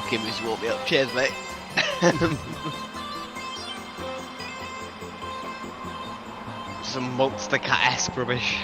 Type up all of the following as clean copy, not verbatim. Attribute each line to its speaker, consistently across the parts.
Speaker 1: fucking miserable me up. Cheers, mate. Some monster cat-esque rubbish.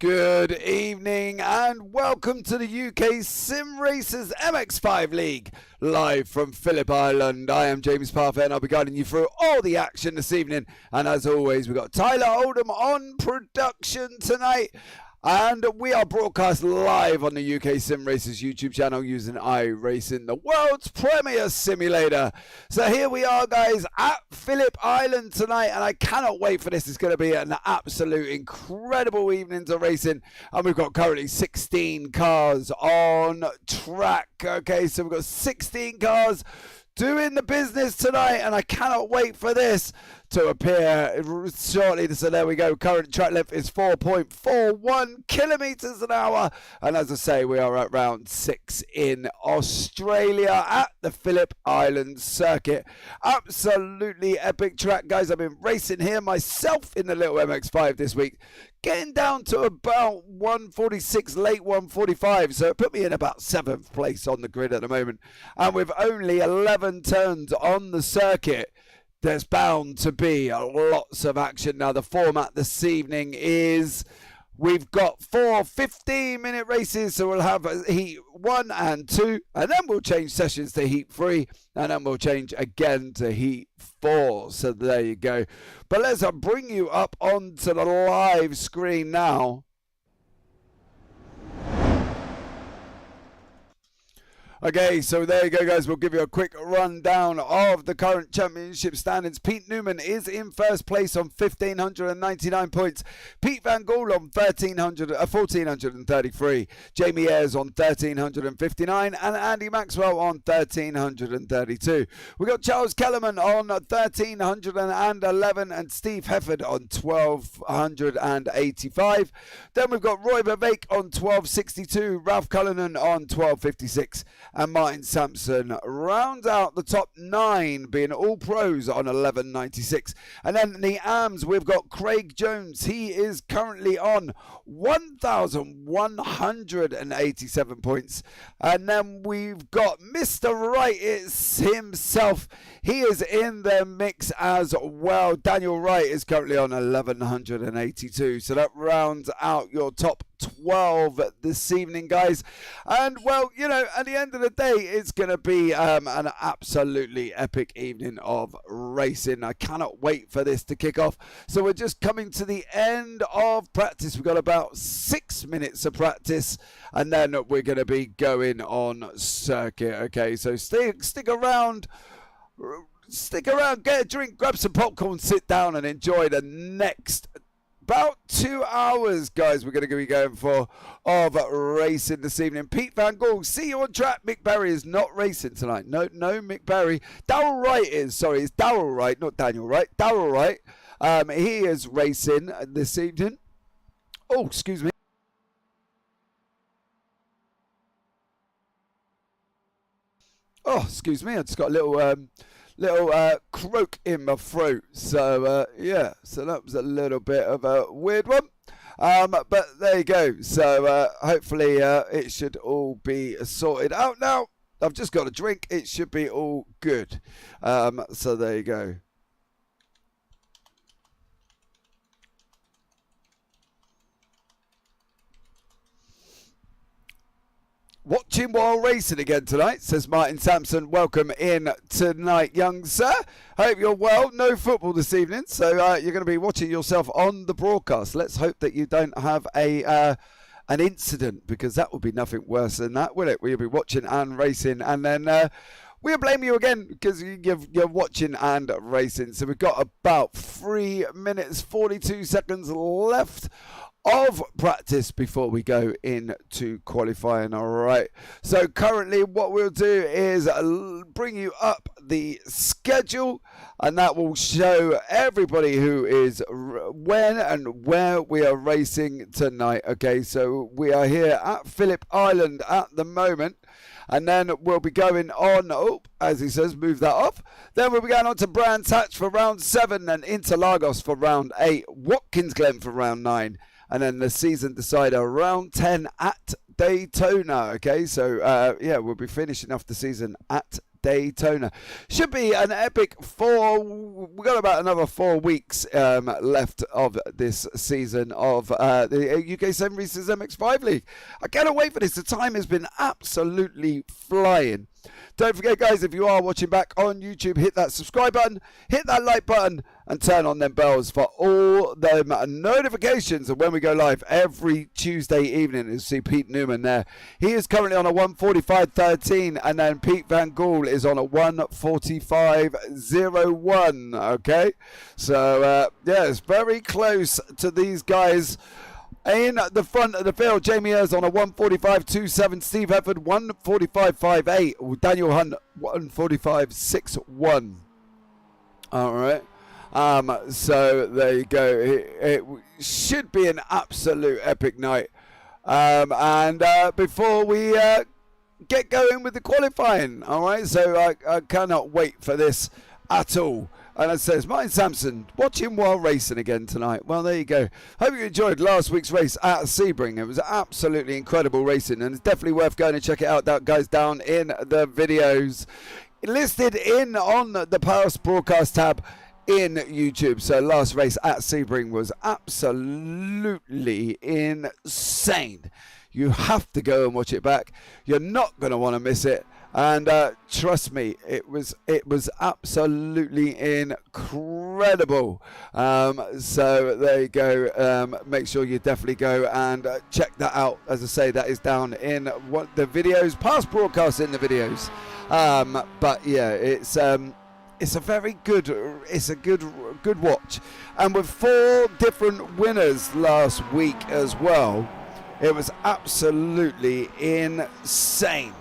Speaker 2: Good evening and welcome to the UK SimRacers MX5 League, live from Phillip Island. I am James Parfitt and I'll be guiding you through all the action this evening. And as always, we've got Tyler Oldham on production tonight. And we are broadcast live on the UK SimRacers YouTube channel using iRacing, the world's premier simulator. So here we are, guys, at Phillip Island tonight, and I cannot wait for this. It's going to be an absolute incredible evening to racing. And we've got currently 16 cars on track. Okay, so we've got 16 cars doing the business tonight, and I cannot wait for this to appear shortly. So there we go. Current track length is 4.41 kilometers an hour, and as I say, we are at round 6 in Australia at the Phillip Island circuit. Absolutely epic track, guys. I've been racing here myself in the little MX5 this week, getting down to about 146, late 145, so it put me in about 7th place on the grid at the moment. And with only 11 turns on the circuit, there's bound to be lots of action. Now, the format this evening is we've got 4 15-minute races, so we'll have heat 1 and 2, and then we'll change sessions to heat 3, and then we'll change again to heat 4. So there you go. But let's bring you up onto the live screen now. Okay, so there you go, guys. We'll give you a quick rundown of the current championship standings. Pete Newman is in first place on 1,599 points. Pete Van Gool on 1,433. Jamie Ayres on 1,359. And Andy Maxwell on 1,332. We've got Charles Kellerman on 1,311 and Steve Hefford on 1,285. Then we've got Roy Bavake on 1,262. Ralph Cullinan on 1,256. And Martin Sampson rounds out the top 9, being all pros on 1196. And then in the AMs, we've got Craig Jones. He is currently on 1,187 points. And then we've got Mr. Wright, it's himself. He is in the mix as well. Daniel Wright is currently on 1,182. So that rounds out your top 12 this evening, guys. And well, you know, at the end of the day, it's going to be an absolutely epic evening of racing. I cannot wait for this to kick off. So we're just coming to the end of practice. We've got about 6 minutes of practice, and then we're going to be going on circuit. Okay, so stick around. Stick around, get a drink, grab some popcorn, sit down and enjoy the next about 2 hours, guys, we're going to be going for of racing this evening. Pete Van Gool, see you on track. Mick Barry is not racing tonight. No, Mick Barry. Darrell Wright is, sorry, it's Darrell Wright, not Daniel Wright. Darrell Wright. He is racing this evening. Oh, excuse me. Oh, excuse me, I just got a little croak in my throat, so yeah, so that was a little bit of a weird one, but there you go. So hopefully it should all be sorted out now. I've just got a drink, it should be all good. So there you go. Watching while racing again tonight, says Martin Sampson. Welcome in tonight, young sir. Hope you're well. No football this evening, so you're going to be watching yourself on the broadcast. Let's hope that you don't have an incident, because that would be nothing worse than that, will it? We'll be watching and racing, and then we'll blame you again because you're watching and racing. So we've got about 3 minutes, 42 seconds left of practice before we go into qualifying. All right, so currently what we'll do is bring you up the schedule, and that will show everybody who is when and where we are racing tonight. Okay, so we are here at Phillip Island at the moment, and then we'll be going on, as he says, move that off. Then we'll be going on to Brands Hatch for round 7 and Interlagos for round 8, Watkins Glen for round 9, and then the season decider round 10 at Daytona. Okay, so yeah, we'll be finishing off the season at Daytona. Should be an epic we've got about another 4 weeks left of this season of the UK SimRacers MX5 League. I cannot wait for this. The time has been absolutely flying. Don't forget, guys, if you are watching back on YouTube, hit that subscribe button, hit that like button, and turn on them bells for all the notifications of when we go live every Tuesday evening. You see Pete Newman there. He is currently on a 1:45.13, and then Pete Van Gool is on a 1:45.01. Okay, so yeah, it's very close to these guys. In the front of the field, Jamie Ayres on a 1:45.27, Steve Hefford 1:45.58, Daniel Hunt 1:45.61. All right. So there you go. It should be an absolute epic night. And before we get going with the qualifying, all right. So I cannot wait for this at all. And it says, Martin Sampson, watch him while racing again tonight. Well, there you go. Hope you enjoyed last week's race at Sebring. It was absolutely incredible racing, and it's definitely worth going and check it out. That guys down in the videos listed in on the past broadcast tab in YouTube. So last race at Sebring was absolutely insane. You have to go and watch it back. You're not going to want to miss it. And trust me, it was absolutely incredible. So there you go. Make sure you definitely go and check that out. As I say, that is down in what the videos, past broadcasts in the videos. But yeah, it's a very good, good watch. And with 4 different winners last week as well, it was absolutely insane.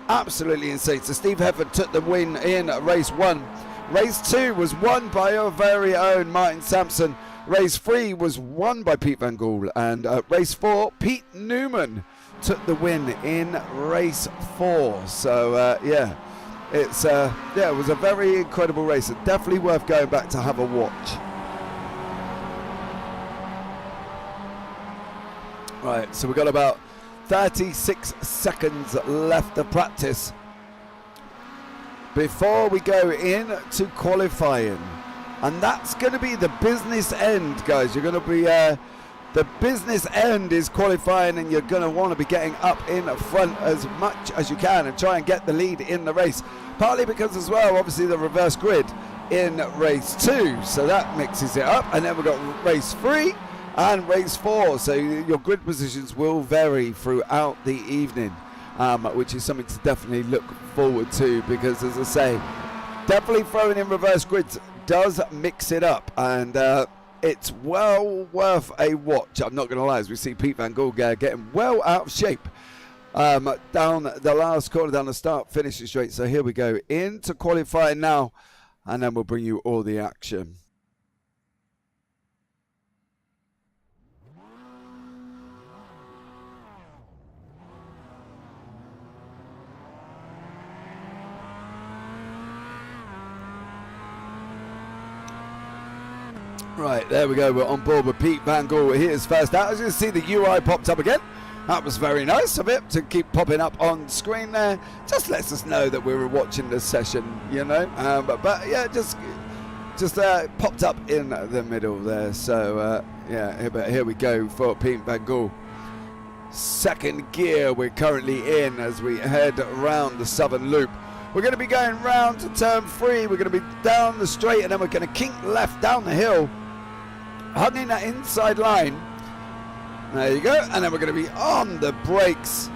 Speaker 2: Absolutely insane. So Steve Hefford took the win in race 1. Race 2 was won by our very own Martin Sampson. Race 3 was won by Pete Van Gool. And race 4, Pete Newman took the win in race 4. So yeah, it was a very incredible race. And definitely worth going back to have a watch. Right, so we've got about 36 seconds left of practice before we go into qualifying, and that's going to be the business end, guys. You're going to be the business end is qualifying, and you're going to want to be getting up in front as much as you can and try and get the lead in the race, partly because as well, obviously, the reverse grid in race 2, so that mixes it up. And then we've got race 3 and race 4, so your grid positions will vary throughout the evening, which is something to definitely look forward to, because as I say, definitely throwing in reverse grids does mix it up, and it's well worth a watch. I'm not going to lie, as we see Pete Van Gool getting well out of shape down the last corner, down the start finishing straight. So here we go into qualifying now, and then we'll bring you all the action. Right, there we go. We're on board with Pete Van Gool. Here's first out. As you can see, the UI popped up again. That was very nice of it to keep popping up on screen there. Just lets us know that we were watching the session, you know. But yeah, just popped up in the middle there. So yeah, here we go for Pete Van Gool. Second gear we're currently in as we head around the southern loop. We're going to be going round to turn 3. We're going to be down the straight, and then we're going to kink left down the hill, hugging that inside line. There you go. And then we're going to be on the brakes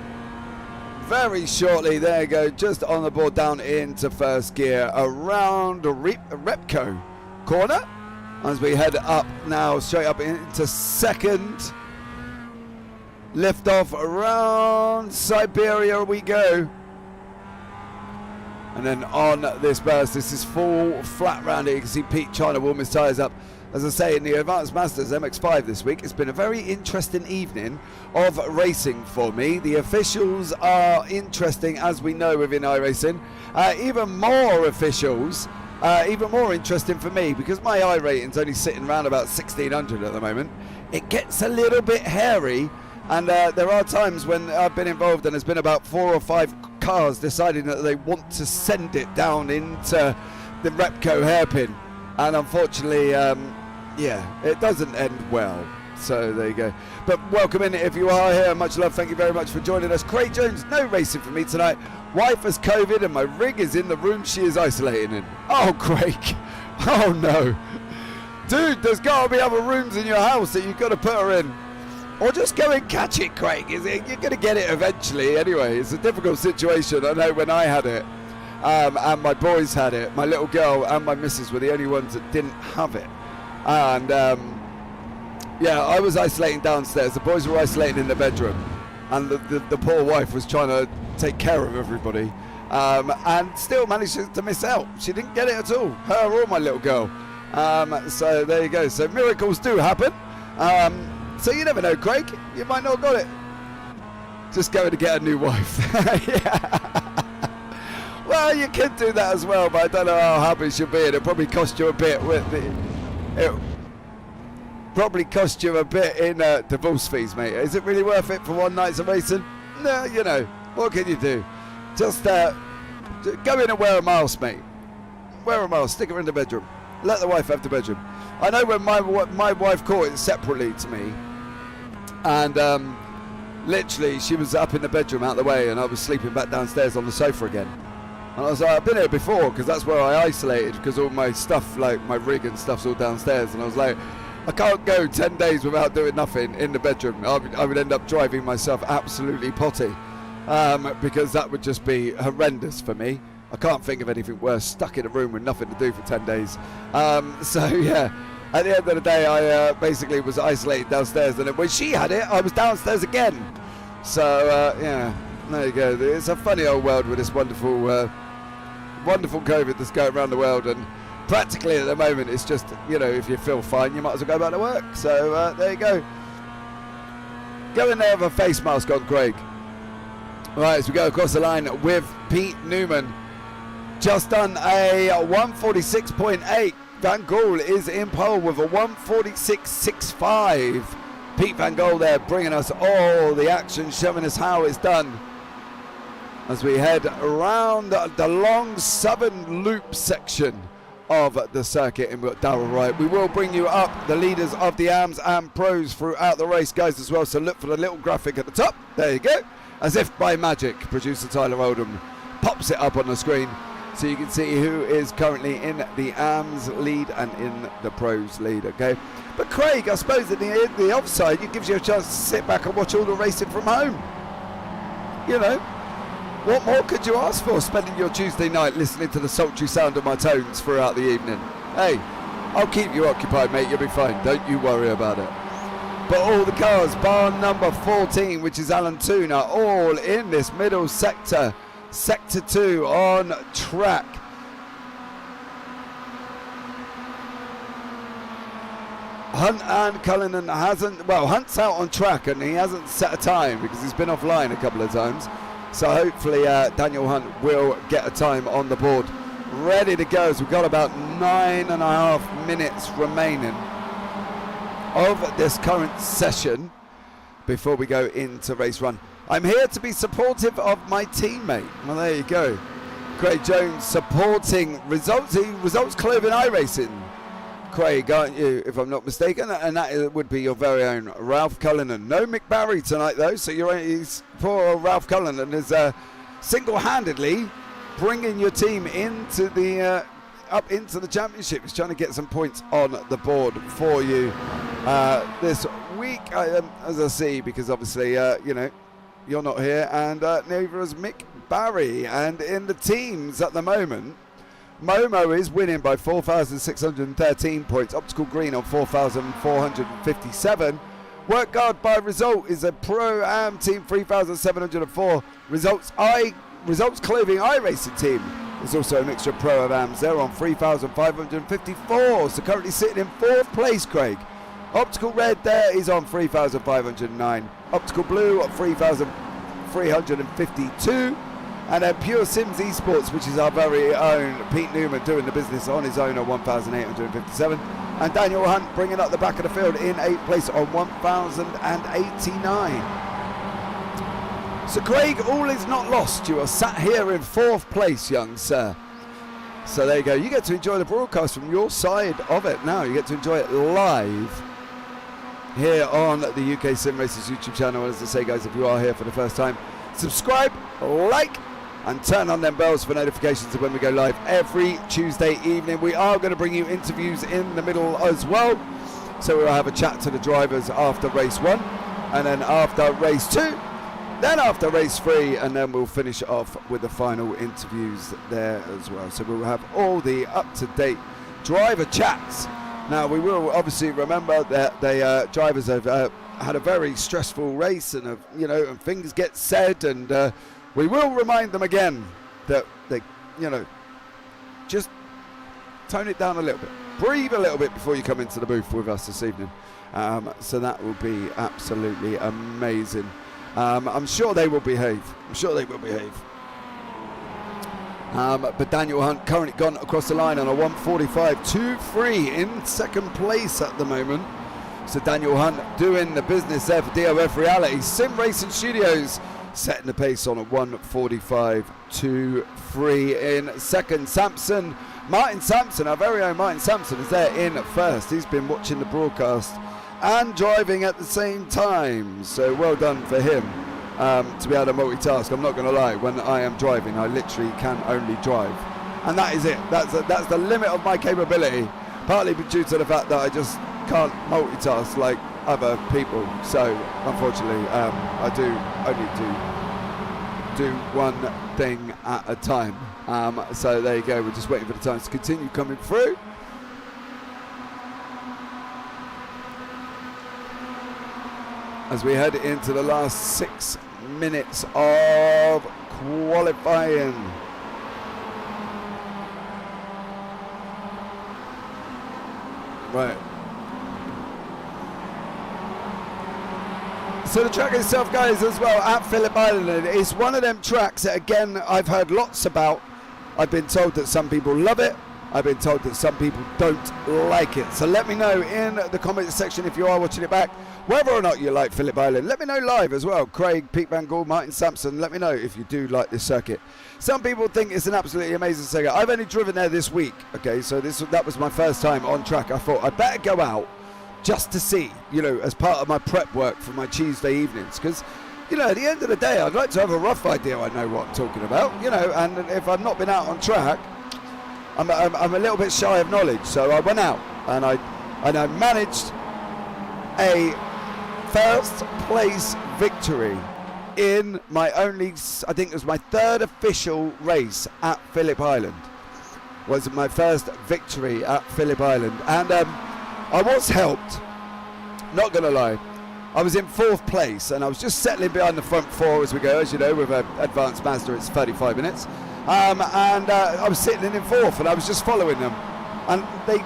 Speaker 2: very shortly. There you go. Just on the board down into first gear around Repco corner as we head up now straight up into second. Lift off around Siberia we go. And then on this burst, this is full flat round here. You can see Pete trying to warm his tyres up. As I say, in the Advanced Masters MX5 this week, it's been a very interesting evening of racing for me. The officials are interesting, as we know within iRacing. Even more officials, even more interesting for me, because my I rating's only sitting around about 1600 at the moment. It gets a little bit hairy, and there are times when I've been involved and there's been about 4 or 5 cars deciding that they want to send it down into the Repco hairpin, and unfortunately, it doesn't end well. So there you go. But welcome in if you are here. Much love. Thank you very much for joining us. Craig Jones, no racing for me tonight. Wife has COVID and my rig is in the room she is isolating in. Oh, Craig. Oh, no. Dude, there's got to be other rooms in your house that you've got to put her in. Or just go and catch it, Craig. You're going to get it eventually anyway. It's a difficult situation. I know when I had it and my boys had it, my little girl and my missus were the only ones that didn't have it. And I was isolating downstairs. The boys were isolating in the bedroom. And the poor wife was trying to take care of everybody. And still managed to miss out. She didn't get it at all. Her or my little girl. So there you go. So miracles do happen. So you never know, Craig. You might not have got it. Just going to get a new wife. Yeah. Well, you could do that as well, but I don't know how happy she'll be. It'll probably cost you a bit in divorce fees, mate. Is it really worth it for one night's of racing? No, you know. What can you do? Just go in and wear a mask, mate. Wear a mask. Stick her in the bedroom. Let the wife have the bedroom. I know when my wife caught it separately to me, and literally she was up in the bedroom out the way, and I was sleeping back downstairs on the sofa again. And I was like, I've been here before, because that's where I isolated, because all my stuff, like my rig and stuff's all downstairs. And I was like, I can't go 10 days without doing nothing in the bedroom. I would end up driving myself absolutely potty, because that would just be horrendous for me. I can't think of anything worse, stuck in a room with nothing to do for 10 days. So yeah, at the end of the day, I basically was isolated downstairs, and when she had it, I was downstairs again. So yeah, there you go. It's a funny old world with this wonderful COVID that's going around the world, and practically at the moment it's just, you know, if you feel fine, you might as well go back to work. So there you go. Go in there with a face mask on, Craig. Right, as we go across the line with Pete Newman. Just done a 146.8. Van Gaal is in pole with a 146.65. Pete Van Gaal there bringing us all the action, showing us how it's done. As we head around the long southern loop section of the circuit in Darrell Wright. We will bring you up the leaders of the AMs and pros throughout the race, guys, as well. So look for the little graphic at the top. There you go. As if by magic, producer Tyler Oldham pops it up on the screen, so you can see who is currently in the AMs lead and in the pros lead, okay? But Craig, I suppose in the offside, it gives you a chance to sit back and watch all the racing from home. You know, what more could you ask for, spending your Tuesday night listening to the sultry sound of my tones throughout the evening? Hey, I'll keep you occupied, mate, you'll be fine, don't you worry about it. But all the cars, bar number 14, which is Alan Toon, are all in this middle sector. Sector 2 on track. Hunt and Cullinan Hunt's out on track and he hasn't set a time because he's been offline a couple of times. So hopefully Daniel Hunt will get a time on the board. Ready to go, so we've got about 9.5 minutes remaining of this current session before we go into race run. I'm here to be supportive of my teammate. Well, there you go. Craig Jones supporting Results Clothing iRacing. Craig, aren't you, if I'm not mistaken? And that would be your very own Ralph Cullinan. No Mick Barry tonight, though, so poor old Ralph Cullinan is single-handedly bringing your team into the up into the championship. He's trying to get some points on the board for you this week, as I see, because obviously, you know, you're not here, and neither is Mick Barry. And in the teams at the moment, Momo is winning by 4,613 points. Optical Green on 4,457. Work Guard by Result is a Pro-Am team, 3,704. Results Clothing iRacing team is also a mixture of Pro and Ams. They're on 3,554. So currently sitting in 4th place, Craig. Optical Red there is on 3,509. Optical Blue at 3,352. And then Pure Sims Esports, which is our very own Pete Newman doing the business on his own at 1,857. And Daniel Hunt bringing up the back of the field in 8th place on 1,089. So Craig, all is not lost. You are sat here in 4th place, young sir. So there you go. You get to enjoy the broadcast from your side of it now. You get to enjoy it live here on the UK SimRacers YouTube channel. As I say, guys, if you are here for the first time, subscribe, like, and turn on them bells for notifications of when we go live every Tuesday evening. We are going to bring you interviews in the middle as well. So we'll have a chat to the drivers after race 1, and then after race 2, then after race 3, and then we'll finish off with the final interviews there as well. So we'll have all the up-to-date driver chats. Now we will obviously remember that the drivers have had a very stressful race, and and things get said, and we will remind them again that they, just tone it down a little bit, breathe a little bit before you come into the booth with us this evening. So that will be absolutely amazing. I'm sure they will behave. But Daniel Hunt currently gone across the line on a 1:45.23 in second place at the moment. So Daniel Hunt doing the business there for DOF Reality. Sim Racing Studios setting the pace on a 1:45.23 in second. Martin Sampson, our very own Martin Sampson, is there in first. He's been watching the broadcast and driving at the same time, so well done for him to be able to multitask. I'm not going to lie, when I am driving I literally can only drive, and that is it. That's the limit of my capability, partly due to the fact that I just can't multitask like other people. So unfortunately I do only do one thing at a time. So there you go, we're just waiting for the times to continue coming through. As we head into the last 6 minutes of qualifying. Right. So the track itself, guys, as well, at Phillip Island, is one of them tracks that, again, I've heard lots about. I've been told that some people love it. I've been told that some people don't like it. So let me know in the comments section if you are watching it back, whether or not you like Phillip Island. Let me know live as well. Craig, Pete Van Gaal, Martin Sampson, let me know if you do like this circuit. Some people think it's an absolutely amazing circuit. I've only driven there this week, okay, so that was my first time on track. I thought I'd better go out just to see, as part of my prep work for my Tuesday evenings, because, at the end of the day, I'd like to have a rough idea I know what I'm talking about, and if I've not been out on track, I'm a little bit shy of knowledge. So I went out and I managed a first place victory in my I think it was my 3rd official race at Phillip Island. Was my first victory at Phillip Island, and I was helped, not gonna lie. I was in 4th place and I was just settling behind the front 4 as we go. As you know, with an advanced Mazda it's 35 minutes. And I was sitting in 4th and I was just following them, and they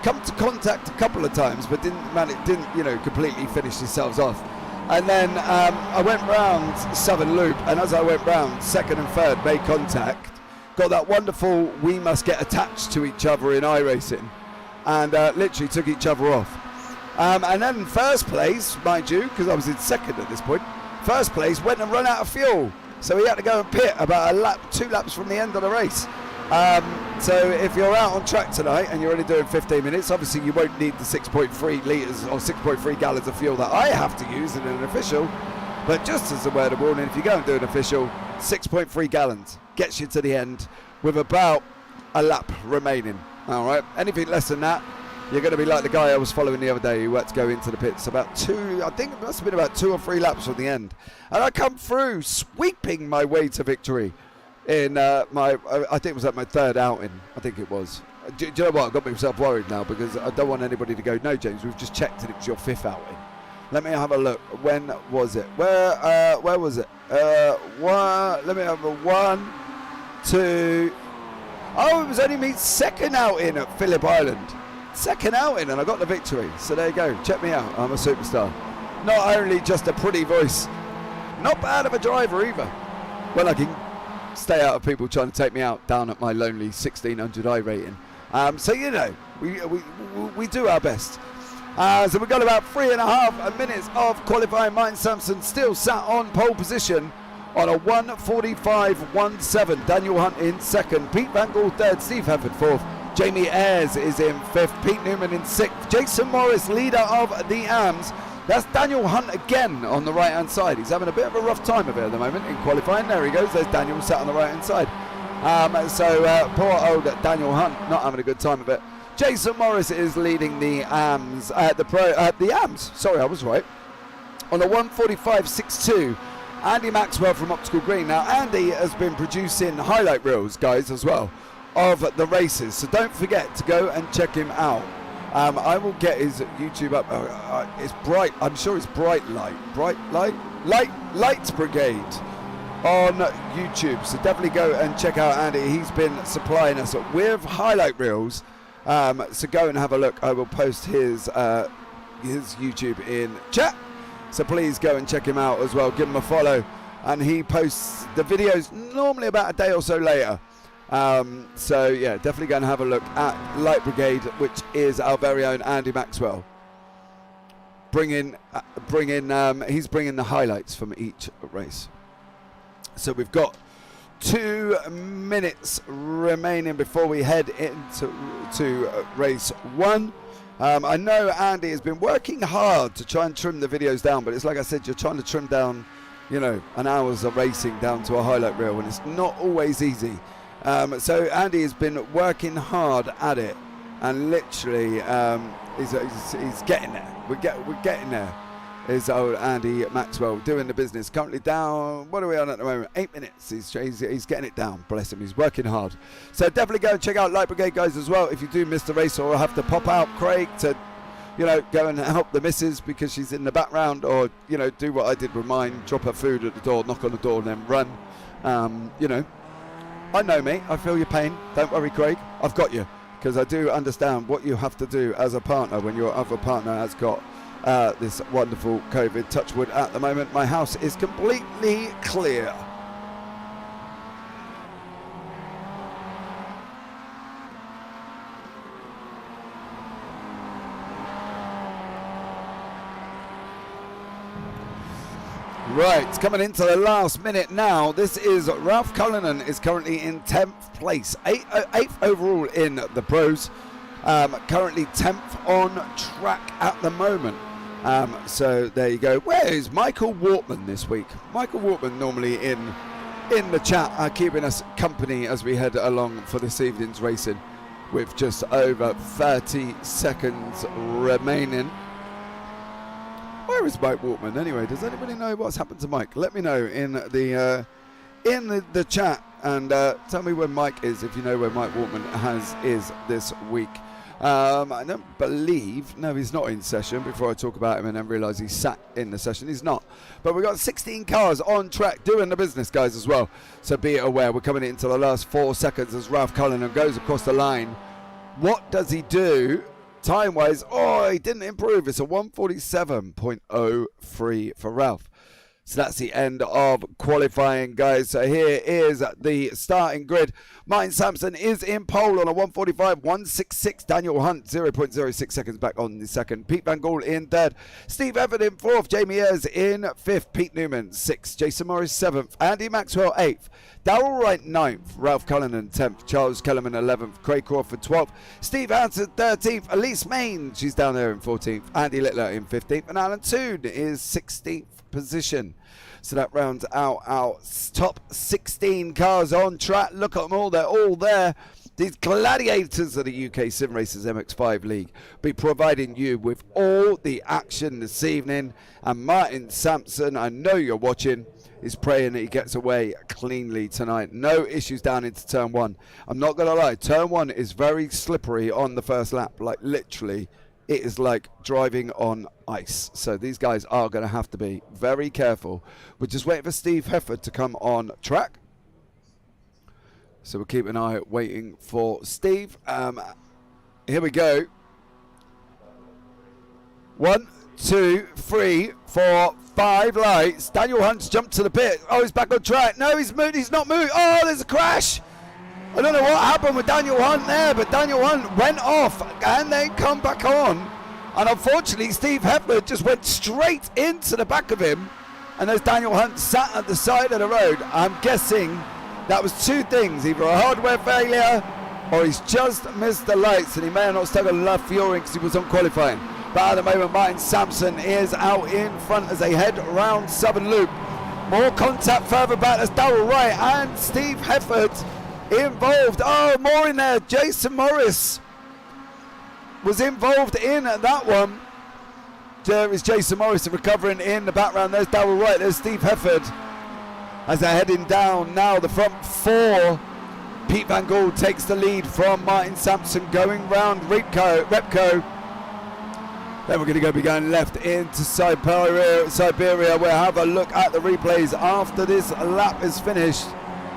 Speaker 2: come to contact a couple of times but didn't completely finish themselves off. And then I went round Southern Loop, and as I went round, 2nd and 3rd made contact, got that wonderful we must get attached to each other in iRacing, and literally took each other off. And then 1st place, mind you, because I was in 2nd at this point, 1st place went and run out of fuel. So he had to go and pit about 2 laps from the end of the race. So if you're out on track tonight and you're only doing 15 minutes, obviously you won't need the 6.3 litres or 6.3 gallons of fuel that I have to use in an official. But just as a word of warning, if you go and do an official, 6.3 gallons gets you to the end with about a lap remaining. All right, anything less than that, you're going to be like the guy I was following the other day who had to go into the pits about 2, I think it must have been about 2 or 3 laps from the end. And I come through sweeping my way to victory in I think it was at my 3rd outing, I think it was. Do you know what, I've got myself worried now because I don't want anybody to go, no James, we've just checked and it was your 5th outing. Let me have a look. When was it? Where was it? Let me have a 1, 2. Oh, it was only me 2nd outing at Phillip Island. 2nd outing and I got the victory. So there you go. Check me out. I'm a superstar. Not only just a pretty voice, not bad of a driver either. Well, I can stay out of people trying to take me out down at my lonely 1600 I rating. So we do our best. So we've got about 3.5 minutes of qualifying. Martin Sampson still sat on pole position on a 1:45.17. Daniel Hunt in second. Pete Van Gaal third. Steve Hefford fourth. Jamie Ayres is in fifth. Pete Newman in sixth. Jason Morris, leader of the AMS. That's Daniel Hunt again on the right-hand side. He's having a bit of a rough time of it at the moment in qualifying. There he goes. There's Daniel sat on the right-hand side. Poor old Daniel Hunt not having a good time of it. Jason Morris is leading the AMS. The AMS. Sorry, I was right. On a 1:45.62. Andy Maxwell from Optical Green. Now, Andy has been producing highlight reels, guys, as well, of the races. So don't forget to go and check him out. I will get his YouTube up. It's bright. I'm sure it's Lights Brigade on YouTube. So definitely go and check out Andy. He's been supplying us with highlight reels. So go and have a look. I will post his YouTube in chat. So please go and check him out as well. Give him a follow. And he posts the videos normally about a day or so later. So yeah, definitely go and have a look at Light Brigade, which is our very own Andy Maxwell. He's bringing the highlights from each race. So we've got 2 minutes remaining before we head into race 1. I know Andy has been working hard to try and trim the videos down, but it's like I said, you're trying to trim down, an hours of racing down to a highlight reel, and it's not always easy. So Andy has been working hard at it, and literally he's getting there. We're getting there. Is old Andy Maxwell doing the business. Currently down, what are we on at the moment? 8 minutes. He's getting it down. Bless him. He's working hard. So definitely go and check out Light Brigade, guys, as well. If you do miss the race or have to pop out, Craig, to go and help the missus because she's in the background, or do what I did with mine, drop her food at the door, knock on the door, and then run. I know, mate. I feel your pain. Don't worry, Craig. I've got you, because I do understand what you have to do as a partner when your other partner has got this wonderful COVID. Touch wood at the moment. My house is completely clear. Right, it's coming into the last minute now. This is Ralph Cullinan is currently in 10th place, 8th overall in the pros. Currently 10th on track at the moment. So there you go. Where is Michael Wortman this week? Michael Wortman normally in the chat, keeping us company as we head along for this evening's racing, with just over 30 seconds remaining. Where is Mike Wortman anyway? Does anybody know what's happened to Mike? Let me know in the chat, and tell me where Mike is, if you know where Mike Wortman is this week. I don't believe, no, he's not in session, before I talk about him and then realise he's sat in the session. He's not. But we've got 16 cars on track doing the business, guys, as well. So be aware, we're coming into the last 4 seconds as Ralph Cullinan goes across the line. What does he do time-wise? Oh, he didn't improve. It's a 1:47.03 for Ralph. So that's the end of qualifying, guys. So here is the starting grid. Martin Sampson is in pole on a 1:45.166. Daniel Hunt 0.06 seconds back on the second. Pete Van Gaal in third. Steve Everett in fourth. Jamie Ayres in fifth. Pete Newman sixth. Jason Morris seventh. Andy Maxwell eighth. Darrell Wright ninth. Ralph Cullinan 10th. Charles Kellerman 11th. Craig Crawford 12th. Steve Hansen 13th. Elise Main, she's down there in 14th. Andy Littler in 15th. And Alan Toon is 16th position. So that rounds out our top 16 cars on track. Look at them all. They're all there. These gladiators of the UK SimRacers MX5 League be providing you with all the action this evening. And Martin Sampson, I know you're watching, is praying that he gets away cleanly tonight. No issues down into turn one. I'm not going to lie. Turn one is very slippery on the first lap. Like literally, it is like driving on ice. So these guys are going to have to be very careful. We're just waiting for Steve Hefford to come on track. So we'll keep an eye waiting for Steve. Here we go. 1, 2, 3, 4, 5 lights. Daniel Hunt's jumped to the pit. Oh, he's back on track. No, he's moved. He's not moved. Oh, there's a crash. I don't know what happened with Daniel Hunt there, but Daniel Hunt went off and then come back on. And unfortunately, Steve Hefford just went straight into the back of him. And there's Daniel Hunt sat at the side of the road. I'm guessing that was two things, either a hardware failure or he's just missed the lights and he may have not stuck a left fueling because he was on qualifying. But at the moment, Martin Sampson is out in front as they head around Southern Loop. More contact further back. That's Darrell Wright and Steve Hefford involved. Oh, more in there. Jason Morris was involved in that one. There is Jason Morris recovering in the background. There's Darrell Wright. There's Steve Hefford as they're heading down now. The front four. Pete Van Gool takes the lead from Martin Sampson going round Repco. Then we're going to be going left into Siberia. We'll have a look at the replays after this lap is finished.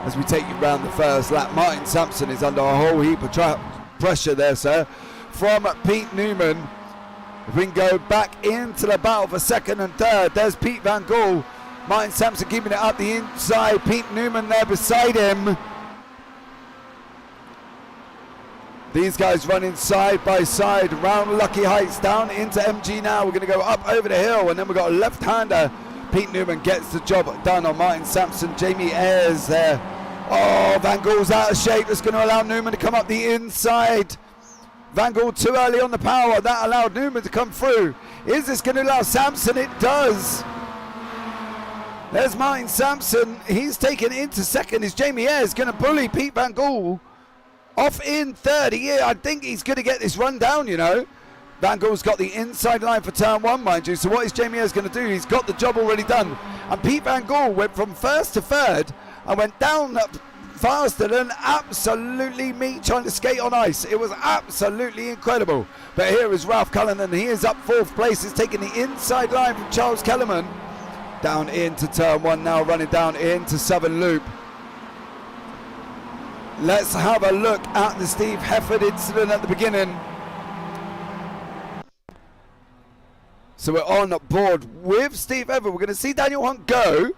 Speaker 2: As we take you round the first lap, Martin Sampson is under a whole heap of pressure there, sir, from Pete Newman. If we can go back into the battle for second and third, there's Pete Van Gool. Martin Sampson keeping it up the inside. Pete Newman there beside him. These guys running side by side round Lucky Heights down into MG now. We're going to go up over the hill and then we've got a left-hander. Pete Newman gets the job done on Martin Sampson. Jamie Ayres there. Oh, Van Gool's out of shape. That's going to allow Newman to come up the inside. Van Gool too early on the power. That allowed Newman to come through. Is this going to allow Sampson? It does. There's Martin Sampson. He's taken into second. Is Jamie Ayres going to bully Pete Van Gool off in third? Yeah, I think he's going to get this run down, you know. Van Gool's got the inside line for turn one, mind you. So what is Jamie Ayres going to do? He's got the job already done. And Pete Van Gool went from first to third and went down faster than absolutely me trying to skate on ice. It was absolutely incredible. But here is Ralph Cullinan. He is up fourth place. He's taking the inside line from Charles Kellerman. Down into turn one now, running down into Southern Loop. Let's have a look at the Steve Hefford incident at the beginning. So we're on board with Steve Hefford. We're going to see Daniel Hunt go.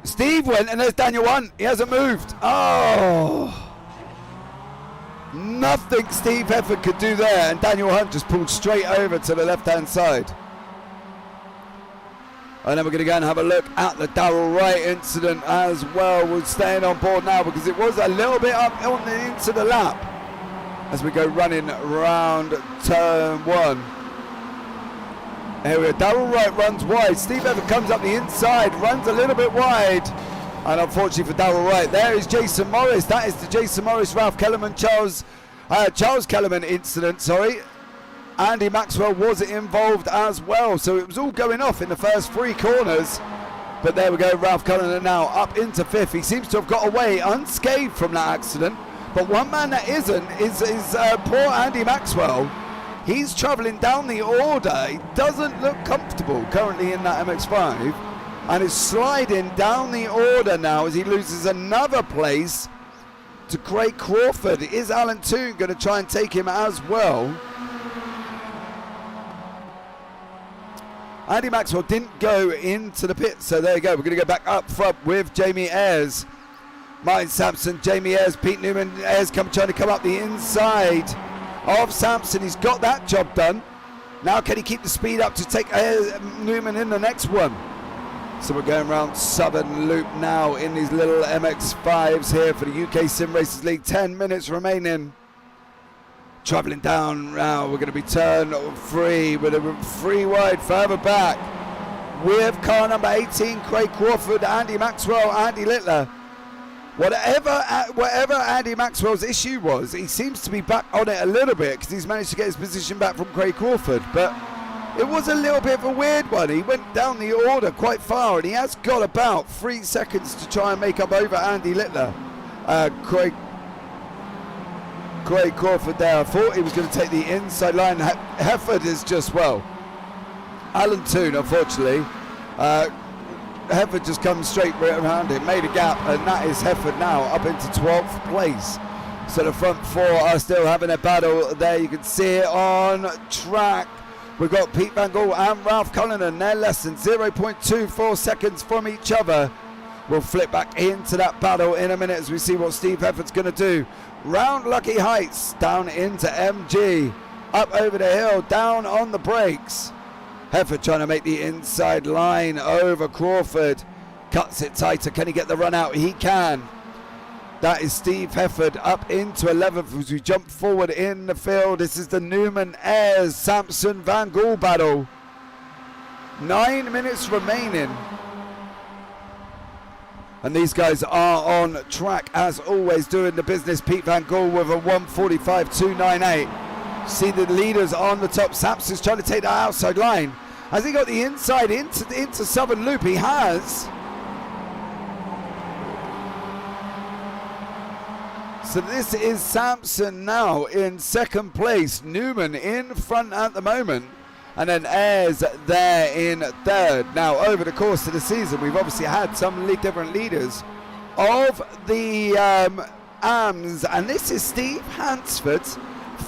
Speaker 2: Steve went and there's Daniel Hunt. He hasn't moved. Oh. Nothing Steve Hefford could do there, and Daniel Hunt just pulled straight over to the left-hand side. And then we're going to go and have a look at the Darrell Wright incident as well. We're staying on board now because it was a little bit up on the into the lap as we go running around turn one. Here we go. Darrell Wright runs wide. Steve Hefford comes up the inside, runs a little bit wide. And unfortunately for Darrell Wright, there is Jason Morris. That is the Jason Morris, Ralph Kellerman, Charles Kellerman incident, sorry. Andy Maxwell was involved as well, so it was all going off in the first three corners. But there we go, Ralph Cullinan now up into fifth. He seems to have got away unscathed from that accident, but one man that isn't is poor Andy Maxwell. He's travelling down the order. He doesn't look comfortable currently in that MX5 and is sliding down the order now as he loses another place to Craig Crawford. Is Alan Toon going to try and take him as well? Andy Maxwell didn't go into the pit, so there you go. We're going to go back up front with Jamie Ayres. Martin Sampson, Jamie Ayres, Pete Newman. Ayres trying to come up the inside of Sampson. He's got that job done. Now can he keep the speed up to take Newman in the next one? So we're going around Southern Loop now in these little MX5s here for the UK SimRacers League. 10 minutes remaining. Travelling down now, we're going to be turn three with a three wide further back with car number 18, Craig Crawford, Andy Maxwell, Andy Littler. Whatever Andy Maxwell's issue was, he seems to be back on it a little bit because he's managed to get his position back from Craig Crawford. But it was a little bit of a weird one. He went down the order quite far and he has got about 3 seconds to try and make up over Andy Littler. Craig Crawford there. I thought he was going to take the inside line. Hefford is just, well, Alan Toon, unfortunately. Hefford just comes straight around him, made a gap, and that is Hefford now up into 12th place. So the front four are still having a battle there. You can see it on track. We've got Pete Van Gool and Ralph Cullinan. They're less than 0.24 seconds from each other. We'll flip back into that battle in a minute as we see what Steve Hefford's going to do. Round Lucky Heights, down into MG, up over the hill, down on the brakes. Hefford trying to make the inside line over Crawford. Cuts it tighter. Can he get the run out? He can. That is Steve Hefford up into 11th as we jump forward in the field. This is the Newman Ayres Samson Van Gool battle. 9 minutes remaining. And these guys are on track as always, doing the business. Pete Van Gool with a 1:45.298. See the leaders on the top. Sampson's trying to take that outside line. Has he got the inside into Southern Loop? He has. So this is Sampson now in second place. Newman in front at the moment. And then Ayres there in third. Now, over the course of the season, we've obviously had some different leaders of the AMS. And this is Steve Hansford's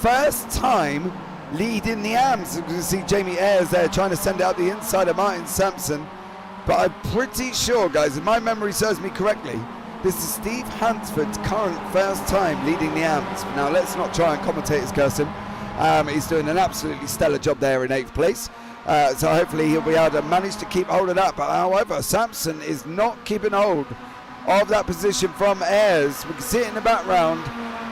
Speaker 2: first time leading the AMS. You can see Jamie Ayres there trying to send out the inside of Martin Sampson. But I'm pretty sure, guys, if my memory serves me correctly, this is Steve Hansford's current first time leading the AMS. Now, let's not try and commentate his cursing. He's doing an absolutely stellar job there in 8th place. So hopefully he'll be able to manage to keep hold of that. But however, Sampson is not keeping hold of that position from Ayres. We can see it in the background.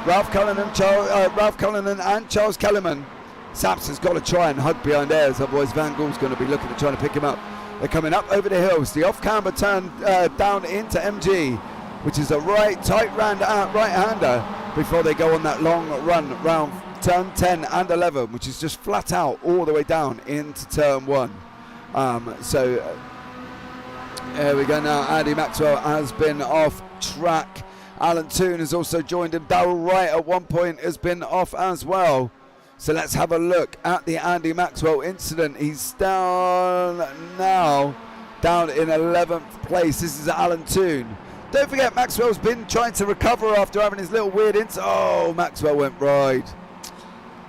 Speaker 2: Ralph Cullinan and Charles Kellerman. Sampson's got to try and hug behind Ayres, otherwise Van Gool's going to be looking at trying to pick him up. They're coming up over the hills. The off-camber turn down into MG, which is a tight right-hander before they go on that long run round turn 10 and 11, which is just flat out all the way down into turn 1. There we go now. Andy Maxwell has been off track. Alan Toon has also joined him. Darrell Wright at one point has been off as well. So let's have a look at the Andy Maxwell incident. He's down now, down in 11th place. This is Alan Toon. Don't forget, Maxwell's been trying to recover after having his little weird incident. Oh, Maxwell went right.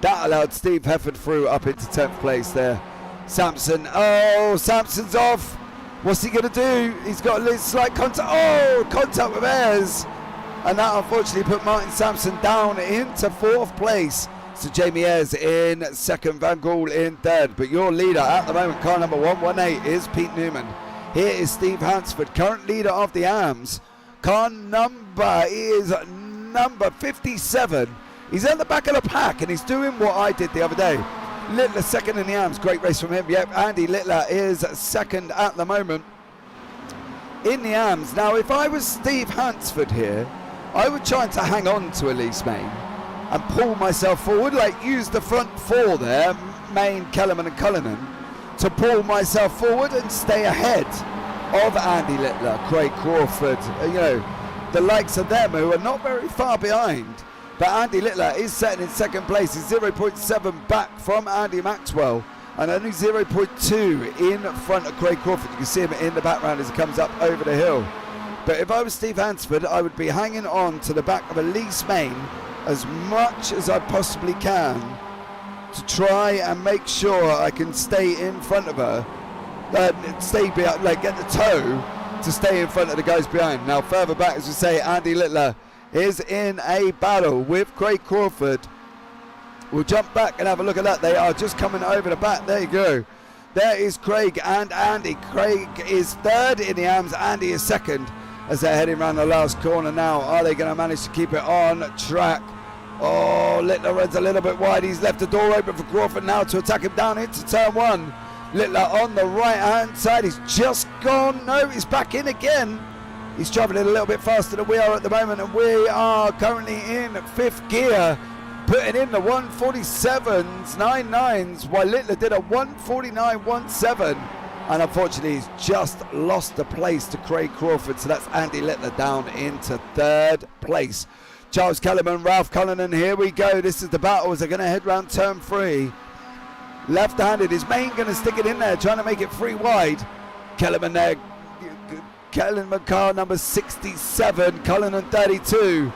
Speaker 2: That allowed Steve Hefford through up into 10th place there. Sampson, oh, Sampson's off. What's he going to do? He's got a little slight contact. Oh, contact with Ayres. And that unfortunately put Martin Sampson down into 4th place. So Jamie Ayres in 2nd, Van Gool in 3rd. But your leader at the moment, car number 118, is Pete Newman. Here is Steve Hansford, current leader of the AMS. Car number is number 57. He's at the back of the pack and he's doing what I did the other day. Littler second in the AMS, great race from him. Yep, Andy Littler is second at the moment in the AMS. Now, if I was Steve Hansford here, I would try to hang on to Elise Main and pull myself forward, like use the front four there, Main, Kellerman and Cullinan, to pull myself forward and stay ahead of Andy Littler, Craig Crawford, the likes of them who are not very far behind. But Andy Littler is setting in 2nd place. He's 0.7 back from Andy Maxwell and only 0.2 in front of Craig Crawford. You can see him in the background as he comes up over the hill. But if I was Steve Hansford, I would be hanging on to the back of Elise Main as much as I possibly can to try and make sure I can stay in front of her, stay behind, get the toe to stay in front of the guys behind. Now further back, as we say, Andy Littler is in a battle with Craig Crawford. We'll jump back and have a look at that. They are just coming over the back. There you go. There is Craig and Andy. Craig is 3rd in the AMS. Andy is 2nd as they're heading around the last corner now. Are they going to manage to keep it on track? Oh, Littler runs a little bit wide. He's left the door open for Crawford now to attack him down into turn 1. Littler on the right-hand side. He's just gone. No, he's back in again. He's travelling a little bit faster than we are at the moment, and we are currently in 5th gear, putting in the 147s, 99s, while Littler did a 149.17, and unfortunately he's just lost the place to Craig Crawford, so that's Andy Littler down into 3rd place. Charles Kellerman, Ralph Cullinan, here we go. This is the battle as they're going to head round turn 3. Left-handed, is Main going to stick it in there, trying to make it 3 wide. Kellerman there. Kellerman car number 67, Cullinan 32.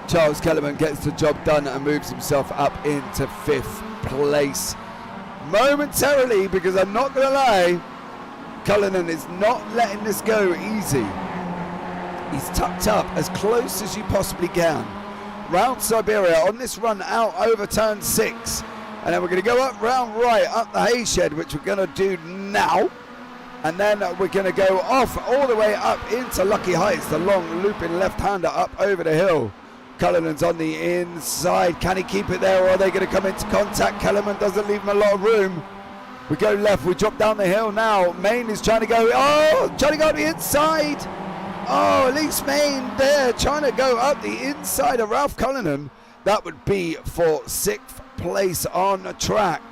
Speaker 2: Charles Kellerman gets the job done and moves himself up into 5th place momentarily, because I'm not going to lie, Cullinan is not letting this go easy. He's tucked up as close as you possibly can. Round Siberia on this run out over turn 6. And then we're going to go up round right up the hay shed, which we're going to do now. And then we're going to go off all the way up into Lucky Heights, the long looping left-hander up over the hill. Cullinan's on the inside. Can he keep it there, or are they going to come into contact? Kellerman doesn't leave him a lot of room. We go left, we drop down the hill now. Main is trying to go, trying to go up the inside. Oh, at least Main there, trying to go up the inside of Ralph Cullinan. That would be for 6th place on the track.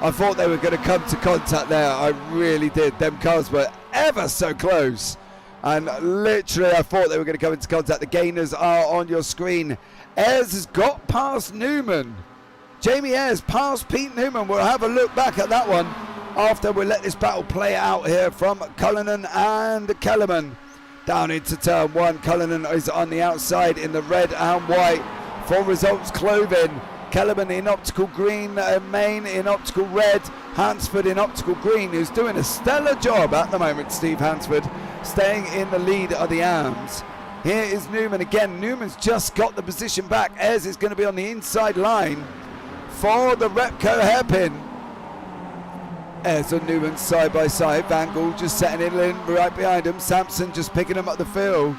Speaker 2: I thought they were going to come to contact there. I really did. Them cars were ever so close. And literally, I thought they were going to come into contact. The gainers are on your screen. Ayres has got past Newman. Jamie Ayres past Pete Newman. We'll have a look back at that one after we let this battle play out here from Cullinan and Kellerman. Down into turn 1. Cullinan is on the outside in the red and white for results clothing. Kellerman in optical green, Main in optical red, Hansford in optical green, who's doing a stellar job at the moment. Steve Hansford staying in the lead of the arms. Here is Newman again. Newman's just got the position back. Ayres is going to be on the inside line for the Repco hairpin. Ayres and Newman side by side. Van Gaal just setting it in right behind him. Sampson just picking him up the field.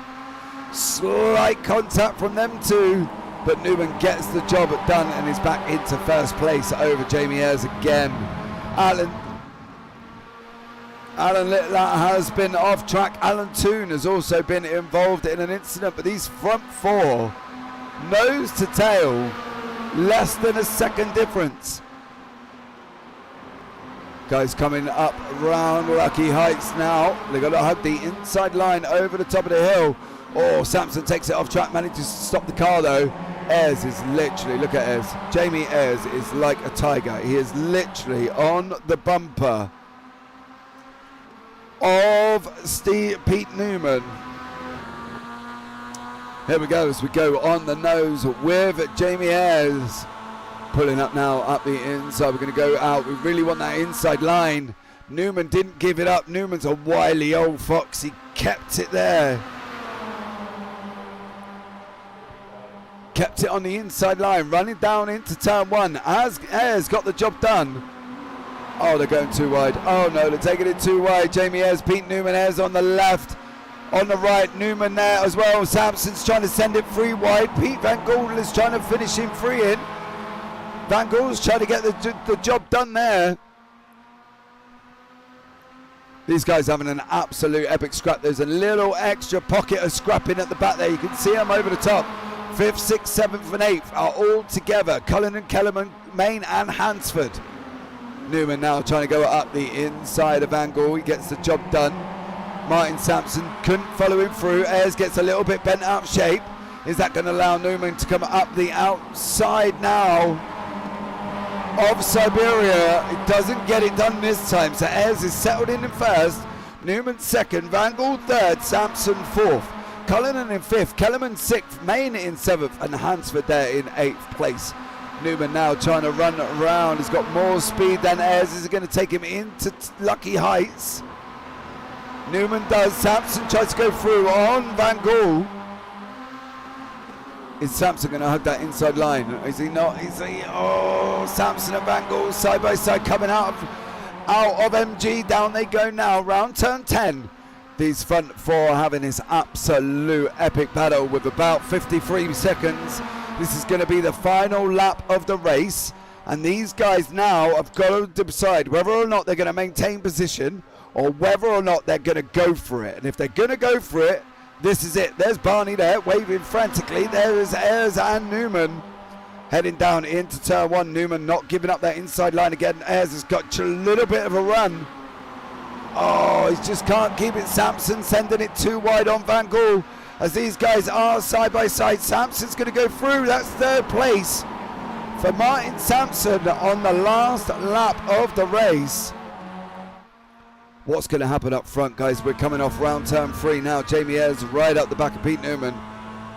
Speaker 2: Slight contact from them two, but Newman gets the job done and is back into first place over Jamie Ayres again. Alan Littler has been off track. Alan Toon has also been involved in an incident, but these front 4, nose to tail, less than a second difference. Guys coming up round Lucky Heights now. They've got to hug the inside line over the top of the hill. Oh, Sampson takes it off track, manages to stop the car though. Ayres is literally, look at Ayres. Jamie Ayres is like a tiger. He is literally on the bumper of Pete Newman. Here we go as we go on the nose with Jamie Ayres. Pulling up now up the inside. We're going to go out. We really want that inside line. Newman didn't give it up. Newman's a wily old fox. He kept it there. Kept it on the inside line. Running down into turn 1. As Ayres got the job done. Oh, they're going too wide. Oh no, they're taking it too wide. Jamie Ayres, Pete Newman. Ayres on the left. On the right, Newman there as well. Sampson's trying to send it free wide. Pete Van Gaal is trying to finish him free in. Van Gaal's trying to get the job done there. These guys having an absolute epic scrap. There's a little extra pocket of scrapping at the back there. You can see them over the top. 5th, 6th, 7th and 8th are all together. Cullinan, Kellerman, Main and Hansford. Newman now trying to go up the inside of Van Gaal. He gets the job done. Martin Sampson couldn't follow him through. Ayres gets a little bit bent out of shape. Is that going to allow Newman to come up the outside now of Siberia? It doesn't get it done this time, so Ayres is settled in first, Newman second, Van Gaal third, Sampson fourth, Cullinan in fifth, Kellerman sixth, Main in seventh and Hansford there in 8th place. Newman now trying to run around. He's got more speed than Ayres. Is going to take him into Lucky Heights. Newman does. Sampson tries to go through on Van Gaal. Is Sampson going to hug that inside line? Is he not? Is he? Oh, Sampson and Van Gaal side by side coming out of MG. Down they go now. Round turn 10. These front 4 are having this absolute epic battle with about 53 seconds. This is going to be the final lap of the race, and these guys now have got to decide whether or not they're going to maintain position or whether or not they're going to go for it. And if they're going to go for it, this is it. There's Barney there waving frantically. There is Ayres and Newman heading down into turn 1. Newman not giving up that inside line again. Ayres has got a little bit of a run. Oh, he just can't keep it. Sampson sending it too wide on Van Gaal. As these guys are side by side, Sampson's going to go through. That's 3rd place for Martin Sampson on the last lap of the race. What's going to happen up front, guys? We're coming off round turn 3 now. Jamie Ayres right up the back of Pete Newman.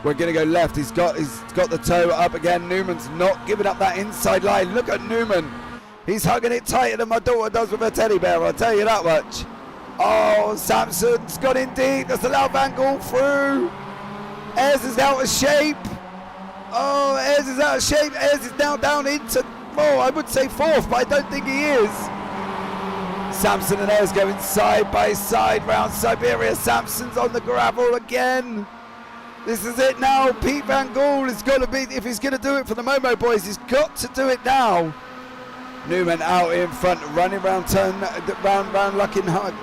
Speaker 2: We're going to go left. He's got the toe up again. Newman's not giving up that inside line. Look at Newman. He's hugging it tighter than my daughter does with her teddy bear, I'll tell you that much. Oh, Samson's got in deep. That's allowed Van Gaal through. Ayres is out of shape. Oh, Ayres is out of shape. Ayres is now down into, I would say fourth, but I don't think he is. Samson and Ayres going side by side round Siberia. Samson's on the gravel again. This is it now. Pete Van Gaal has got to be, if he's going to do it for the Momo boys, he's got to do it now. Newman out in front, running round turn, round Luckin Hunt.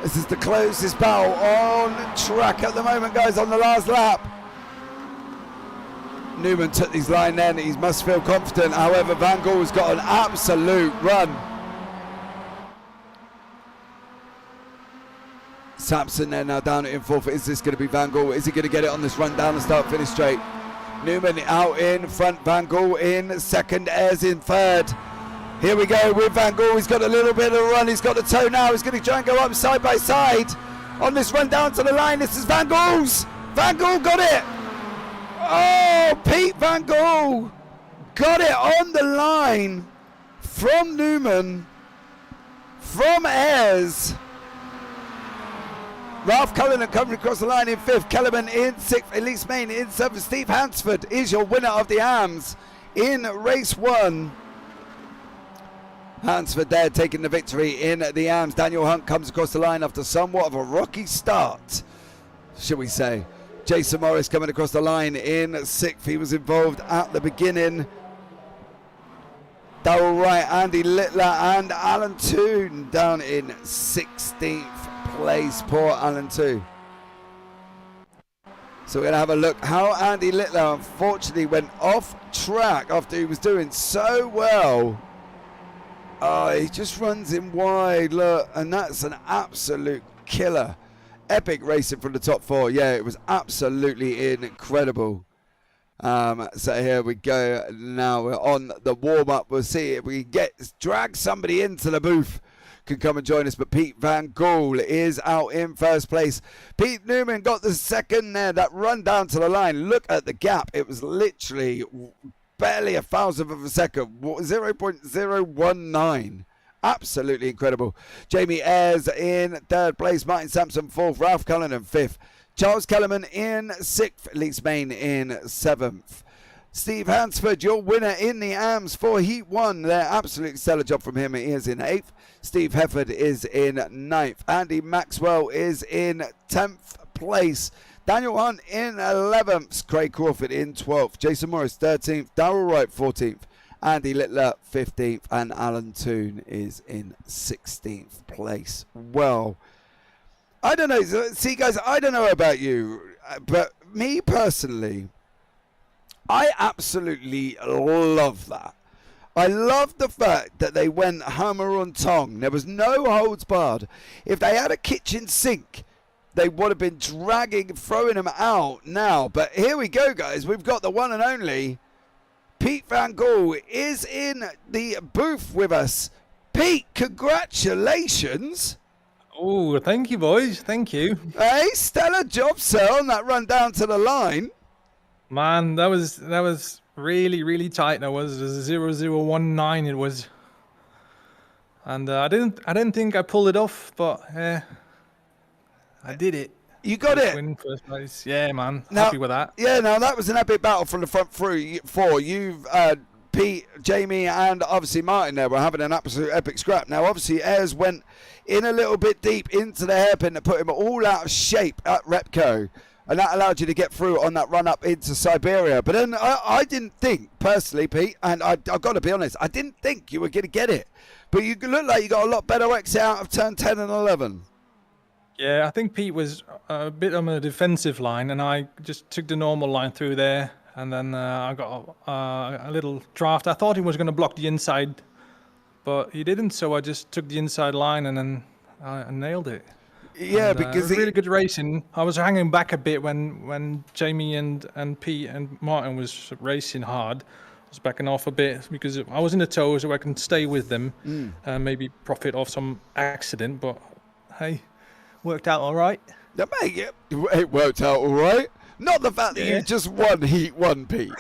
Speaker 2: This is the closest battle on track at the moment, guys, on the last lap. Newman took his line then, he must feel confident. However, Van Gaal's got an absolute run. Samson there now down in fourth. Is this going to be Van Gaal? Is he going to get it on this run down and start finish straight? Newman out in front, Van Gaal in second, Ayres in third. Here we go with Van Gaal. He's got a little bit of a run. He's got the toe now. He's going to try and go up side by side on this run down to the line. This is Van Gaal's. Van Gaal got it. Oh, Pete Van Gaal got it on the line from Newman, from Ayres. Ralph Cullinan coming across the line in fifth. Kellerman in sixth. Elise Main in seventh. Steve Hansford is your winner of the AMS in race one. Hansford there taking the victory in the AMS. Daniel Hunt comes across the line after somewhat of a rocky start, should we say. Jason Morris coming across the line in sixth. He was involved at the beginning. Darrell Wright, Andy Littler and Alan Toon down in 16th place. Poor Alan Toon. So we're going to have a look how Andy Littler unfortunately went off track after he was doing so well. Oh, he just runs in wide, look, and that's an absolute killer. Epic racing from the top four. Yeah, it was absolutely incredible. So here we go. Now we're on the warm-up. We'll see if we can drag somebody into the booth. Can come and join us, but Pete Van Gaal is out in first place. Pete Newman got the second there. That run down to the line. Look at the gap. It was literally barely a thousandth of a second. 0.019. Absolutely incredible. Jamie Ayres in third place. Martin Sampson fourth. Ralph Cullinan fifth. Charles Kellerman in sixth. Elise Main in seventh. Steve Hansford, your winner in the AMS for Heat 1 there. Absolutely stellar job from him. He is in 8th. Steve Hefford is in 9th. Andy Maxwell is in 10th place. Daniel Hunt in 11th. Craig Crawford in 12th. Jason Morris 13th. Darrell Wright 14th. Andy Littler 15th. And Alan Toon is in 16th place. Well, I don't know. See, guys, I don't know about you, but me personally, I absolutely love that. I love the fact that they went hammer on tongue. There was no holds barred. If they had a kitchen sink, they would have been dragging, throwing them out now. But here we go, guys. We've got the one and only Pete Van Gaal is in the booth with us. Pete, congratulations.
Speaker 3: Oh, thank you, boys. Thank you.
Speaker 2: Hey, stellar job, sir, on that run down to the line.
Speaker 3: Man, that was really, really tight. That was 0019. It was, and I didn't think I pulled it off, but I did it.
Speaker 2: You got it.
Speaker 3: Win first place. Yeah, man.
Speaker 2: Now,
Speaker 3: happy with that.
Speaker 2: Yeah, now that was an epic battle from the front through four. You've Pete, Jamie, and obviously Martin there were having an absolute epic scrap. Now, obviously, Ayres went in a little bit deep into the hairpin that put him all out of shape at Repco. And that allowed you to get through on that run up into Siberia. But then I didn't think, personally, Pete, and I've got to be honest, I didn't think you were going to get it. But you look like you got a lot better exit out of turn 10 and 11.
Speaker 3: Yeah, I think Pete was a bit on a defensive line, and I just took the normal line through there. And then I got a little draft. I thought he was going to block the inside, but he didn't. So I just took the inside line, and then I nailed it.
Speaker 2: Yeah,
Speaker 3: and,
Speaker 2: because
Speaker 3: it was really good racing. I was hanging back a bit when Jamie and Pete and Martin was racing hard. I was backing off a bit because I was in the toe, so I can stay with them and maybe profit off some accident. But hey, worked out all right.
Speaker 2: Yeah, mate, it worked out all right. Not the fact that you just won Heat 1, Pete.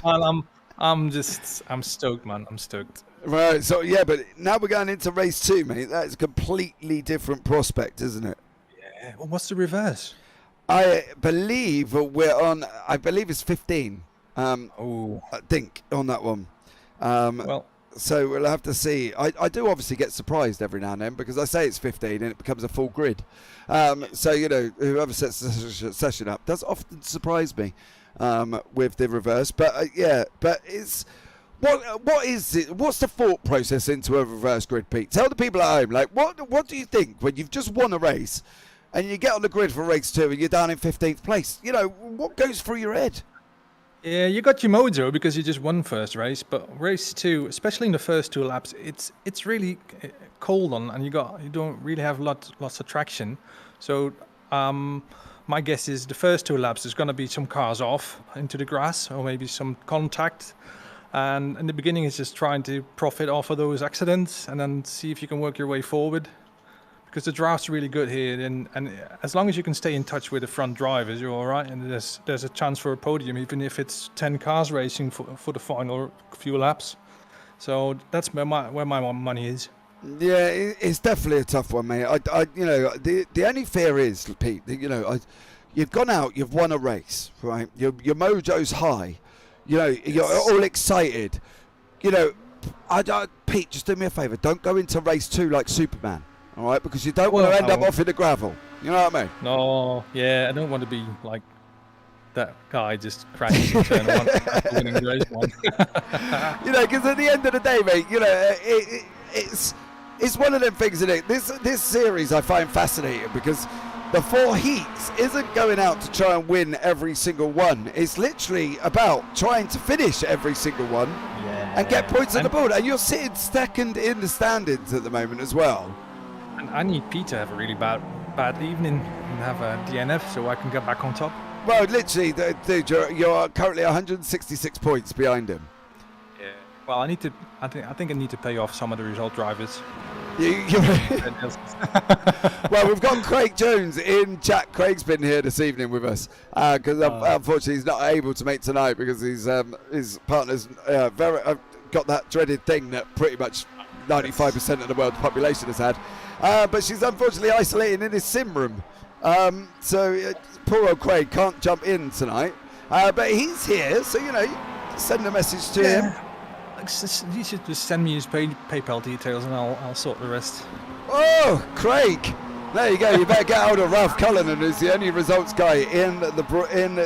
Speaker 3: Well, I'm stoked, man. I'm stoked.
Speaker 2: Right, so yeah, but now we're going into race 2, mate. That's a completely different prospect, isn't it?
Speaker 3: Yeah. Well, what's the reverse?
Speaker 2: I believe we're on, I believe it's 15.
Speaker 3: Oh.
Speaker 2: I think on that one.
Speaker 3: Well,
Speaker 2: So we'll have to see. I do obviously get surprised every now and then because I say it's 15 and it becomes a full grid. So, you know, whoever sets the session up does often surprise me with the reverse. But yeah, but it's what is it? What's the thought process into a reverse grid, Pete? Tell the people at home, like, what do you think when you've just won a race and you get on the grid for race 2 and you're down in 15th place? You know, what goes through your head?
Speaker 3: yeah, you got your mojo because you just won first race, but race 2, especially in the first 2 laps, it's really cold on, and you don't really have lots of traction. So my guess is the first 2 laps there's going to be some cars off into the grass or maybe some contact, and in the beginning it's just trying to profit off of those accidents and then see if you can work your way forward. Because the draft's really good here, and as long as you can stay in touch with the front drivers, you're all right. And there's a chance for a podium, even if it's 10 cars racing for the final few laps. So that's where my money is.
Speaker 2: Yeah, it's definitely a tough one, mate. I you know, the only fear is, Pete, that, you know, you've gone out, you've won a race, right? Your mojo's high, you know, you're all excited. You know, Pete, just do me a favour, don't go into race 2 like Superman. All right, because you don't want to end up off in the gravel. You know what I mean?
Speaker 3: No, yeah, I don't want to be like that guy just crashing in turn 1 after winning race 1.
Speaker 2: You know, because at the end of the day, mate, you know, it's one of them things, isn't it? This series I find fascinating because the 4 heats isn't going out to try and win every single one. It's literally about trying to finish every single one and get points on the board. And you're sitting second in the standings at the moment as well.
Speaker 3: And I need Pete to have a really bad evening and have a DNF so I can get back on top.
Speaker 2: Well, literally, dude, you're currently 166 points behind him.
Speaker 3: Yeah. Well, I think I need to pay off some of the result drivers.
Speaker 2: Well, we've got Craig Jones in chat. Craig's been here this evening with us because unfortunately he's not able to make tonight because his partner's got that dreaded thing that pretty much 95% of the world's population has had. But she's unfortunately isolating in his sim room. So poor old Craig can't jump in tonight. But he's here, so, you know, send a message to him.
Speaker 3: You should just send me his PayPal details and I'll sort the rest.
Speaker 2: Oh, Craig! There you go. You better get out of Ralph Cullinan, who's the only results guy in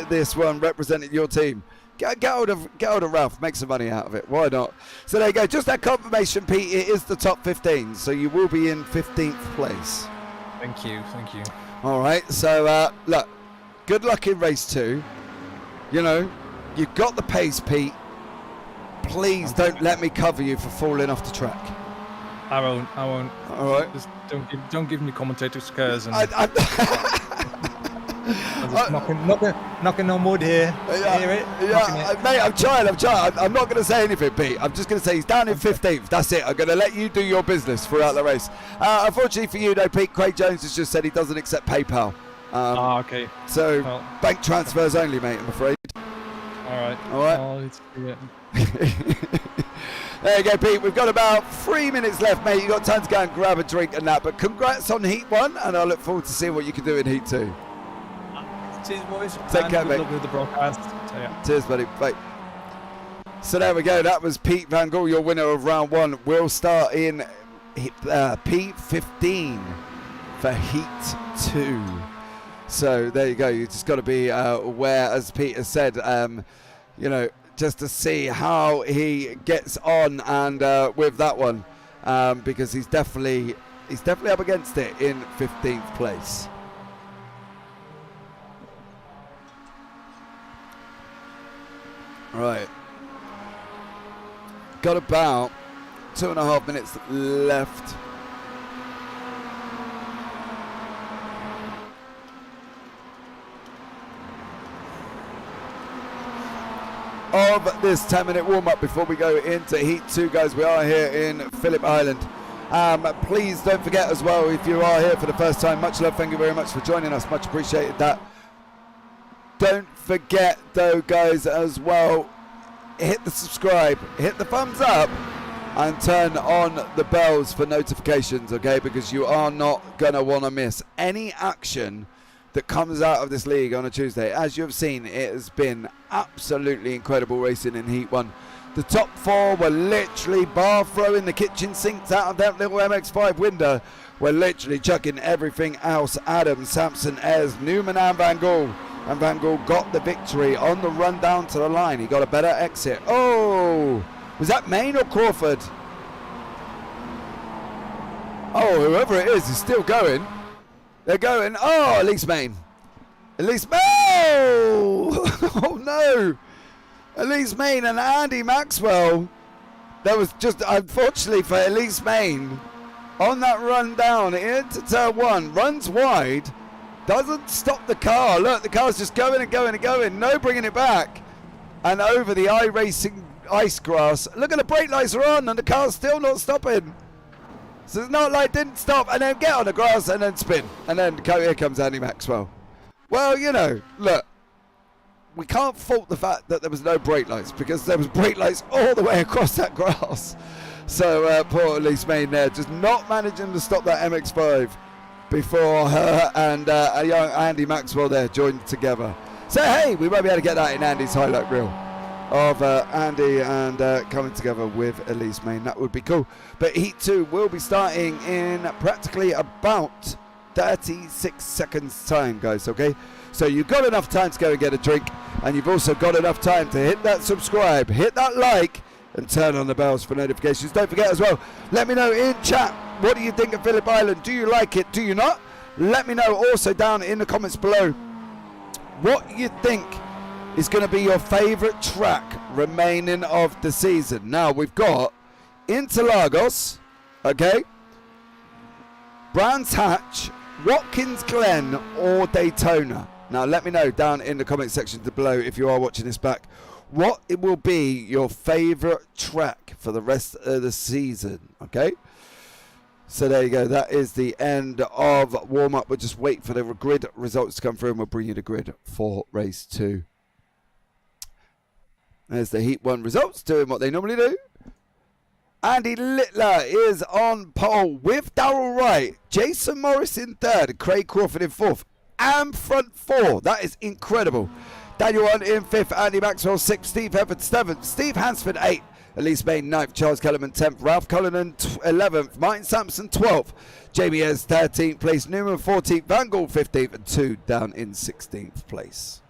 Speaker 2: this one representing your team. Get out of Ralph. Make some money out of it. Why not? So there you go. Just that confirmation, Pete. It is the top 15, so you will be in 15th place.
Speaker 3: Thank you.
Speaker 2: All right. So look, good luck in race 2. You know, you've got the pace, Pete. Please don't let me cover you for falling off the track.
Speaker 3: I won't.
Speaker 2: All right.
Speaker 3: Just don't give me commentator scares and. Knocking on wood here.
Speaker 2: Yeah,
Speaker 3: Hear it?
Speaker 2: Yeah, mate, I'm trying. I'm not going to say anything, Pete. I'm just going to say he's down in 15th. That's it. I'm going to let you do your business throughout the race. Unfortunately for you, though, Pete, Craig Jones has just said he doesn't accept PayPal.
Speaker 3: Okay.
Speaker 2: So, bank transfers only, mate, I'm afraid.
Speaker 3: All right.
Speaker 2: Yeah. There you go, Pete. We've got about 3 minutes left, mate. You've got time to go and grab a drink and that. But congrats on Heat 1, and I look forward to seeing what you can do in Heat 2.
Speaker 3: Cheers, boys.
Speaker 2: Take care, mate.
Speaker 3: Good luck with the broadcast.
Speaker 2: Cheers, buddy. Bye. So there we go. That was Pete Van Gool, your winner of round 1. We'll start in P15 for Heat 2. So there you go. You just got to be aware, as Peter said, you know, just to see how he gets on and with that one, because he's definitely up against it in 15th place. Right. Got about 2.5 minutes left. Of this 10-minute warm-up before we go into Heat 2, guys. We are here in Phillip Island. Please don't forget as well, if you are here for the first time, much love, thank you very much for joining us, much appreciated that. Don't forget though, guys, as well, hit the subscribe, hit the thumbs up, and turn on the bells for notifications, okay? Because you are not going to want to miss any action that comes out of this league on a Tuesday. As you have seen, it has been absolutely incredible racing in Heat 1. The top 4 were literally bar throwing the kitchen sinks out of that little MX5 window. We're literally chucking everything else. Adams, Sampson, Ayres, Newman and Van Gaal. And Van Gaal got the victory on the run down to the line. He got a better exit. Oh, was that Main or Crawford? Oh, whoever it is still going. They're going. Oh, Elise Main. Elise Main. Oh, no. Elise Main and Andy Maxwell. That was just, unfortunately for Elise Main, on that run down into turn 1, runs wide, doesn't stop the car. Look, the car's just going and going and going. No bringing it back. And over the iRacing ice grass. Look at the brake lights are on and the car's still not stopping. So it's not like didn't stop and then get on the grass and then spin. And then here comes Andy Maxwell. Well, you know, look. We can't fault the fact that there was no brake lights because there was brake lights all the way across that grass. So poor Elise Main there, just not managing to stop that MX5 before her and a young Andy Maxwell there joined together. So hey, we might be able to get that in Andy's highlight reel of Andy and coming together with Elise Main. That would be cool. But Heat 2 will be starting in practically about 36 seconds time, guys, okay? So you've got enough time to go and get a drink, and you've also got enough time to hit that subscribe, hit that like, and turn on the bells for notifications. Don't forget as well, let me know in chat, what do you think of Phillip Island? Do you like it? Do you not? Let me know also down in the comments below what you think is going to be your favourite track remaining of the season. Now, we've got Interlagos, okay, Brands Hatch, Watkins Glen, or Daytona. Now, let me know down in the comment section below if you are watching this back what it will be your favourite track for the rest of the season, okay? So there you go. That is the end of warm-up. We'll just wait for the grid results to come through and we'll bring you the grid for race 2. There's the Heat 1 results doing what they normally do. Andy Littler is on pole with Darrell Wright, Jason Morris in 3rd, Craig Crawford in 4th, and front 4. That is incredible. Daniel Hunt in 5th, Andy Maxwell 6th, Steve Hefford 7th, Steve Hansford 8th, Elise Main 9th, Charles Kellerman 10th, Ralph Cullinan 11th, Martin Sampson 12th, Jamie Ayres 13th place, Newman 14th, Van Gaal 15th, and 2 down in 16th place.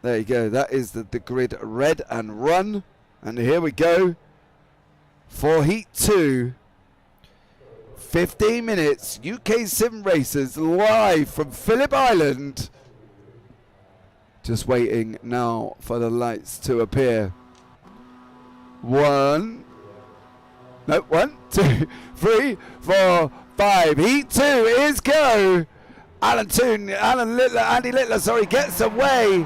Speaker 2: There you go. That is the grid red and run. And here we go for Heat 2. 15 minutes, UK Sim Racers live from Phillip Island. Just waiting now for the lights to appear. 1, 2, 3, 4, 5. Heat 2 is go. Andy Littler, sorry, gets away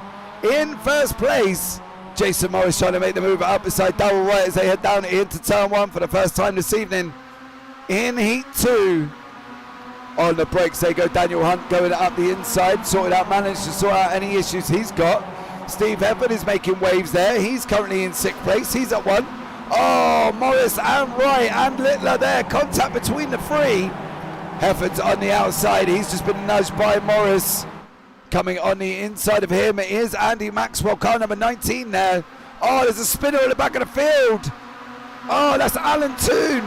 Speaker 2: in first place. Jason Morris trying to make the move up beside Darrell Wright as they head down into turn 1 for the first time this evening in Heat 2. On the brakes they go. Daniel Hunt going up the inside, managed to sort out any issues he's got. Steve Hefford is making waves there. He's currently in 6th place. He's at 1. Oh, Morris and Wright and Littler there. Contact between the 3. Hefford's on the outside. He's just been nudged by Morris. Coming on the inside of him is Andy Maxwell, car number 19 there. Oh, there's a spinner at the back of the field. Oh, that's Alan Toon.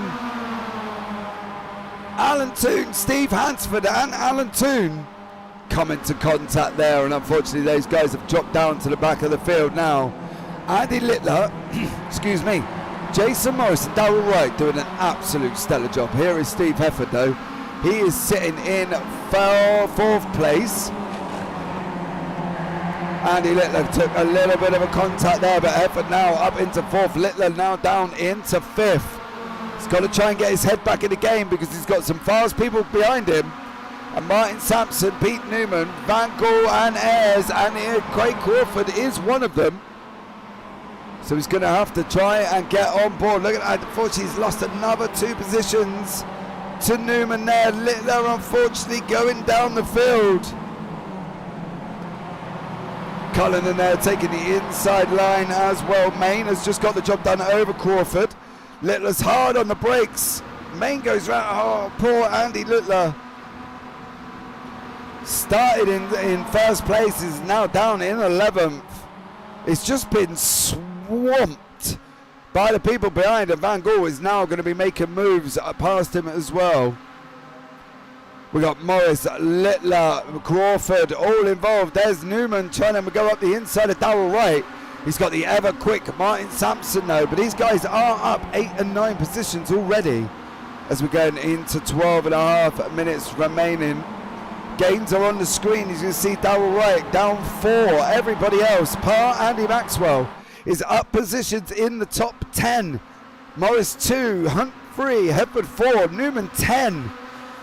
Speaker 2: Alan Toon, Steve Hansford and Alan Toon come into contact there, and unfortunately those guys have dropped down to the back of the field now. Andy Littler, excuse me, Jason Morris and Darrell Wright doing an absolute stellar job. Here is Steve Hefford though. He is sitting in 4th place. Andy Littler took a little bit of a contact there, but Hefford now up into 4th. Littler now down into 5th. He's got to try and get his head back in the game because he's got some fast people behind him. And Martin Sampson, Pete Newman, Van Gaal and Ayres, and Craig Crawford is one of them. So he's going to have to try and get on board. Look at that. Unfortunately, he's lost another 2 positions to Newman there. Littler, unfortunately, going down the field. Cullinan there taking the inside line as well. Main has just got the job done over Crawford. Littler's hard on the brakes. Main goes round. Oh, poor Andy Littler. Started in first place, is now down in 11th. It's just been swamped by the people behind, and Van Gaal is now going to be making moves past him as well. We got Morris, Littler, Crawford all involved. There's Newman trying to go up the inside of Darrell Wright. He's got the ever quick Martin Sampson though, but these guys are up 8 and 9 positions already as we're going into 12 and a half minutes remaining. Gains are on the screen. As you can see, Darrell Wright down 4. Everybody else, Andy Maxwell, is up positions in the top 10. Morris 2, Hunt 3, Hepburn 4, Newman 10.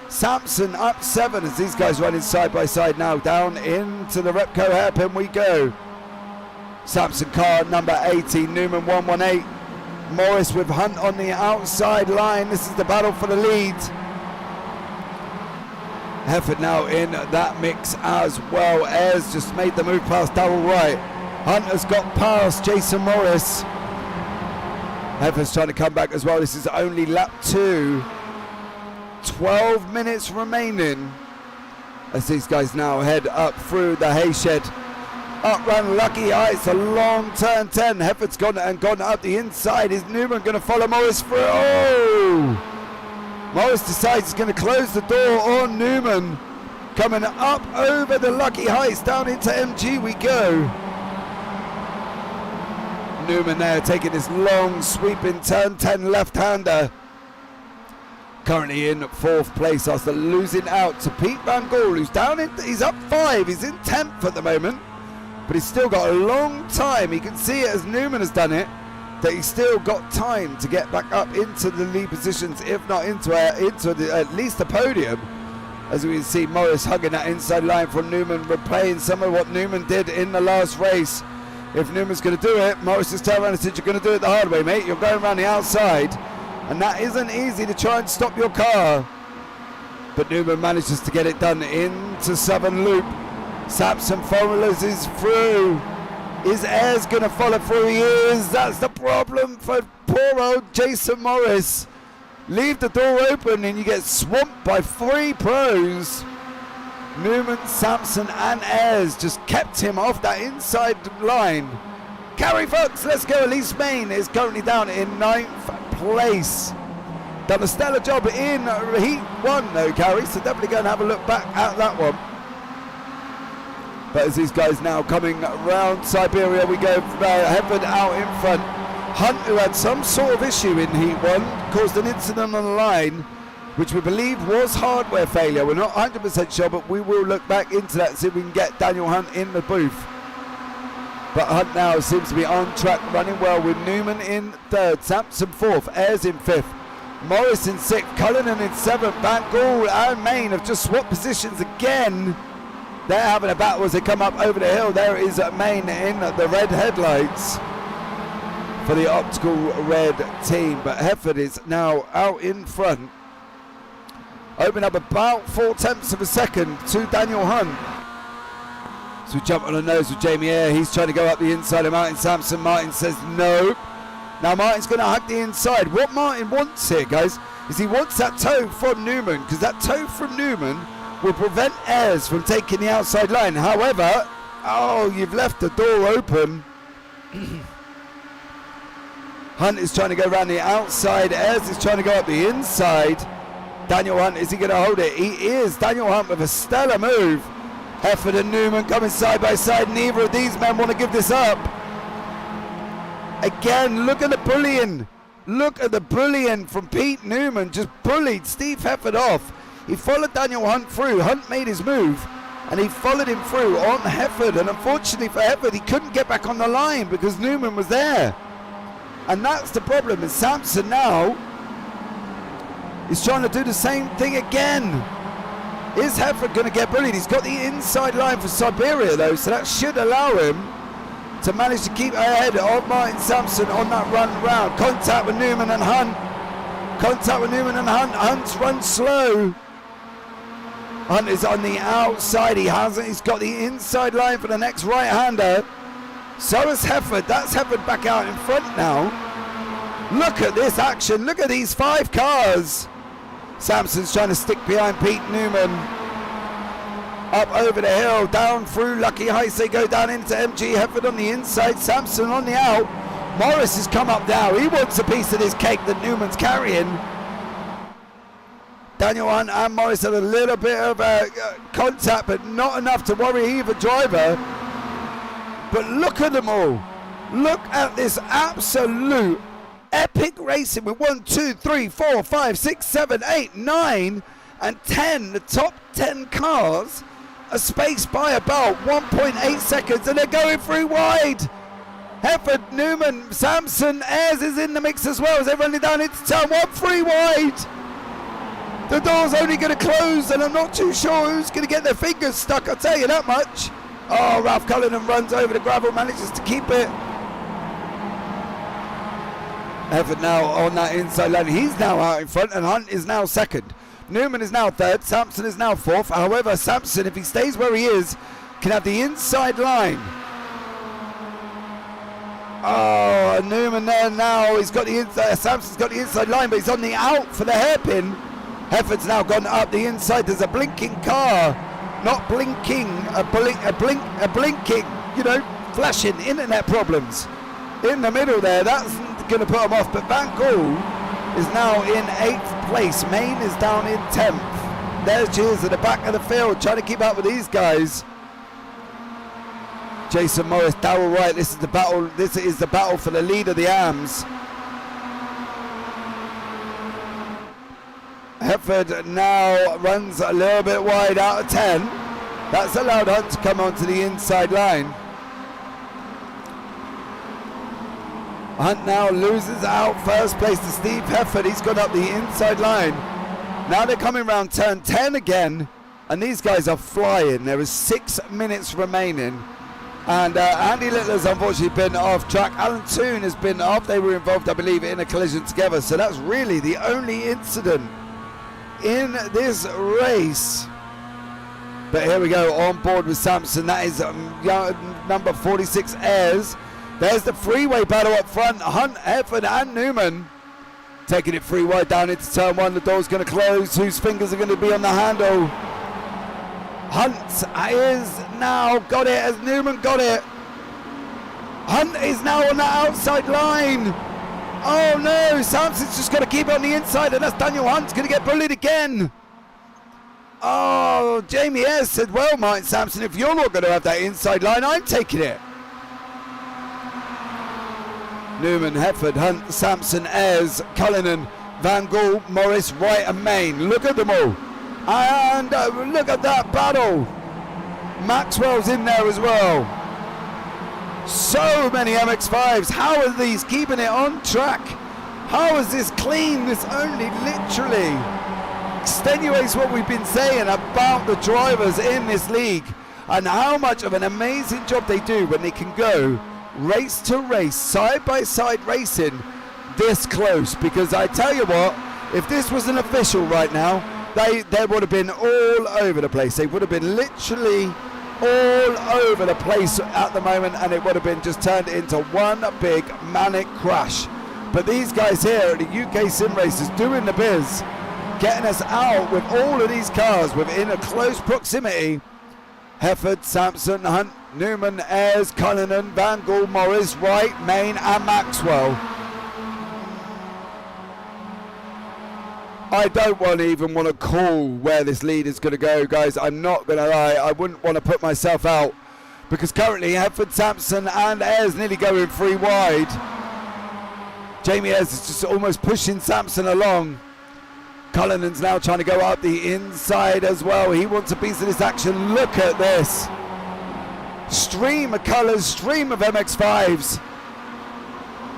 Speaker 2: Sampson up 7 as these guys running side by side now. Down into the Repco hairpin we go. Sampson car number 18, Newman 118. Morris with Hunt on the outside line. This is the battle for the lead. Hefford now in that mix as well. Ayres just made the move past Darrell Wright. Hunt has got past Jason Morris. Hefford's trying to come back as well. This is only lap 2. 12 minutes remaining as these guys now head up through the hay shed. Up run Lucky Heights, a long turn 10. Hefford's gone up the inside. Is Newman going to follow Morris through? Oh! Morris decides he's going to close the door on Newman. Coming up over the Lucky Heights, down into MG we go. Newman there taking this long sweeping turn 10 left-hander. Currently in 4th place after losing out to Pete Van Gaal, who's down in, he's up 5, he's in 10th at the moment, but he's still got a long time. You can see it as Newman has done it, that he's still got time to get back up into the lead positions, if not into at least the podium. As we can see Morris hugging that inside line from Newman, replaying some of what Newman did in the last race. If Newman's going to do it, Morris has turned around and said, you're going to do it the hard way, mate. You're going around the outside. And that isn't easy to try and stop your car. But Newman manages to get it done into Southern Loop. Sampson follows is through. Is Ayres going to follow through? He is. That's the problem for poor old Jason Morris. Leave the door open and you get swamped by 3 pros. Newman, Sampson and Ayres just kept him off that inside line. Carrie Fox, let's go. Elise Main is currently down in 9th place. Done a stellar job in Heat 1 though, Carrie, so definitely go and have a look back at that one. But as these guys now coming round Siberia, we go Hefford out in front. Hunt, who had some sort of issue in Heat 1, caused an incident on the line, which we believe was hardware failure. We're not 100% sure, but we will look back into that, see if we can get Daniel Hunt in the booth. But Hunt now seems to be on track, running well with Newman in 3rd, Sampson 4th, Ayres in 5th, Morris in 6th, Cullinan in 7th, Van Gaal and Main have just swapped positions again. They're having a battle as they come up over the hill. There is Main in the red headlights for the optical red team. But Hefford is now out in front. Open up about 0.4 of a second to Daniel Hunt. So we jump on the nose with Jamie Ayre. He's trying to go up the inside of Martin Sampson. Martin says no. Now Martin's going to hug the inside. What Martin wants here, guys, is he wants that toe from Newman, because that toe from Newman will prevent Ayres from taking the outside line. However, oh, you've left the door open. Hunt is trying to go around the outside. Ayres is trying to go up the inside. Daniel Hunt, is he going to hold it? He is. Daniel Hunt with a stellar move. Hefford and Newman coming side by side. Neither of these men want to give this up. Again, look at the bullying. Look at the bullying from Pete Newman. Just bullied Steve Hefford off. He followed Daniel Hunt through. Hunt made his move, and he followed him through on Hefford. And unfortunately for Hefford, he couldn't get back on the line because Newman was there. And that's the problem. And Sampson now is trying to do the same thing again. Is Hefford going to get bullied? He's got the inside line for Siberia though, so that should allow him to manage to keep ahead of Martin Sampson on that run round. Contact with Newman and Hunt. Contact with Newman and Hunt. Hunt's run slow. Hunt is on the outside. He's got the inside line for the next right-hander. So is Hefford. That's Hefford back out in front now. Look at this action. Look at these 5 cars. Sampson's trying to stick behind Pete Newman. Up over the hill, down through Lucky Heights. They go down into MG. Hefford on the inside, Sampson on the out. Morris has come up now. He wants a piece of this cake that Newman's carrying. Daniel Hunt and Morris had a little bit of contact, but not enough to worry either driver. But look at them all. Look at this absolute epic racing with 1, 2, 3, 4, 5, 6, 7, 8, 9, and 10. The top 10 cars are spaced by about 1.8 seconds, and they're going through wide. Hefford, Newman, Sampson, Ayres is in the mix as well as they're running down into turn 1, 3 wide. The door's only going to close, and I'm not too sure who's going to get their fingers stuck, I'll tell you that much. Oh, Ralph Cullinan runs over the gravel, manages to keep it. Hefford now on that inside line. He's now out in front, and Hunt is now second. Newman is now third. Sampson is now fourth. However, Sampson, if he stays where he is, can have the inside line. Oh, Newman there now. He's got the inside. Sampson's got the inside line, but he's on the out for the hairpin. Hefford's now gone up the inside. There's a blinking car, not blinking, a blinking. You know, flashing internet problems in the middle there. That's going to put him off. But Van Gaal is now in 8th place. Main is down in 10th. There's Cheers at the back of the field trying to keep up with these guys. Jason Morris, Darrell Wright. This is the battle. This is the battle for the lead of the AMs. Hefford now runs a little bit wide out of 10. That's allowed Hunt to come onto the inside line. Hunt now loses out first place to Steve Hefford. He's gone up the inside line. Now they're coming around turn 10 again, and these guys are flying. There is 6 minutes remaining, and Andy Littler's unfortunately been off track. Alan Toon has been off. They were involved, I believe, in a collision together, so that's really the only incident in this race. But here we go, on board with Sampson. That is number 46, Ayres. There's the freeway battle up front. Hunt, Hefford and Newman taking it free wide down into turn 1. The door's going to close. Whose fingers are going to be on the handle? Hunt is now got it as Newman got it. Hunt is now on the outside line. Oh no, Sampson's just got to keep it on the inside, and that's Daniel Hunt's going to get bullied again. Oh, Jamie Ayres said, well, Martin Sampson, if you're not going to have that inside line, I'm taking it. Newman, Hefford, Hunt, Sampson, Ayres, Cullinan, Van Gaal, Morris, Wright and Main. Look at them all. And look at that battle. Maxwell's in there as well. So many MX5s. How are these keeping it on track? How is this clean? This only literally extenuates what we've been saying about the drivers in this league and how much of an amazing job they do when they can go race to race, side by side racing this close. Because I tell you what, if this was an official right now, they would have been all over the place. They would have been literally all over the place at the moment, and it would have been just turned into one big manic crash. But these guys here at the UK SimRacers doing the biz, getting us out with all of these cars within a close proximity. Hefford, Sampson, Hunt, Newman, Ayres, Cullinan, Van Gaal, Morris, Wright, Main and Maxwell. I don't even want to call where this lead is going to go, guys. I'm not going to lie. I wouldn't want to put myself out, because currently Hefford, Sampson and Ayres nearly going 3 wide. Jamie Ayres is just almost pushing Sampson along. Cullinan's now trying to go up the inside as well. He wants a piece of this action. Look at this. Stream of colours, stream of MX5s.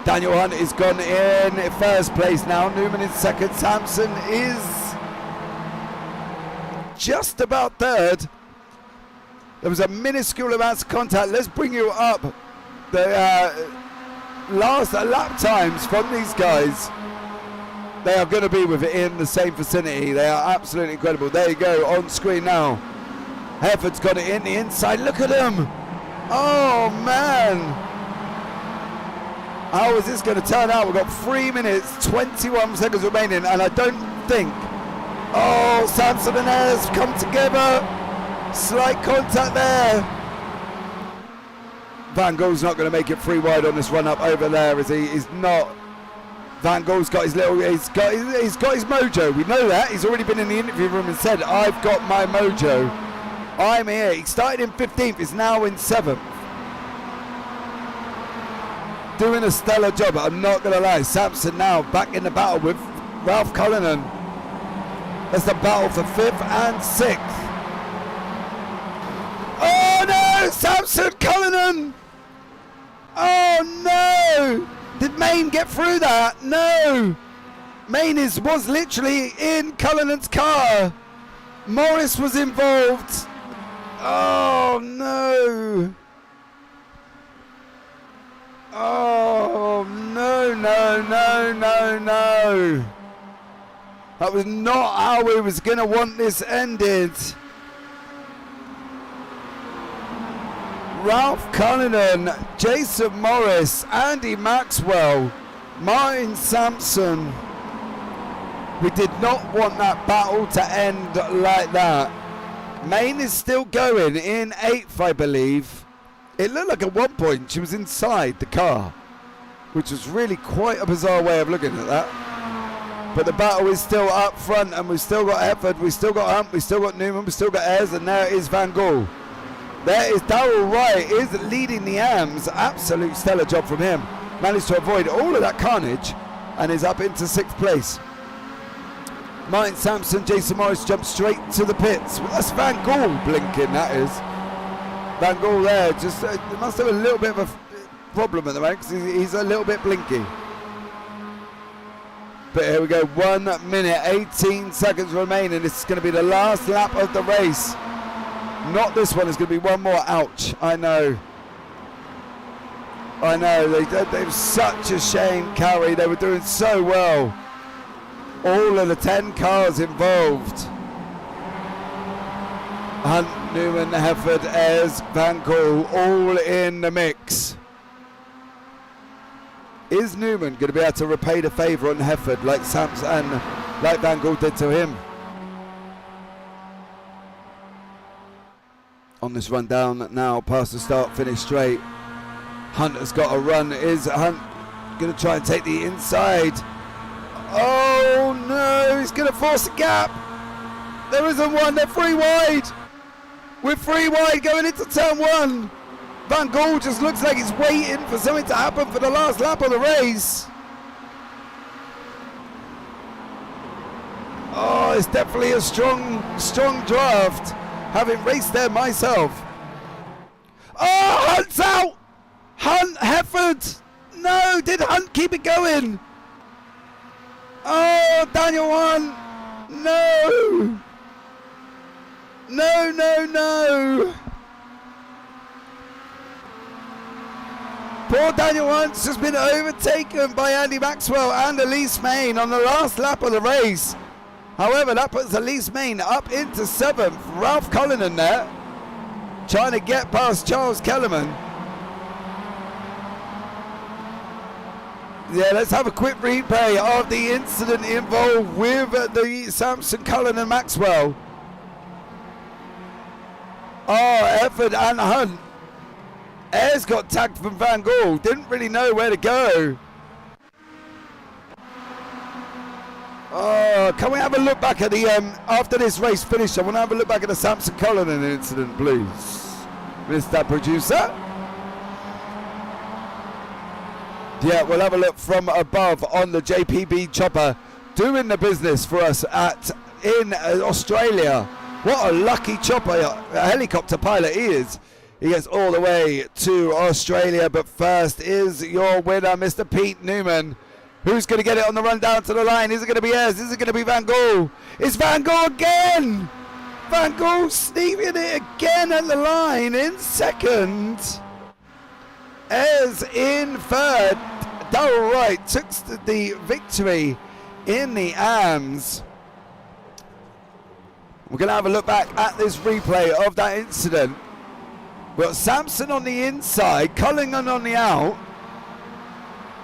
Speaker 2: Daniel Hunt is gone in first place now. Newman is second. Sampson is just about third. There was a minuscule amount of contact. Let's bring you up the last lap times from these guys. They are going to be within the same vicinity. They are absolutely incredible. There you go, on screen now. Hefford's got it in the inside. Look at him. Oh, man. How is this going to turn out? We've got 3 minutes, 21 seconds remaining, and I don't think... Oh, Samson and Ayres come together. Slight contact there. Van Gogh's not going to make it 3 wide on this run up over there, is he? He's not. Van Gogh's got his little, he's got his mojo. We know that. He's already been in the interview room and said, I've got my mojo. I'm here. He started in 15th, is now in 7th. Doing a stellar job, I'm not going to lie. Samson now back in the battle with Ralph Cullinan. That's the battle for 5th and 6th. Oh no, Samson Cullinan! Oh no! Did Main get through that? No! Main was literally in Cullinan's car. Morris was involved. Oh no! Oh no, no, no, no, no! That was not how we was going to want this ended. Ralph Cullinan, Jason Morris, Andy Maxwell, Martin Sampson. We did not want that battle to end like that. Main is still going in 8th, I believe. It looked like at one point she was inside the car, which was really quite a bizarre way of looking at that. But the battle is still up front, and we've still got Hefford, we've still got Hunt, we've still got Newman, we've still got Ayres, and there is Van Gogh. There is Darrell Wright, is leading the AMs. Absolute stellar job from him. Managed to avoid all of that carnage and is up into 6th place. Martin Sampson, Jason Morris jumps straight to the pits. Well, that's Van Gogh blinking, that is. Van Gogh there, just must have a little bit of a problem at the moment because he's a little bit blinky. But here we go, 1 minute, 18 seconds remaining. This is going to be the last lap of the race. Not this one, it's going to be one more. Ouch, I know. I know, they were such a shame, Carrie. They were doing so well. All of the 10 cars involved. Hunt, Newman, Hefford, Ayres, Van Gogh, all in the mix. Is Newman going to be able to repay the favour on Hefford like Samson and like Van Gogh did to him? On this run down now, past the start, finish straight. Hunt has got a run. Is Hunt going to try and take the inside? Oh no, he's going to force a gap. There isn't one, they're 3 wide. We're 3 wide going into turn 1. Van Gogh just looks like he's waiting for something to happen for the last lap of the race. Oh, it's definitely a strong draft, having raced there myself. Oh, Hunt's out! Hunt, Hefford! No, did Hunt keep it going? Oh, Daniel won! No! No, no, no! Poor Daniel Hunt's just been overtaken by Andy Maxwell and Elise Main on the last lap of the race. However, that puts Elise Main up into 7th. Ralph Cullinan there, trying to get past Charles Kellerman. Yeah, let's have a quick replay of the incident involved with the Samson, Cullinan and Maxwell. Oh, Hefford and Hunt. Ayres got tagged from Van Gogh, didn't really know where to go. Oh, can we have a look back at the, after this race finished, I want to have a look back at the Samson Cullinan incident, please. Mr. Producer. Yeah, we'll have a look from above on the JPB chopper, doing the business for us in Australia. What a lucky chopper, a helicopter pilot he is. He gets all the way to Australia, but first is your winner, Mr. Pete Newman. Who's going to get it on the run down to the line? Is it going to be Ayres? Is it going to be Van Gogh? It's Van Gogh again! Van Gogh sneaking it again at the line in 2nd. Ayres in 3rd. Darrell Wright took the victory in the AMS. We're going to have a look back at this replay of that incident. We've got Sampson on the inside, Cullingham on the out.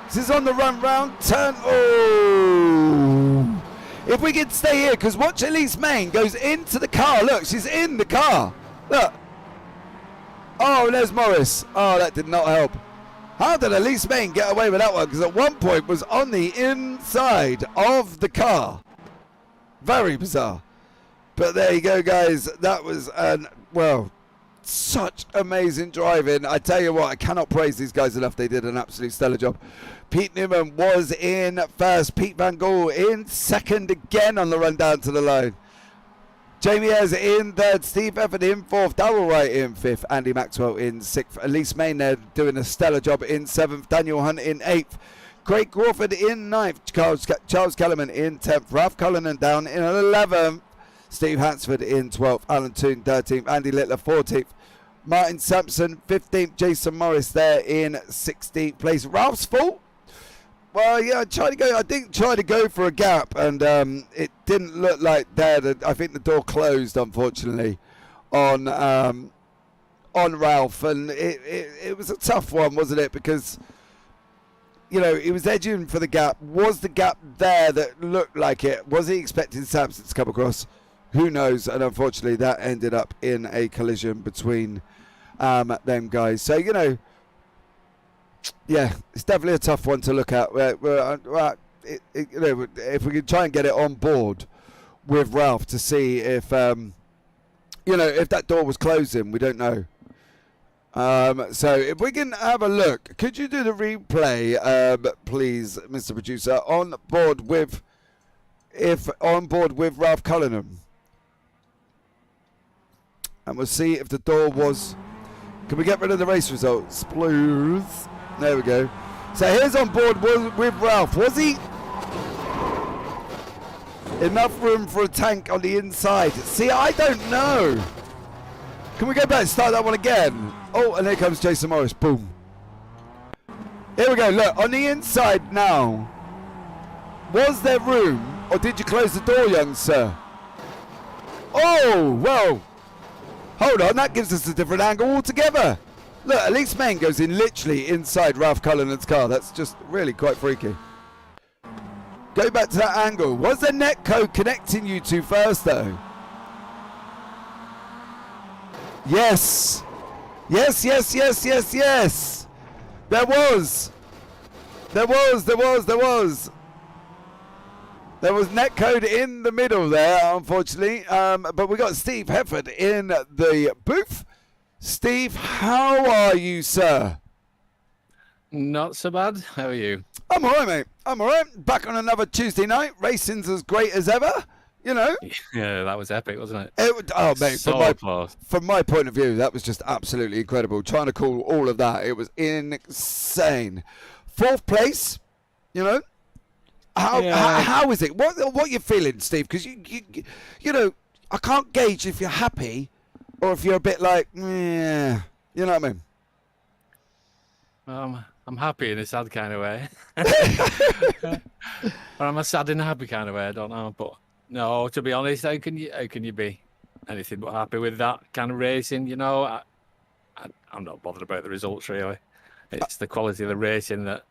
Speaker 2: This is on the run round, turn. Oh! If we could stay here, because watch Elise Main goes into the car. Look, she's in the car. Look. Oh, there's Morris. Oh, that did not help. How did Elise Main get away with that one? Because at one point was on the inside of the car. Very bizarre. But there you go, guys. That was, such amazing driving. I tell you what, I cannot praise these guys enough. They did an absolute stellar job. Pete Newman was in first. Pete Van Gaal in second again on the run down to the line. Jamie Ayres in third. Steve Efford in fourth. Darrell Wright in fifth. Andy Maxwell in sixth. Elise Main there doing a stellar job in seventh. Daniel Hunt in eighth. Craig Crawford in ninth. Charles Kellerman in 10th. Ralph Cullinan down in 11th. Steve Hansford in 12th, Alan Toon 13th, Andy Littler 14th, Martin Sampson 15th, Jason Morris there in 16th place. Ralph's fault? Well, yeah, I did try to go for a gap, and it didn't look like there. I think the door closed, unfortunately, on Ralph, and it was a tough one, wasn't it? Because he was edging for the gap. Was the gap there that looked like it? Was he expecting Sampson to come across? Who knows? And unfortunately, that ended up in a collision between them guys. So, yeah, it's definitely a tough one to look at. If we could try and get it on board with Ralph to see if, if that door was closing, we don't know. So if we can have a look, could you do the replay, please, Mr. Producer, on board with Ralph Cullinan? And we'll see if the door was... Can we get rid of the race results, please? There we go. So here's on board with Ralph. Was he... Enough room for a tank on the inside? See, I don't know. Can we go back and start that one again? Oh, and here comes Jason Morris. Boom. Here we go. Look, on the inside now. Was there room, or did you close the door, young sir? Oh, well... Hold on, that gives us a different angle altogether. Look, Elise Main goes in literally inside Ralph Cullinan's car. That's just really quite freaky. Go back to that angle. Was there net code connecting you two first, though? Yes. Yes. There was. There was netcode in the middle there, unfortunately. But we got Steve Hefford in the booth. Steve, how are you, sir?
Speaker 4: Not so bad. How are you?
Speaker 2: I'm all right, mate. I'm all right. Back on another Tuesday night. Racing's as great as ever,
Speaker 4: Yeah, that was epic, wasn't it?
Speaker 2: Mate,
Speaker 4: so close.
Speaker 2: From my point of view, that was just absolutely incredible. Trying to call all of that, it was insane. Fourth place, How is it? What are you feeling, Steve? Because I can't gauge if you're happy or if you're a bit like, yeah, you know what I mean?
Speaker 4: I'm happy in a sad kind of way, or I'm a sad in a happy kind of way. I don't know, but no. To be honest, how can you be anything but happy with that kind of racing? I'm not bothered about the results really. It's the quality of the racing that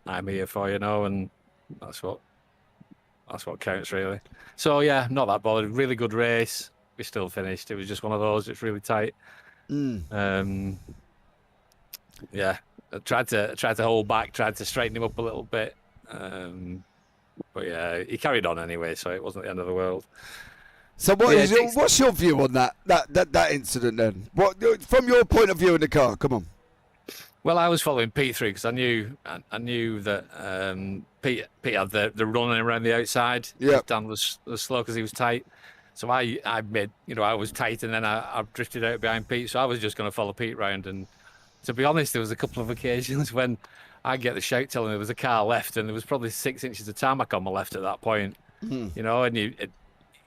Speaker 4: I'm here for, and that's what counts really. So yeah, not that bothered. Really good race. We still finished. It was just one of those. It's really tight. Yeah, I tried to hold back, tried to straighten him up a little bit. But yeah, he carried on anyway, so it wasn't the end of the world.
Speaker 2: So what's your view on that incident then? What from your point of view in the car? Come on.
Speaker 4: Well, I was following Pete through because I knew that Pete had the running around the outside.
Speaker 2: Yeah.
Speaker 4: Dan was slow because he was tight. So I made, I was tight and then I drifted out behind Pete. So I was just going to follow Pete round. And to be honest, there was a couple of occasions when I get the shout telling there was a car left and there was probably 6 inches of tarmac on my left at that point. And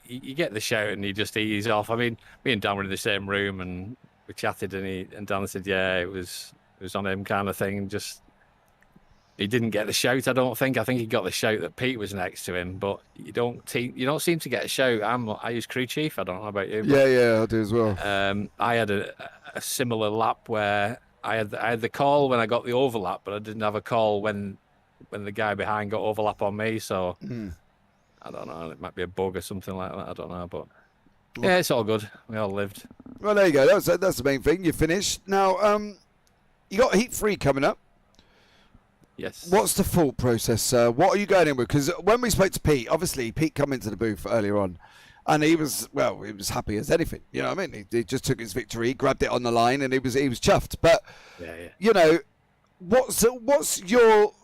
Speaker 4: you get the shout and you just ease off. I mean, me and Dan were in the same room and we chatted and Dan said, yeah, it was on him kind of thing. Just He didn't get the shout, I don't think. I think he got the shout that Pete was next to him, but you don't seem to get a shout. I use crew chief. I don't know about you. But,
Speaker 2: Yeah, I do as well.
Speaker 4: I had a similar lap where I had the call when I got the overlap, but I didn't have a call when the guy behind got overlap on me. So I don't know. It might be a bug or something like that. I don't know, but yeah, it's all good. We all lived.
Speaker 2: Well, there you go. That's the main thing. You finished. Now, you got Heat 3 coming up.
Speaker 4: Yes.
Speaker 2: What's the thought process? What are you going in with? Because when we spoke to Pete, obviously Pete come into the booth earlier on, and he was happy as anything. You know what I mean? He just took his victory, grabbed it on the line, and he was chuffed. But you know, what's your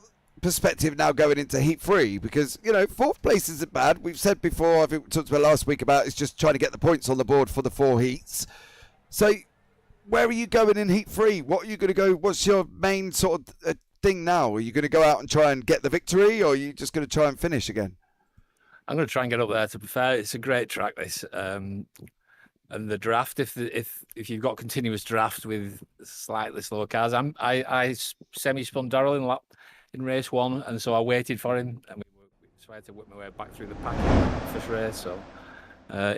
Speaker 2: perspective now going into Heat 3? Because you know, 4th place isn't bad. We've said before. I think we talked about last week about it's just trying to get the points on the board for the 4 heats. So, where are you going in Heat 3? What are you going to go? What's your main sort of thing now? Are you going to go out and try and get the victory, or are you just going to try and finish again?
Speaker 4: I'm going to try and get up there. To be fair, it's a great track, this, and the draft. If you've got continuous draft with slightly slower cars, I semi-spun Darrell in race 1, and so I waited for him, and so I had to whip my way back through the pack in the first race. So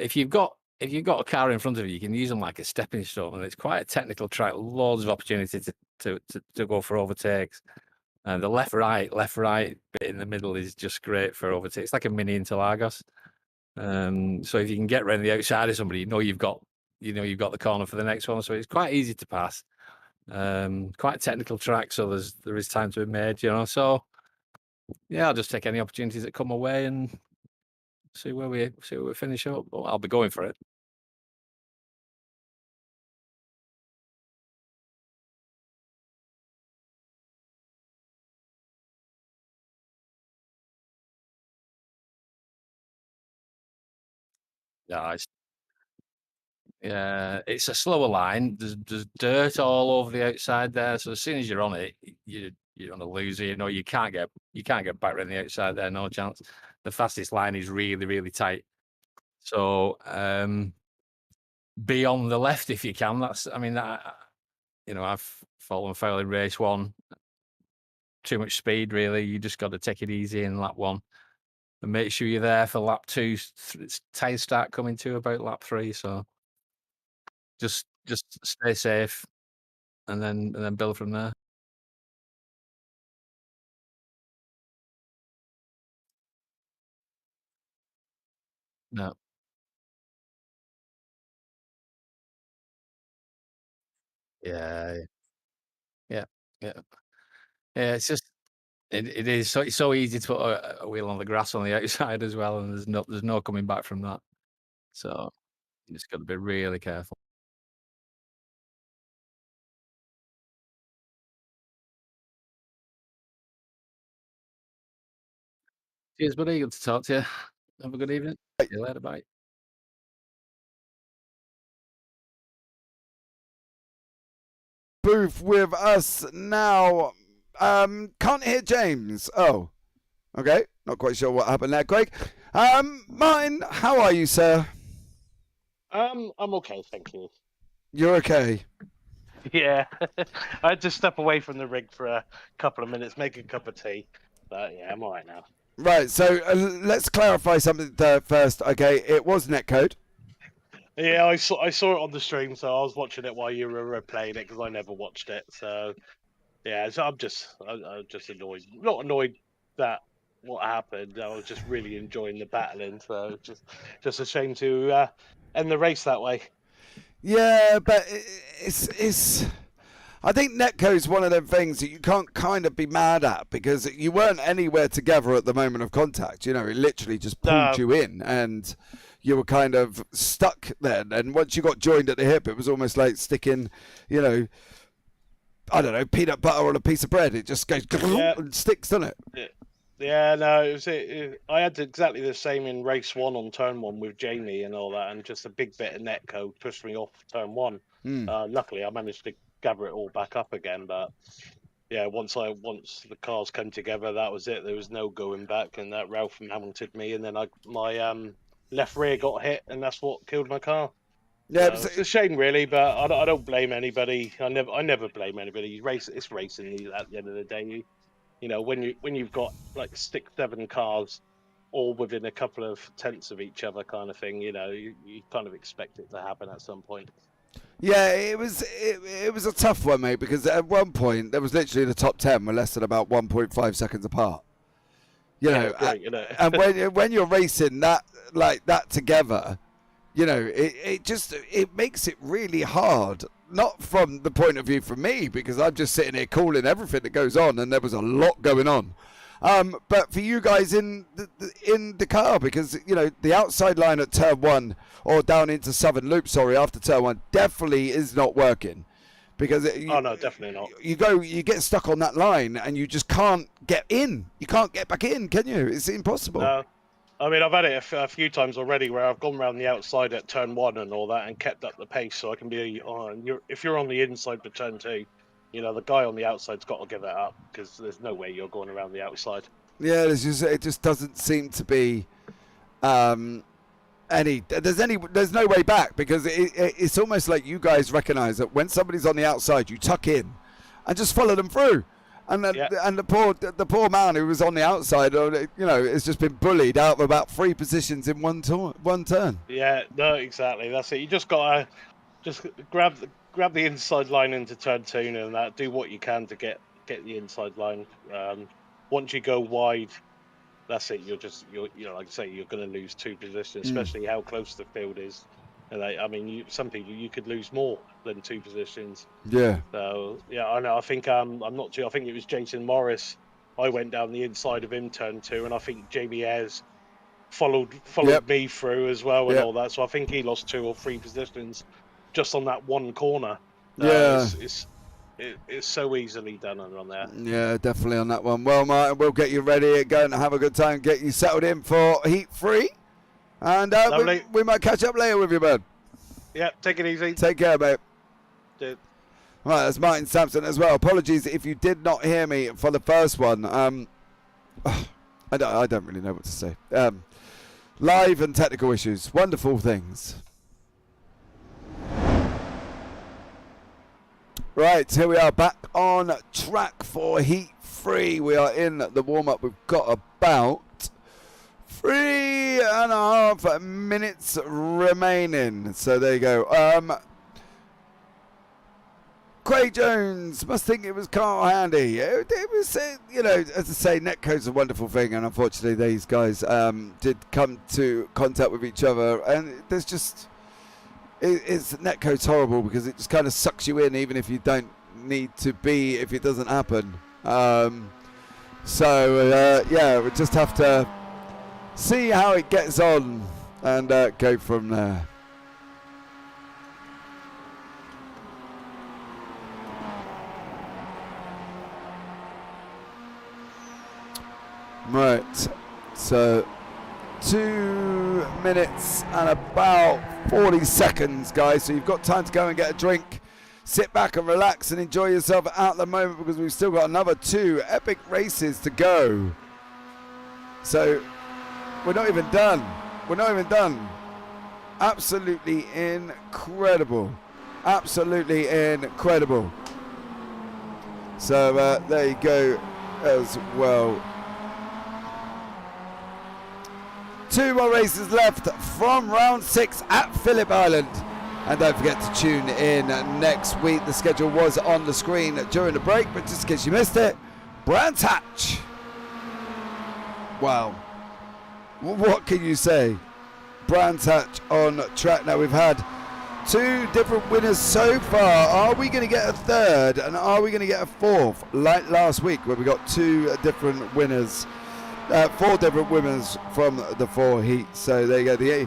Speaker 4: if you've got a car in front of you, you can use them like a stepping stone, and it's quite a technical track. Loads of opportunity to go for overtakes. And the left-right bit in the middle is just great for overtakes. It's like a mini Interlagos. So if you can get around the outside of somebody, you've got the corner for the next one. So it's quite easy to pass. Quite a technical track, so there is time to be made, So yeah, I'll just take any opportunities that come my way and see where we finish up. But I'll be going for it. Yeah, it's a slower line. There's dirt all over the outside there. So as soon as you're on it, you're on a loser. You can't get back around the outside there. No chance. The fastest line is really, really tight. So be on the left if you can. I've fallen foul in race 1. Too much speed, really. You just got to take it easy in lap 1. And make sure you're there for lap 2. Tyres start coming to about lap 3. So just stay safe, and then build from there. No. Yeah. It's just it is so easy to put a wheel on the grass on the outside as well, and there's no coming back from that. So you just got to be really careful. Cheers, buddy. Good to talk to you. Have a good evening. See you later. Bye.
Speaker 2: Booth with us now. Can't hear James. Oh, okay. Not quite sure what happened there, Craig. Martin, how are you, sir?
Speaker 5: I'm okay, thank you.
Speaker 2: You're okay.
Speaker 5: Yeah, I had to step away from the rig for a couple of minutes, make a cup of tea. But yeah, I'm all right now.
Speaker 2: Right, so let's clarify something first. Okay, it was netcode.
Speaker 5: Yeah, I saw it on the stream, so I was watching it while you were playing it because I never watched it. So yeah, so I'm just annoyed. Not annoyed that what happened. I was just really enjoying the battling. So just a shame to end the race that way.
Speaker 2: Yeah, but it's. I think netcode's one of them things that you can't kind of be mad at because you weren't anywhere together at the moment of contact. It literally just pulled you in and you were kind of stuck then. And once you got joined at the hip, it was almost like sticking, I don't know, peanut butter on a piece of bread. It just goes and sticks, doesn't it?
Speaker 5: Yeah, no, I had exactly the same in race 1 on turn 1 with Jamie and all that, and just a big bit of netcode pushed me off turn 1. Luckily, I managed to gather it all back up again, but yeah, once the cars came together, that was it. There was no going back, and that Ralph Hamiltoned me, and then my left rear got hit, and that's what killed my car. Yeah, it's a shame, really, but I don't blame anybody. I never blame anybody. It's racing at the end of the day. You know, when you've got like 6-7 cars all within a couple of tenths of each other, kind of thing. You know, you kind of expect it to happen at some point.
Speaker 2: Yeah, it was a tough one, mate, because at one point there was literally the top 10 were less than about 1.5 seconds apart. You know,
Speaker 5: Great, you know.
Speaker 2: and when you're racing that like that together, you know, it makes it really hard. Not from the point of view from me, because I'm just sitting here calling everything that goes on, and there was a lot going on. But for you guys in the car, because you know the outside line at turn 1 or down into Southern Loop, after turn 1 definitely is not working, because
Speaker 5: oh no, definitely not.
Speaker 2: You get stuck on that line and you just can't get in. You can't get back in, can you? It's impossible.
Speaker 5: No. I mean, I've had it a few times already where I've gone around the outside at turn 1 and all that and kept up the pace, so I can be if you're on the inside for turn 2, you know, the guy on the outside's got to give it up, because there's no way you're going around the outside.
Speaker 2: Yeah, it just doesn't seem to be there's no way back, because it's almost like you guys recognize that when somebody's on the outside, you tuck in and just follow them through. And the poor man who was on the outside, you know, has just been bullied out of about 3 positions in one turn.
Speaker 5: Yeah, no, exactly. That's it. You just gotta grab the inside line into turn 2 and that. Do what you can to get the inside line. Once you go wide, that's it. You're you know, like I say, you're going to lose 2 positions, especially how close the field is. And I mean, some people you could lose more than 2 positions.
Speaker 2: Yeah.
Speaker 5: So yeah, I know. I think I'm not too. I think it was Jason Morris. I went down the inside of him turn 2, and I think Jamie Ayres followed me through as well and all that. So I think he lost 2 or 3 positions just on that one corner.
Speaker 2: Yeah.
Speaker 5: It's so easily done on that.
Speaker 2: Yeah, definitely on that one. Well, Martin, we'll get you ready, go and have a good time, get you settled in for Heat 3. And we might catch up later with you, man.
Speaker 5: Yeah, take it easy.
Speaker 2: Take care, mate.
Speaker 5: Dude.
Speaker 2: Right, that's Martin Sampson as well. Apologies if you did not hear me for the first one. I don't really know what to say. Live and technical issues, wonderful things. Right, here we are back on track for Heat 3. We are in the warm-up. We've got about 3.5 minutes remaining. So there you go. Craig Jones must think it was Carl Handy. It was, you know, as I say, netcode's a wonderful thing, and unfortunately these guys did come to contact with each other, and there's just netcode's horrible because it just kind of sucks you in, even if you don't need to be, if it doesn't happen. Yeah, we just have to see how it gets on and go from there. Right, so 2 minutes and about 40 seconds, guys. So you've got time to go and get a drink, sit back and relax and enjoy yourself at the moment, because we've still got another 2 epic races to go. So we're not even done. We're not even done. Absolutely incredible. Absolutely incredible. So there you go as well. 2 more races left from round 6 at Phillip Island. And don't forget to tune in next week. The schedule was on the screen during the break, but just in case you missed it, Brands Hatch. Wow. What can you say? Brands Hatch on track. Now we've had 2 different winners so far. Are we going to get a 3rd, and are we going to get a 4th like last week where we got 2 different winners? 4 different winners from the 4 heats. So there you go. The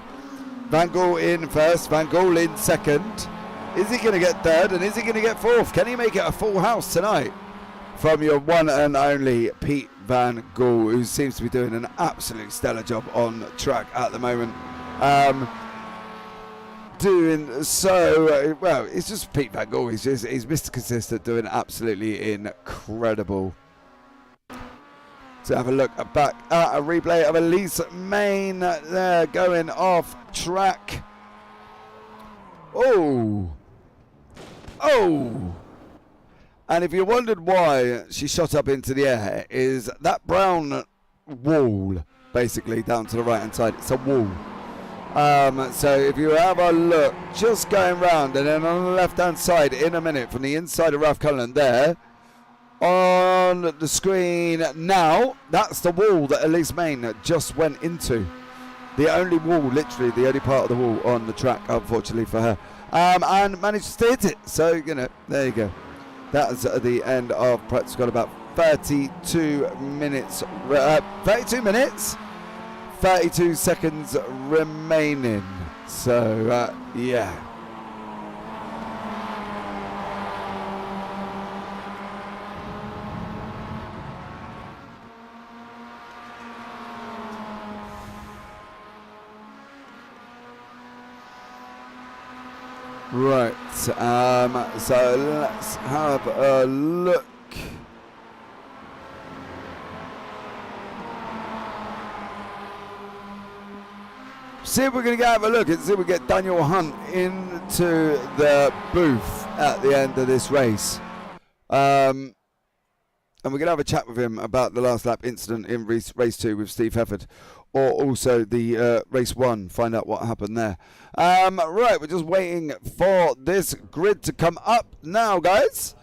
Speaker 2: Van Gaal in first, Van Gaal in second. Is he going to get 3rd, and is he going to get 4th? Can he make it a full house tonight? From your one and only Pete Van Gaal, who seems to be doing an absolute stellar job on track at the moment. Doing so well. It's just Pete Van Gaal. He's Mr. Consistent, doing absolutely incredible. To have a look back at a replay of Elise Main there going off track. Oh, And if you wondered why she shot up into the air, is that brown wall, basically, down to the right-hand side. It's a wall. So if you have a look, just going round, and then on the left-hand side, in a minute, from the inside of Ralph Cullen there, on the screen now, that's the wall that Elise Main just went into. The only wall, literally, the only part of the wall on the track, unfortunately for her. And managed to hit it. So, you know, there you go. That's at the end of practice. Got about 32 minutes. 32 seconds remaining. So, yeah. Right, so let's have a look. See if we're going to have a look and see if we get Daniel Hunt into the booth at the end of this race. And we're going to have a chat with him about the last lap incident in race 2 with Steve Hefford, or also the race 1, find out what happened there. Right, we're just waiting for this grid to come up now, guys.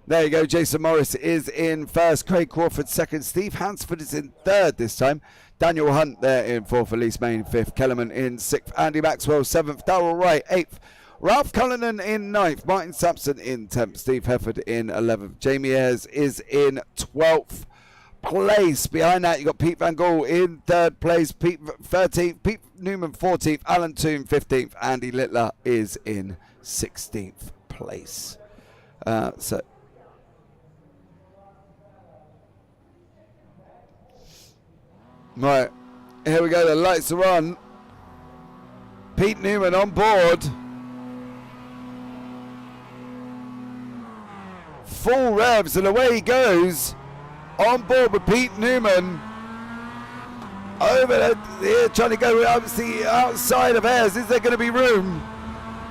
Speaker 2: There you go, Jason Morris is in first, Craig Crawford second, Steve Hansford is in third this time, Daniel Hunt there in fourth, Elise Main fifth, Kellerman in sixth, Andy Maxwell seventh, Darrell Wright eighth, Ralph Cullinan in ninth, Martin Sampson in 10th, Steve Hefford in 11th, Jamie Ayres is in 12th place. Behind that, you got Pete Van Gaal in 3rd place, Pete 13th, Pete Newman 14th, Alan Toon 15th, Andy Littler is in 16th place. So right, here we go, the lights are on. Pete Newman on board. Full revs and away he goes. On board with Pete Newman. Over here trying to go obviously outside of Ayres. Is there going to be room?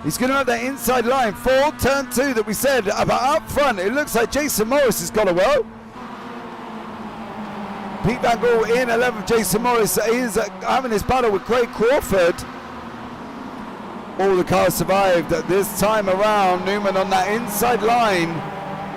Speaker 2: He's going to have that inside line for turn 2 that we said about up front. It looks like Jason Morris has got a well. Pete Van Gaal in 11th. Jason Morris is having his battle with Craig Crawford. All the cars survived this time around. Newman on that inside line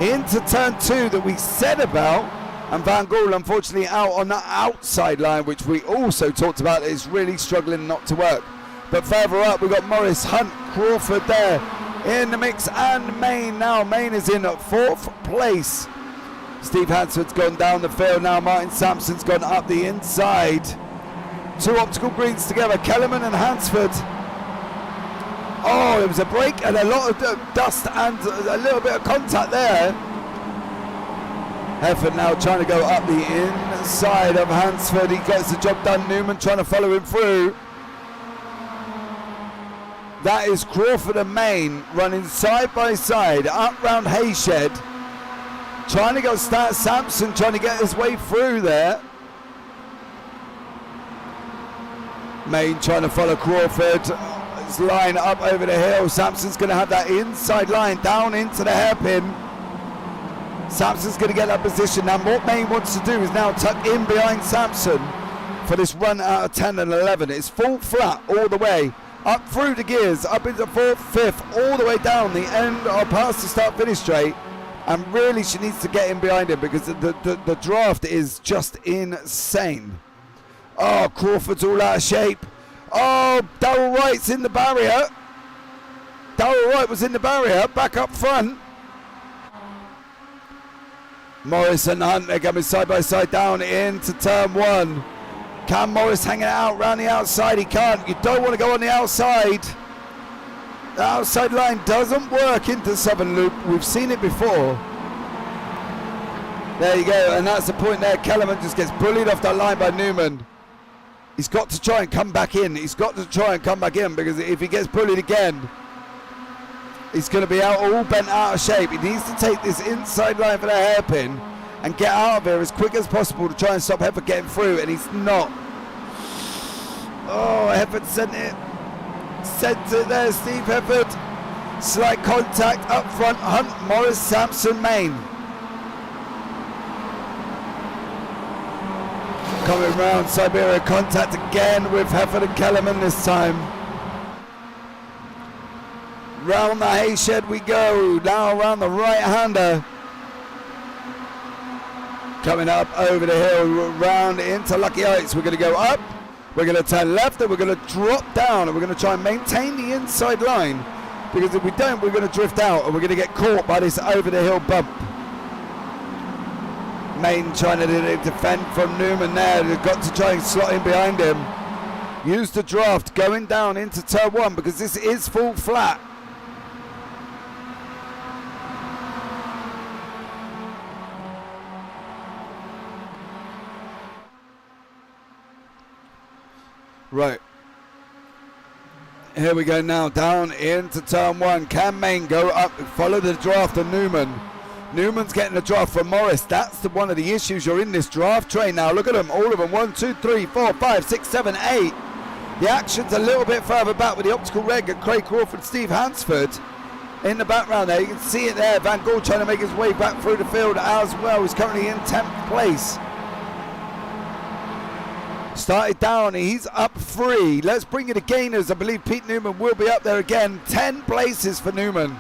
Speaker 2: into turn 2 that we said about. And Van Gaal unfortunately out on that outside line, which we also talked about is really struggling not to work. But further up, we've got Morris, Hunt, Crawford there in the mix, and Main now. Main is in 4th place. Steve Hansford's gone down the field now. Martin Sampson's gone up the inside. 2 optical greens together, Kellerman and Hansford. Oh, there was a break and a lot of dust and a little bit of contact there. Hefford now trying to go up the inside of Hansford. He gets the job done. Newman trying to follow him through. That is Crawford and Main running side by side up round Hayshed. Trying to go start Sampson, trying to get his way through there. Main trying to follow Crawford. His line up over the hill. Sampson's going to have that inside line down into the hairpin. Sampson's going to get that position. Now what Main wants to do is now tuck in behind Sampson for this run out of 10 and 11. It's full flat all the way. Up through the gears, up into 4th, 5th, all the way down the end or past the start-finish straight. And really she needs to get in behind him because the draft is just insane. Oh, Crawford's all out of shape. Oh, Darrell Wright's in the barrier. Darrell Wright was in the barrier, back up front. Morris and Hunt, they're coming side by side down into turn 1. Can Morris hang it out round the outside? He can't. You don't want to go on the outside. The outside line doesn't work into Southern Loop. We've seen it before. There you go, and that's the point there. Kellerman just gets bullied off that line by Newman. He's got to try and come back in. He's got to try and come back in because if he gets bullied again, he's going to be out all bent out of shape. He needs to take this inside line for the hairpin and get out of here as quick as possible to try and stop Hefford getting through, and he's not. Oh, Hefford sent it there, Steve Hefford. Slight contact up front, Hunt, Morris, Sampson, Main. Coming round Siberia, contact again with Hefford and Kellerman this time. Round the hay shed we go, now around the right-hander. Coming up over the hill, round into Lucky Heights. We're going to go up, we're going to turn left, and we're going to drop down, and we're going to try and maintain the inside line, because if we don't, we're going to drift out, and we're going to get caught by this over-the-hill bump. Main trying to defend from Newman there. They've got to try and slot in behind him. Use the draft going down into turn 1, because this is full flat. Right. Here we go now, down into turn 1. Can Main go up, follow the draft of Newman. Newman's getting the draft from Morris. That's one of the issues. You're in this draft train now. Look at them, all of them. 1, 2, 3, 4, 5, 6, 7, 8. The action's a little bit further back with the optical reg and Craig Crawford, Steve Hansford in the background there. You can see it there. Van Gaal trying to make his way back through the field as well. He's currently in 10th place. Started down, he's up 3. Let's bring in the gainers. I believe Pete Newman will be up there again. 10 places for Newman.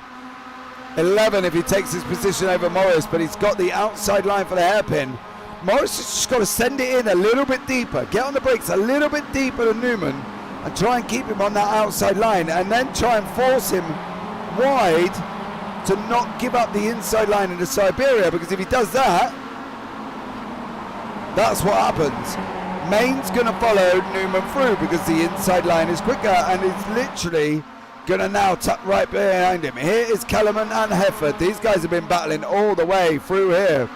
Speaker 2: 11 if he takes his position over Morris, but he's got the outside line for the hairpin. Morris has just got to send it in a little bit deeper. Get on the brakes a little bit deeper than Newman and try and keep him on that outside line, and then try and force him wide to not give up the inside line into Siberia, because if he does that, that's what happens. Main's going to follow Newman through because the inside line is quicker, and it's literally going to now tuck right behind him. Here is Kellerman and Hefford. These guys have been battling all the way through here.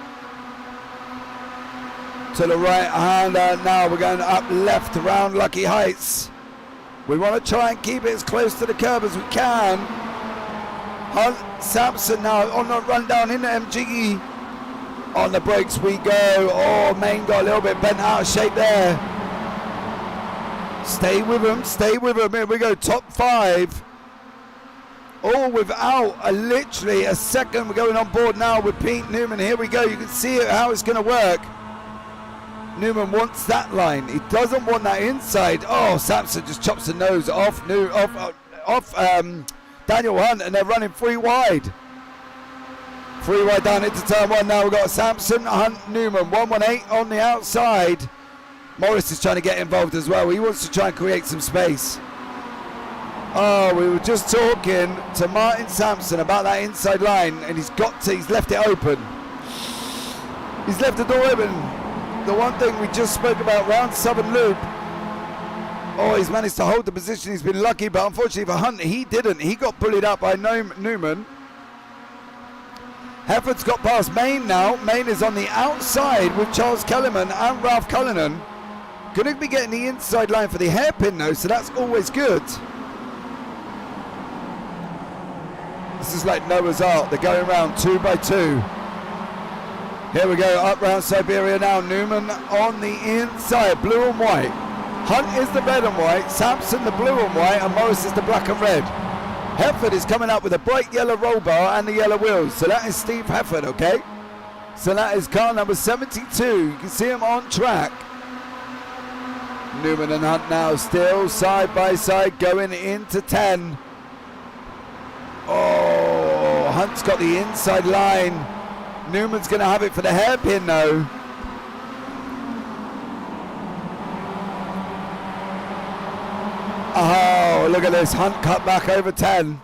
Speaker 2: To the right hand, and now we're going up left around Lucky Heights. We want to try and keep it as close to the curb as we can. Hunt Sampson now on the run down into MG. On the brakes we go. Oh, Main got a little bit bent out of shape there. Stay with him, stay with him. Here we go, top 5. All without literally a second. We're going on board now with Pete Newman. Here we go, you can see it, how it's going to work. Newman wants that line. He doesn't want that inside. Oh, Sampson just chops the nose off Daniel Hunt, and they're running 3 wide. 3 wide down into turn 1 now. We've got Sampson, Hunt, Newman. 118 on the outside. Morris is trying to get involved as well. He wants to try and create some space. Oh, we were just talking to Martin Sampson about that inside line, and he's left it open. He's left the door open. The one thing we just spoke about, round Southern Loop. Oh, he's managed to hold the position. He's been lucky, but unfortunately for Hunt, he didn't. He got bullied out by Newman. Hefford's got past Main now. Main is on the outside with Charles Kellerman and Ralph Cullinan. Going to be getting the inside line for the hairpin though, so that's always good. This is like Noah's Ark. They're going around 2 by 2. Here we go, up round Siberia now. Newman on the inside, blue and white. Hunt is the red and white, Sampson the blue and white, and Morris is the black and red. Hefford is coming up with a bright yellow roll bar and the yellow wheels. So that is Steve Hefford, okay? So that is car number 72. You can see him on track. Newman and Hunt now still side by side going into 10. Oh, Hunt's got the inside line. Newman's going to have it for the hairpin though. Oh, look at this. Hunt cut back over 10.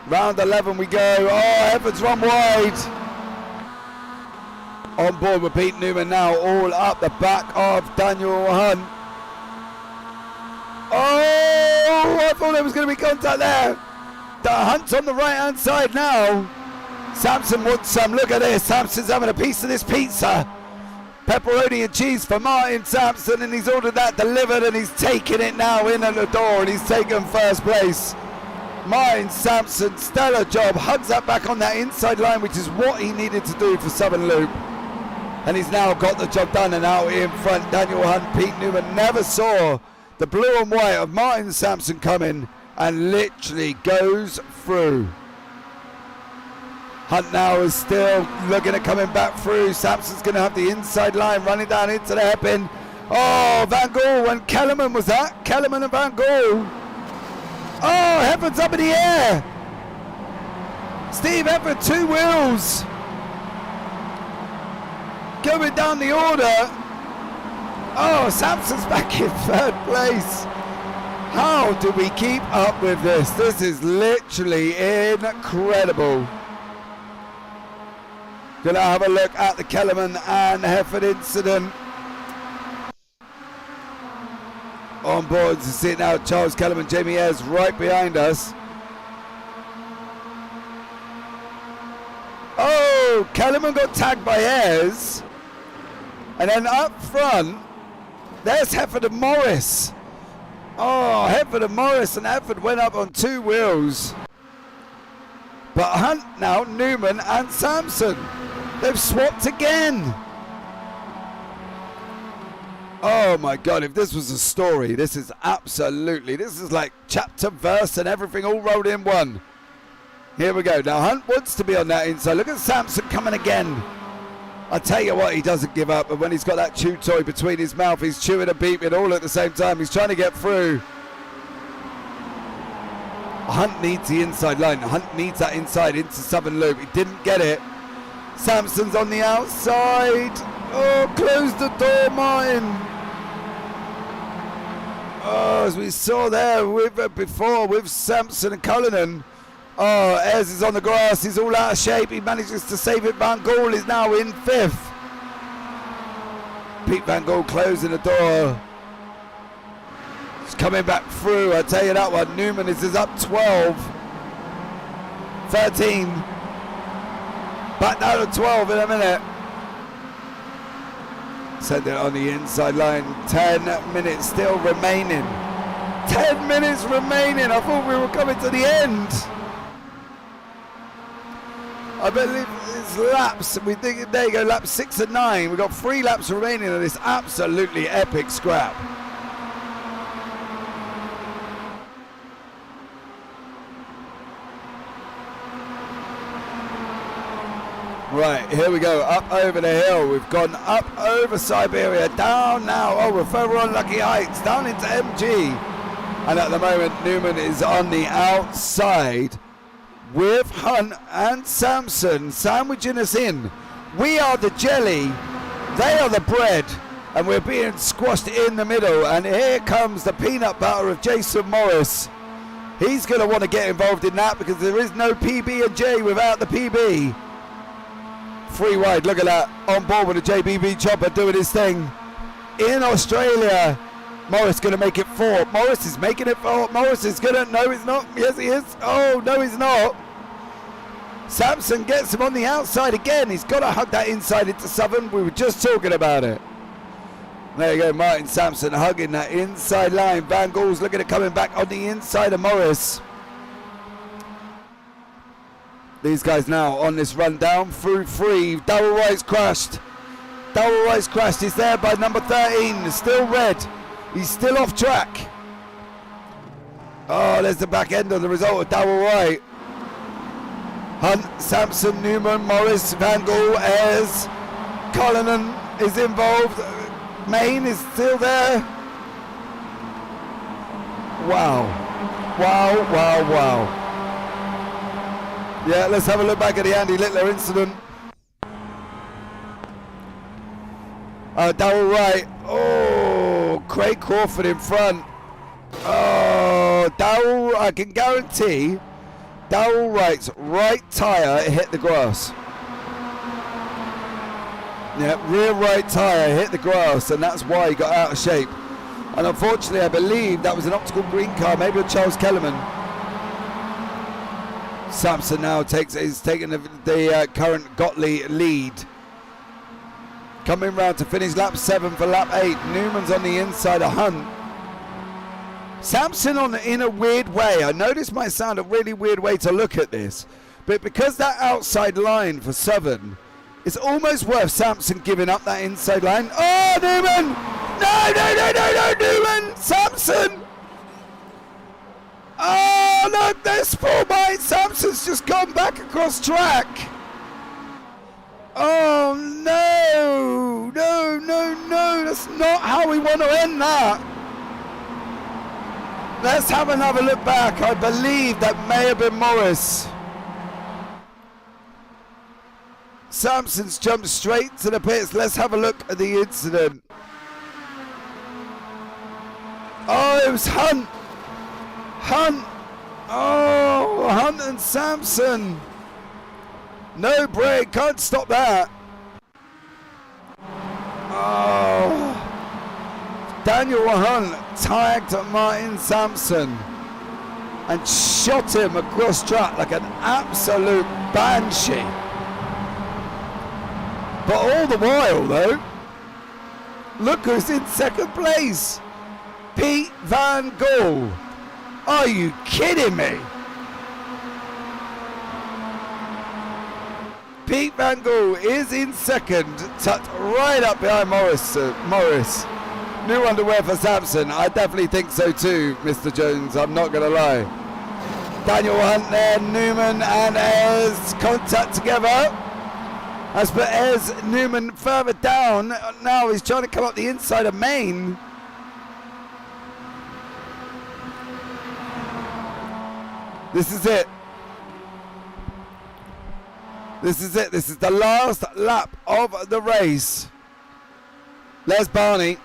Speaker 2: Round 11 we go. Oh, Hefford's run wide. On board with Pete Newman now, all up the back of Daniel Hunt. Oh, I thought there was going to be contact there. The Hunt's on the right hand side now. Sampson wants some. Look at this. Sampson's having a piece of this pizza. Pepperoni and cheese for Martin Sampson, and he's ordered that delivered, and he's taking it now in at the door, and he's taken first place. Martin Sampson, stellar job. Hugs that back on that inside line, which is what he needed to do for Southern Loop. And he's now got the job done, and out in front, Daniel Hunt. Pete Newman never saw the blue and white of Martin Sampson coming, and literally goes through. Hunt now is still looking at coming back through. Sampson's going to have the inside line running down into the hairpin. Oh, Van Gaal and Kellerman was that? Kellerman and Van Gaal. Oh, Hefford's up in the air. Steve Hefford, 2 wheels. Going down the order. Oh, Sampson's back in 3rd place. How do we keep up with this? This is literally incredible. Gonna have a look at the Kellerman and Hefford incident. On board to see it now, Charles Kellerman, Jamie Ayres right behind us. Oh, Kellerman got tagged by Ayres. And then up front, there's Hefford and Morris. Oh, Hefford and Morris, and Hefford went up on 2 wheels. But Hunt now, Newman and Sampson. They've swapped again. Oh my God, if this was a story, this is like chapter, verse and everything all rolled in one. Here we go. Now Hunt wants to be on that inside. Look at Sampson coming again. I tell you what, he doesn't give up, but when he's got that chew toy between his mouth, he's chewing and beeping all at the same time. He's trying to get through. Hunt needs the inside line. Hunt needs that inside into Southern Loop. He didn't get it. Sampson's on the outside. Oh, close the door, Martin. Oh, as we saw there before with Sampson and Cullinan. Oh, Ayres is on the grass. He's all out of shape. He manages to save it. Van Gaal is now in 5th. Pete Van Gaal closing the door. He's coming back through. I tell you that one. Newman is up 12. 13. Back down to 12 in a minute. Send it on the inside line. 10 minutes still remaining. 10 minutes remaining. I thought we were coming to the end. I believe it's laps. We think there you go, laps 6 and 9. We've got 3 laps remaining of this absolutely epic scrap. Right, here we go, up over the hill. We've gone up over Siberia, down now. Oh, we're further on Lucky Heights, down into MG. And at the moment, Newman is on the outside with Hunt and Sampson sandwiching us in. We are the jelly, they are the bread, and we're being squashed in the middle. And here comes the peanut butter of Jason Morris. He's going to want to get involved in that because there is no PB and J without the PB. 3 wide, look at that, on board with the JBB chopper doing his thing in Australia. Morris going to make it 4. Morris is making it 4. Morris is going to, no he's not, yes he is, oh no he's not. Sampson gets him on the outside again. He's got to hug that inside into Southern. We were just talking about it. There you go, Martin Sampson hugging that inside line. Van Gaal's looking at coming back on the inside of Morris. These guys now on this run down through 3. Darrell Wright's crashed. Darrell Wright's crashed. He's there by number 13. Still red. He's still off track. Oh, there's the back end of the result of Darrell Wright. Hunt, Sampson, Newman, Morris, Van Gaal, Ayres, Cullinan is involved. Main is still there. Wow. Wow, wow, wow. Yeah, let's have a look back at the Andy Littler incident. Darrell Wright. Oh, Craig Crawford in front. Oh, Darrell, I can guarantee Darrell Wright's right tyre hit the grass. Yeah, rear right tyre hit the grass, and that's why he got out of shape. And unfortunately, I believe that was an optical green car, maybe with Charles Kellerman. Sampson now is taking the current Gottlieb lead. Coming round to finish lap 7 for lap 8. Newman's on the inside of Hunt. Sampson in a weird way. I know this might sound a really weird way to look at this, but because that outside line for Southern, it's almost worth Sampson giving up that inside line. Oh, Newman! No, Newman! Sampson! Oh, look, there's 4 bites. Sampson's just gone back across track. Oh no! No, no, no! That's not how we want to end that! Let's have another look back. I believe that may have been Morris. Sampson's jumped straight to the pits. Let's have a look at the incident. Oh, it was Hunt. Hunt. Oh, Hunt and Sampson. No break. Can't stop that. Oh. Daniel Hunt tagged Martin Sampson and shot him across track like an absolute banshee. But all the while, though, look who's in second place. Pete Van Gool. Are you kidding me? Pete Van Gool is in second, tucked right up behind Morris. New underwear for Sampson. I definitely think so too, Mr. Jones. I'm not going to lie. Daniel Hunt there, Newman and Ayres contact together. As per Ayres, Newman further down. Now he's trying to come up the inside of Main. This is it. This is it. This is the last lap of the race. Les Barney.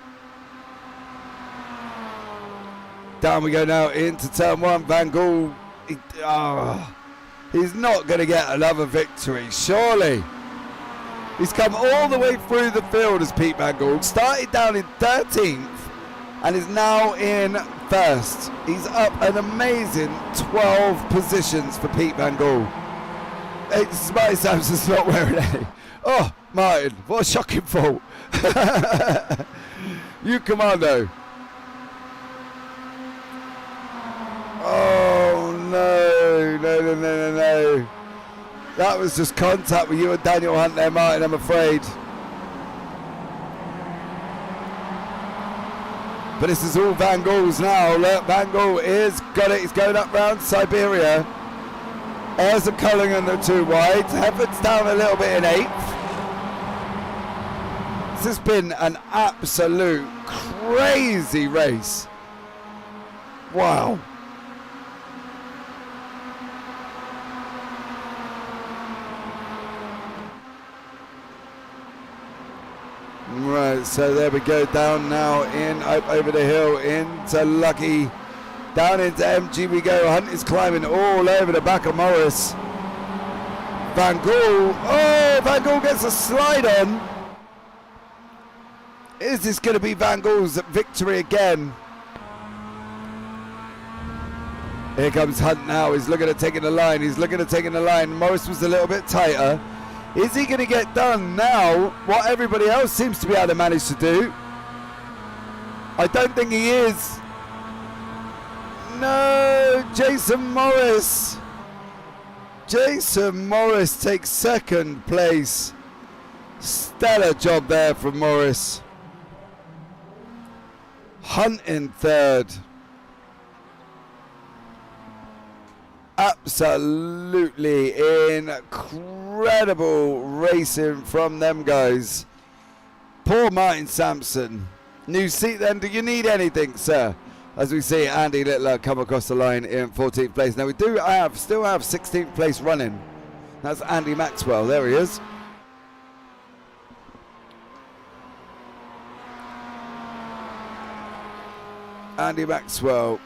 Speaker 2: Down we go now into turn one. Van Gool. He's not going to get another victory, surely. He's come all the way through the field as Pete Van Gool. Started down in 13th and is now in first. He's up an amazing 12 positions for Pete Van Gool. Martin Sampson's not wearing any. Oh, Martin, what a shocking fault. You commando. Oh, no. That was just contact with you and Daniel Hunt there, Martin, I'm afraid. But this is all Van Gool's now. Look, Van Gool is got it. He's going up round Siberia. Ayres and Cullingham are too wide. Heffert's down a little bit in 8th. This has been an absolute crazy race. Wow. Right, so there we go, down now in over the hill into Lucky, down into MG we go. Hunt is climbing all over the back of Morris. Van Gool, Van Gool gets a slide on. Is this going to be Van Gool's victory again? Here comes Hunt now, he's looking at taking the line, Morris was a little bit tighter. Is he going to get done now what everybody else seems to be able to manage to do? I don't think he is. No, Jason Morris. Jason Morris takes second place. Stellar job there from Morris. Hunt in third. Absolutely incredible racing from them guys. Poor Martin Sampson. New seat then, do you need anything, sir? As we see Andy Littler come across the line in 14th place. Now we still have 16th place running. That's Andy Maxwell, there he is. Andy Maxwell.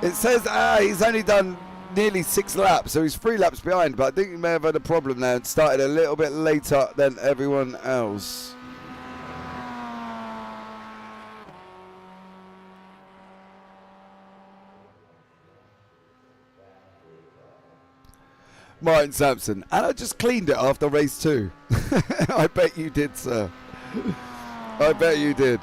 Speaker 2: It says he's only done nearly 6 laps, so he's 3 laps behind, but I think he may have had a problem there and started a little bit later than everyone else. Martin Sampson, and I just cleaned it after race 2. I bet you did, sir. I bet you did.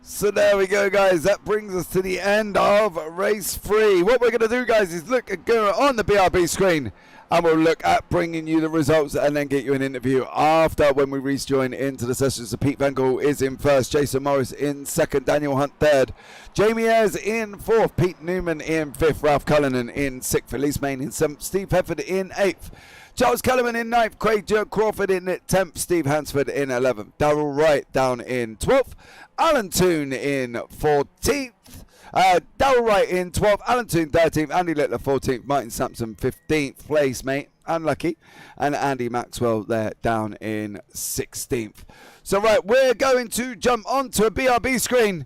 Speaker 2: So there we go, guys. That brings us to the end of race 3. What we're going to do, guys, is look at on the BRB screen And we'll look at bringing you the results and then get you an interview after when we rejoin into the sessions. So Pete Vengle is in first, Jason Morris in second, Daniel Hunt third, Jamie Ayres in fourth, Pete Newman in fifth, Ralph Cullinan in sixth, Felice Main in seventh, Steve Hefford in eighth, Charles Kellerman in ninth, Craig Joe Crawford in 10th, Steve Hansford in 11th, Darrell Wright down in 12th, Alan Toon in 14th, Darrell Wright in 12th, Alan Toon 13th, Andy Littler 14th, Martin Sampson 15th place, mate, unlucky, and Andy Maxwell there down in 16th. So right, we're going to jump onto a BRB screen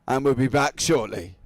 Speaker 2: and we'll be back shortly.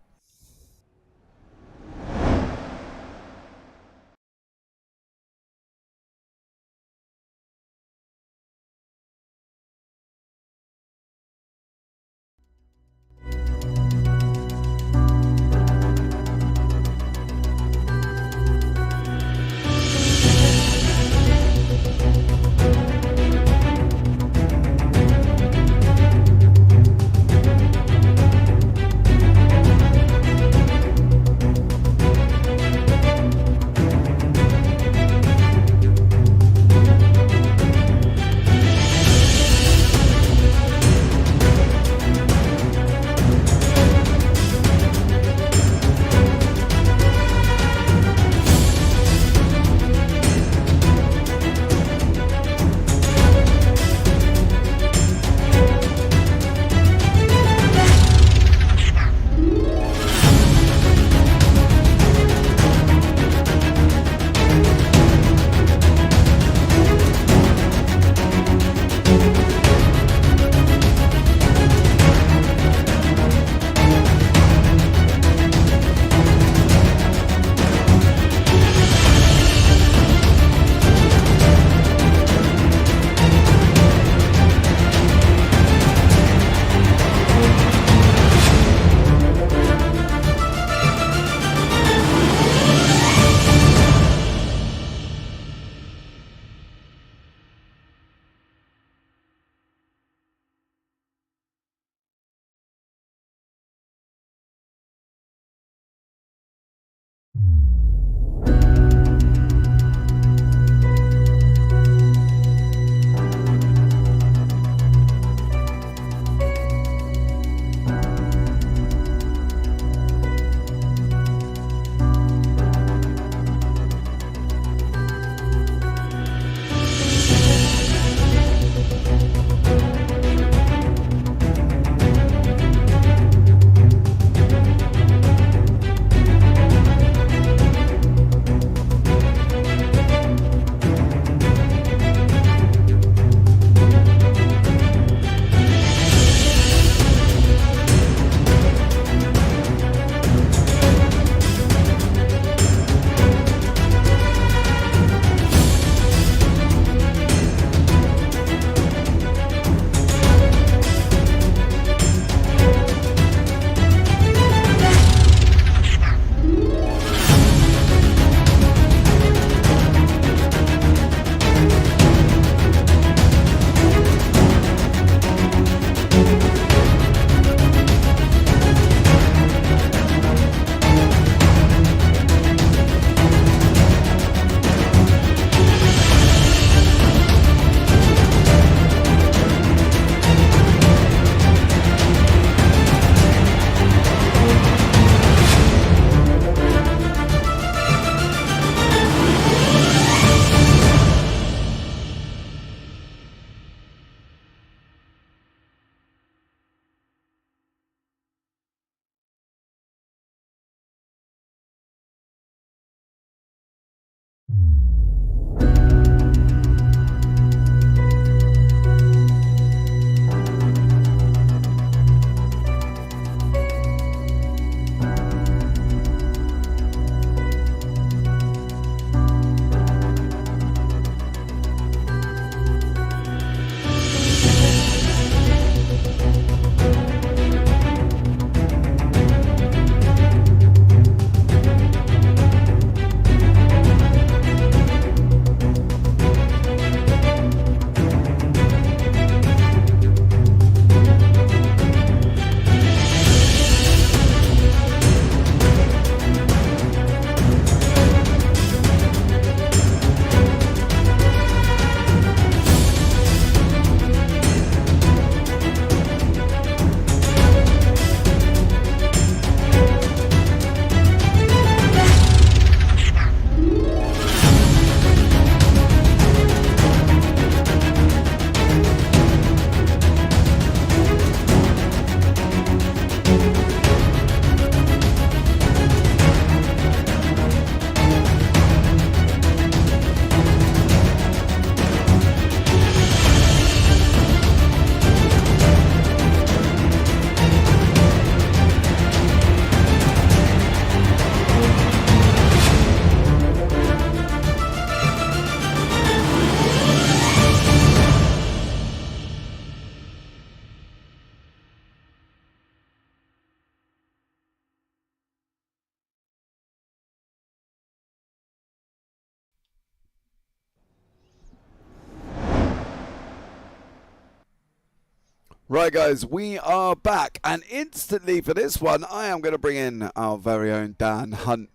Speaker 2: Right, guys, we are back, and instantly for this one, I am going to bring in our very own Dan Hunt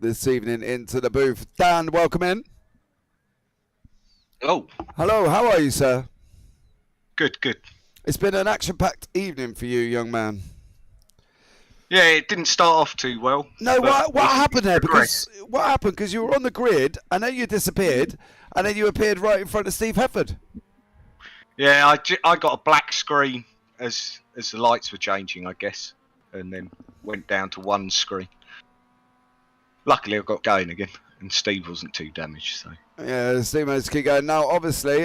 Speaker 2: this evening into the booth. Dan, welcome in.
Speaker 6: Hello.
Speaker 2: Hello, how are you, sir?
Speaker 6: Good.
Speaker 2: It's been an action-packed evening for you, young man.
Speaker 6: Yeah, it didn't start off too well.
Speaker 2: No, what happened there?
Speaker 6: progressed.
Speaker 2: Because what happened? Because you were on the grid, and then you disappeared, and then you appeared right in front of Steve Hefford.
Speaker 6: Yeah, I got a black screen as the lights were changing, I guess, and then went down to one screen. Luckily, I got going again, and Steve wasn't too damaged. So
Speaker 2: Yeah, Steve managed to keep going. Now, obviously,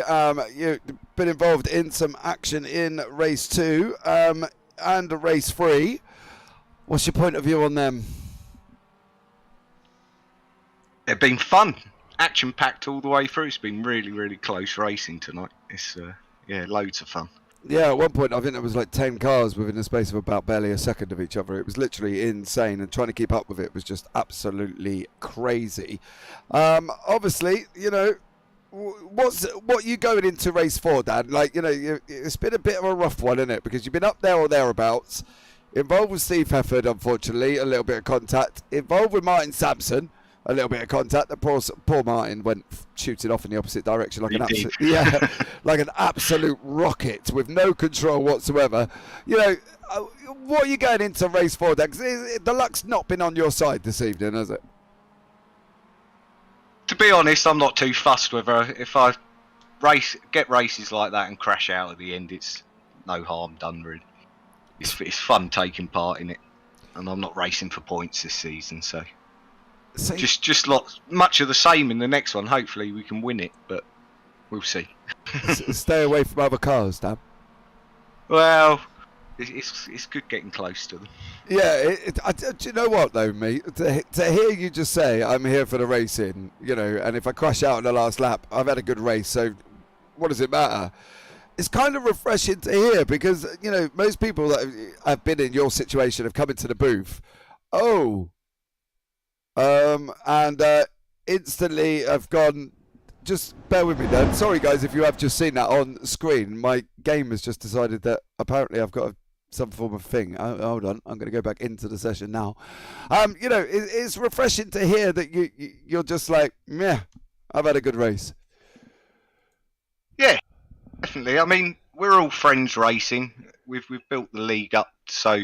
Speaker 2: you've been involved in some action in race 2 and race 3. What's your point of view on them?
Speaker 6: it's been fun, action packed all the way through. It's been really, really close racing tonight. It's loads of fun.
Speaker 2: Yeah, at one point, I think there was like 10 cars within the space of about barely a second of each other. It was literally insane, and trying to keep up with it was just absolutely crazy. Obviously, you know, what you going into race 4, Dan? Like, you know, it's been a bit of a rough one, isn't it? Because you've been up there or thereabouts, involved with Steve Hefford, unfortunately, a little bit of contact, involved with Martin Sampson, a little bit of contact. The poor Martin went shooting off in the opposite direction like like an absolute rocket with no control whatsoever. You know, what are you going into race 4, Dan? 'Cause the luck's not been on your side this evening, has it?
Speaker 6: To be honest, I'm not too fussed whether if I get races like that and crash out at the end, it's no harm done really. It's fun taking part in it, and I'm not racing for points this season, so just much of the same in the next one. Hopefully we can win it, but we'll see.
Speaker 2: Stay away from other cars, Dan.
Speaker 6: Well, it's good getting close to them.
Speaker 2: Yeah, do you know what though, mate? To hear you just say, I'm here for the racing, you know, and if I crash out in the last lap, I've had a good race, so what does it matter? It's kind of refreshing to hear because, you know, most people that have been in your situation have come into the booth, and instantly have gone, just bear with me then. Sorry guys, if you have just seen that on screen, my game has just decided that apparently I've got some form of thing. Hold on, I'm going to go back into the session now. You know, it's refreshing to hear that you're just like, meh, I've had a good race.
Speaker 6: Yeah, definitely. I mean, we're all friends racing. We've built the league up so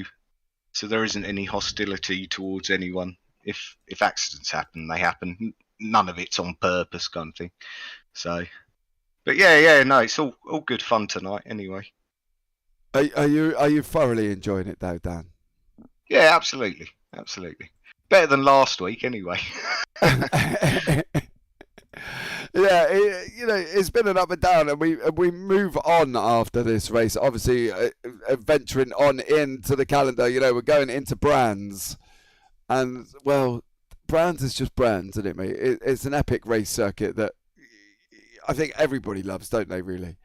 Speaker 6: there isn't any hostility towards anyone. If accidents happen, they happen. None of it's on purpose, kind of thing. So, but yeah, no, it's all good fun tonight. Anyway.
Speaker 2: Are you thoroughly enjoying it though, Dan?
Speaker 6: Yeah, absolutely. Better than last week, anyway.
Speaker 2: Yeah, you know, it's been an up and down, and we move on after this race. Obviously, venturing on into the calendar, you know, we're going into Brands, and well, Brands is just Brands, isn't it, mate? It's an epic race circuit that I think everybody loves, don't they? Really?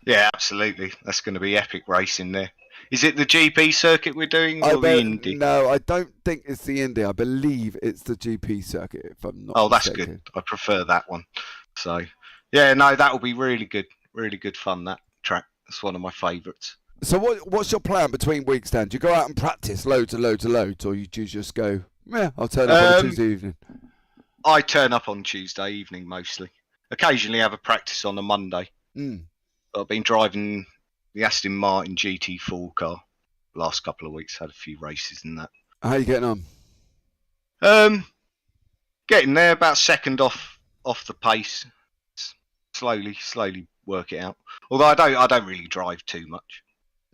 Speaker 6: Yeah, absolutely. That's going to be epic racing there. Is it the GP circuit we're doing or the Indy?
Speaker 2: No, I don't think it's the Indy. I believe it's the GP circuit, if I'm not
Speaker 6: Oh, that's
Speaker 2: mistaken.
Speaker 6: good. I prefer that one. So, yeah, no, that will be really good fun, that track. That's one of my favourites.
Speaker 2: So what's your plan between weeks, Dan? Do you go out and practice loads, or you just go, yeah, I'll turn up on a Tuesday evening?
Speaker 6: I turn up on Tuesday evening mostly. Occasionally have a practice on a Monday. I've been driving the Aston Martin GT4 car the last couple of weeks. Had a few races in that.
Speaker 2: How are you getting on?
Speaker 6: Getting there, about second off the pace. Slowly work it out. Although I don't really drive too much.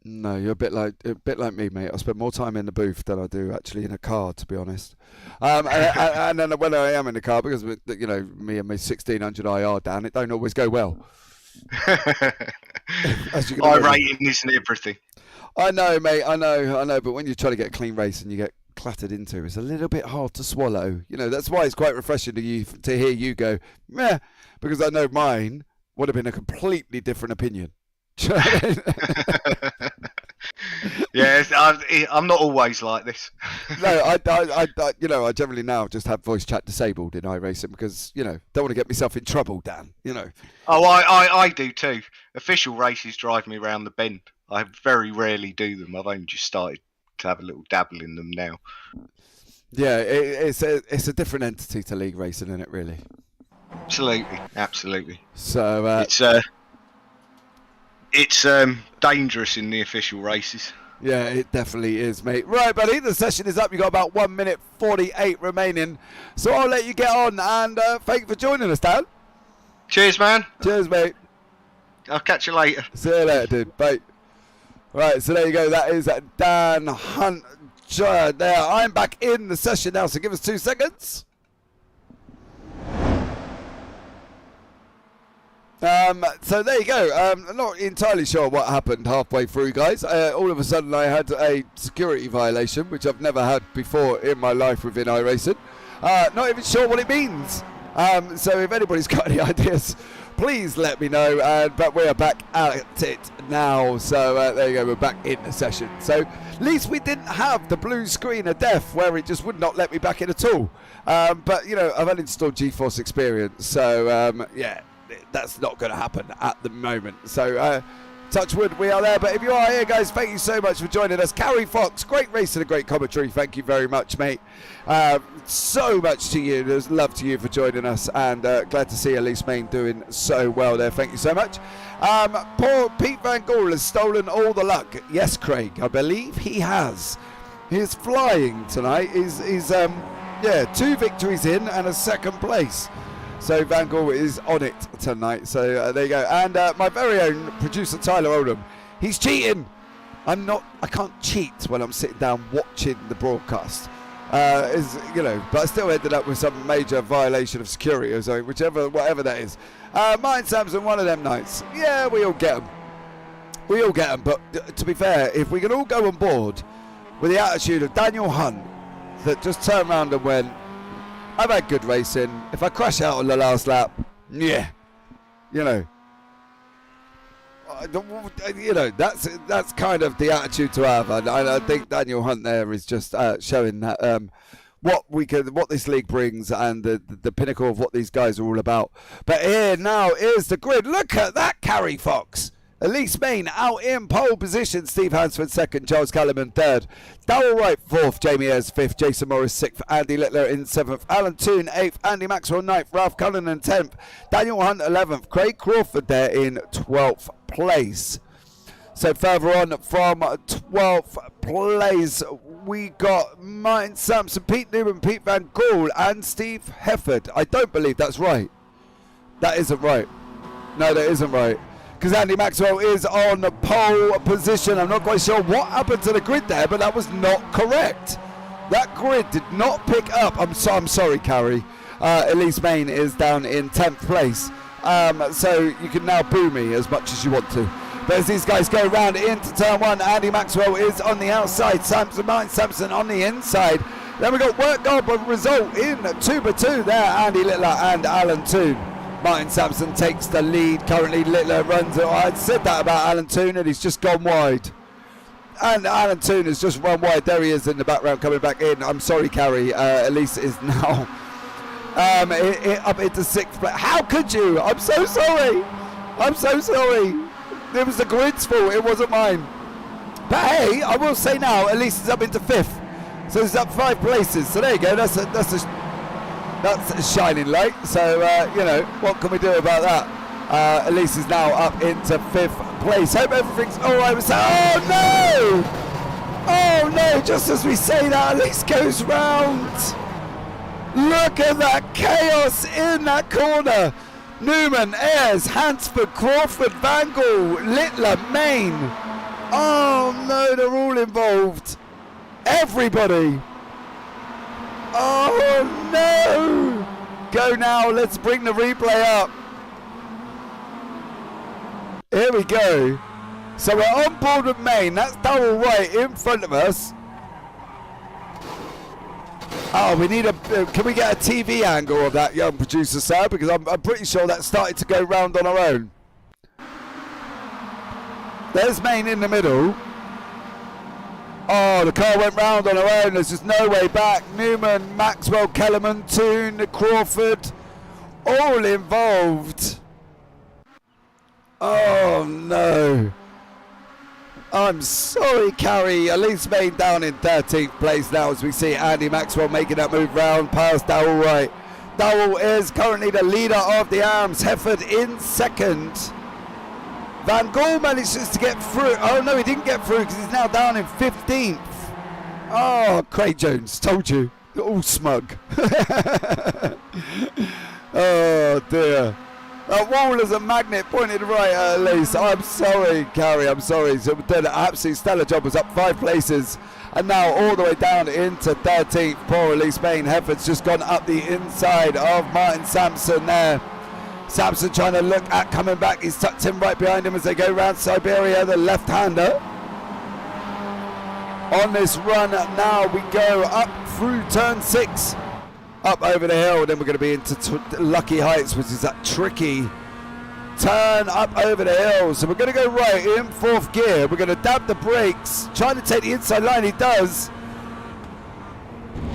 Speaker 2: No, you're a bit like me, mate. I spend more time in the booth than I do actually in a car, to be honest. And then when I am in the car, because you know me and my 1600 IR, Dan, it don't always go well.
Speaker 6: Rating isn't everything.
Speaker 2: I know, mate. I know. But when you're trying to get a clean race and you get clattered into, it's a little bit hard to swallow. You know, that's why it's quite refreshing to hear you go, meh, because I know mine would have been a completely different opinion.
Speaker 6: Yes, I'm not always like this.
Speaker 2: No, I generally now just have voice chat disabled in iRacing because, you know, don't want to get myself in trouble, Dan, you know.
Speaker 6: Oh, I do too. Official races drive me around the bend. I very rarely do them. I've only just started to have a little dabble in them now.
Speaker 2: Yeah, it's a different entity to league racing, isn't it? Really.
Speaker 6: Absolutely.
Speaker 2: So
Speaker 6: it's dangerous in the official races.
Speaker 2: Yeah, it definitely is, mate. Right, buddy, the session is up. You've got about 1 minute 48 remaining. So I'll let you get on, and thank you for joining us, Dan.
Speaker 6: Cheers, man.
Speaker 2: Cheers, mate.
Speaker 6: I'll catch you later.
Speaker 2: See you later, dude. Bye. Right, so there you go. That is Dan Hunt there. I'm back in the session now, so give us 2 seconds. So there you go. I'm not entirely sure what happened halfway through, guys. All of a sudden I had a security violation, which I've never had before in my life within iRacing. Not even sure what it means. So if anybody's got any ideas, please let me know. But we are back at it now. So there you go. We're back in the session. So at least we didn't have the blue screen of death where it just would not let me back in at all. But, you know, I've uninstalled GeForce Experience. So, yeah. That's not going to happen at the moment. So, touch wood, we are there. But if you are here, guys, thank you so much for joining us. Carrie Fox, great race and a great commentary. Thank you very much, mate. So much to you. There's love to you for joining us. And glad to see Elise Main doing so well there. Thank you so much. Poor Pete Van Gaal has stolen all the luck. Yes, Craig, I believe he has. He's flying tonight. He's 2 victories in and a 2nd place. So Van Gaal is on it tonight. So there you go. And my very own producer Tyler Oldham, he's cheating. I can't cheat when I'm sitting down watching the broadcast. But I still ended up with some major violation of security or something, whatever that is. Mine Samson, one of them nights. Yeah, we all get them. But to be fair, if we can all go on board with the attitude of Daniel Hunt, that just turned around and went, I've had good racing. If I crash out on the last lap, yeah, that's kind of the attitude to have, and I think Daniel Hunt there is just showing that what this league brings and the pinnacle of what these guys are all about. But here now is the grid. Look at that, Carrie Fox. Elise Main out in pole position. Steve Hansford 2nd, Charles Callum 3rd, Darrell Wright 4th, Jamie Ayres 5th, Jason Morris 6th, Andy Littler in 7th, Alan Toon 8th, Andy Maxwell 9th, Ralph Cullinan 10th, Daniel Hunt 11th, Craig Crawford there in 12th place. So further on from 12th place, we got Martin Sampson, Pete Newman, Pete Van Gaal and Steve Hefford. I don't believe that's right. That isn't right. No, that isn't right. Because Andy Maxwell is on the pole position. I'm not quite sure what happened to the grid there, but that was not correct. That grid did not pick up. I'm sorry, Carrie. Elise Main is down in 10th place. So you can now boo me as much as you want to. But as these guys go round into turn 1, Andy Maxwell is on the outside. Martin Sampson on the inside. Then we got work on but result in 2x2 there. Andy Littler and Alan Toon. Martin Sampson takes the lead. Currently Littler runs it. I said that about Alan Toon and he's just gone wide. And Alan Toon has just run wide. There he is in the background coming back in. I'm sorry, Carrie. Elise is now up into 6th place. How could you? I'm so sorry. It was the grid's fault. It wasn't mine. But hey, I will say now, Elise is up into 5th. So it's up 5 places. So there you go. That's a shining light. So, what can we do about that? Elise is now up into 5th place. Hope everything's all right. Oh no! Just as we say that, Elise goes round. Look at that chaos in that corner. Newman, Ayres, Hansford, Crawford, Van Gaal, Littler, Main. Oh no, they're all involved. Everybody. Oh no! Go now, let's bring the replay up. Here we go. So we're on board with Main. That's Darrell Wright in front of us. Oh, we need can we get a TV angle of that, young producer, sir? Because I'm pretty sure that started to go round on our own. There's Main in the middle. Oh, the car went round on her own. There's just no way back. Newman, Maxwell, Kellerman, Toon, Crawford, all involved. Oh, no. I'm sorry, Carrie. Elise Main down in 13th place now as we see Andy Maxwell making that move round past Darrell Wright. Darrell is currently the leader of the arms. Hefford in second. Van Gaal manages to get through. Oh no, he didn't get through because he's now down in 15th. Oh, Craig Jones, told you. You're all smug. Oh dear. That wall is a magnet pointed right at Elise. I'm sorry, Carrie, I'm sorry. So we've done an absolute stellar job. Was up 5 places and now all the way down into 13th. Poor Elise Main. Hefford's just gone up the inside of Martin Sampson there. Sampson trying to look at coming back. He's tucked him right behind him as they go round Siberia, the left-hander. On this run now we go up through turn 6. Up over the hill, then we're going to be into Lucky Heights, which is that tricky turn up over the hill. So we're going to go right in 4th gear. We're going to dab the brakes, trying to take the inside line. He does.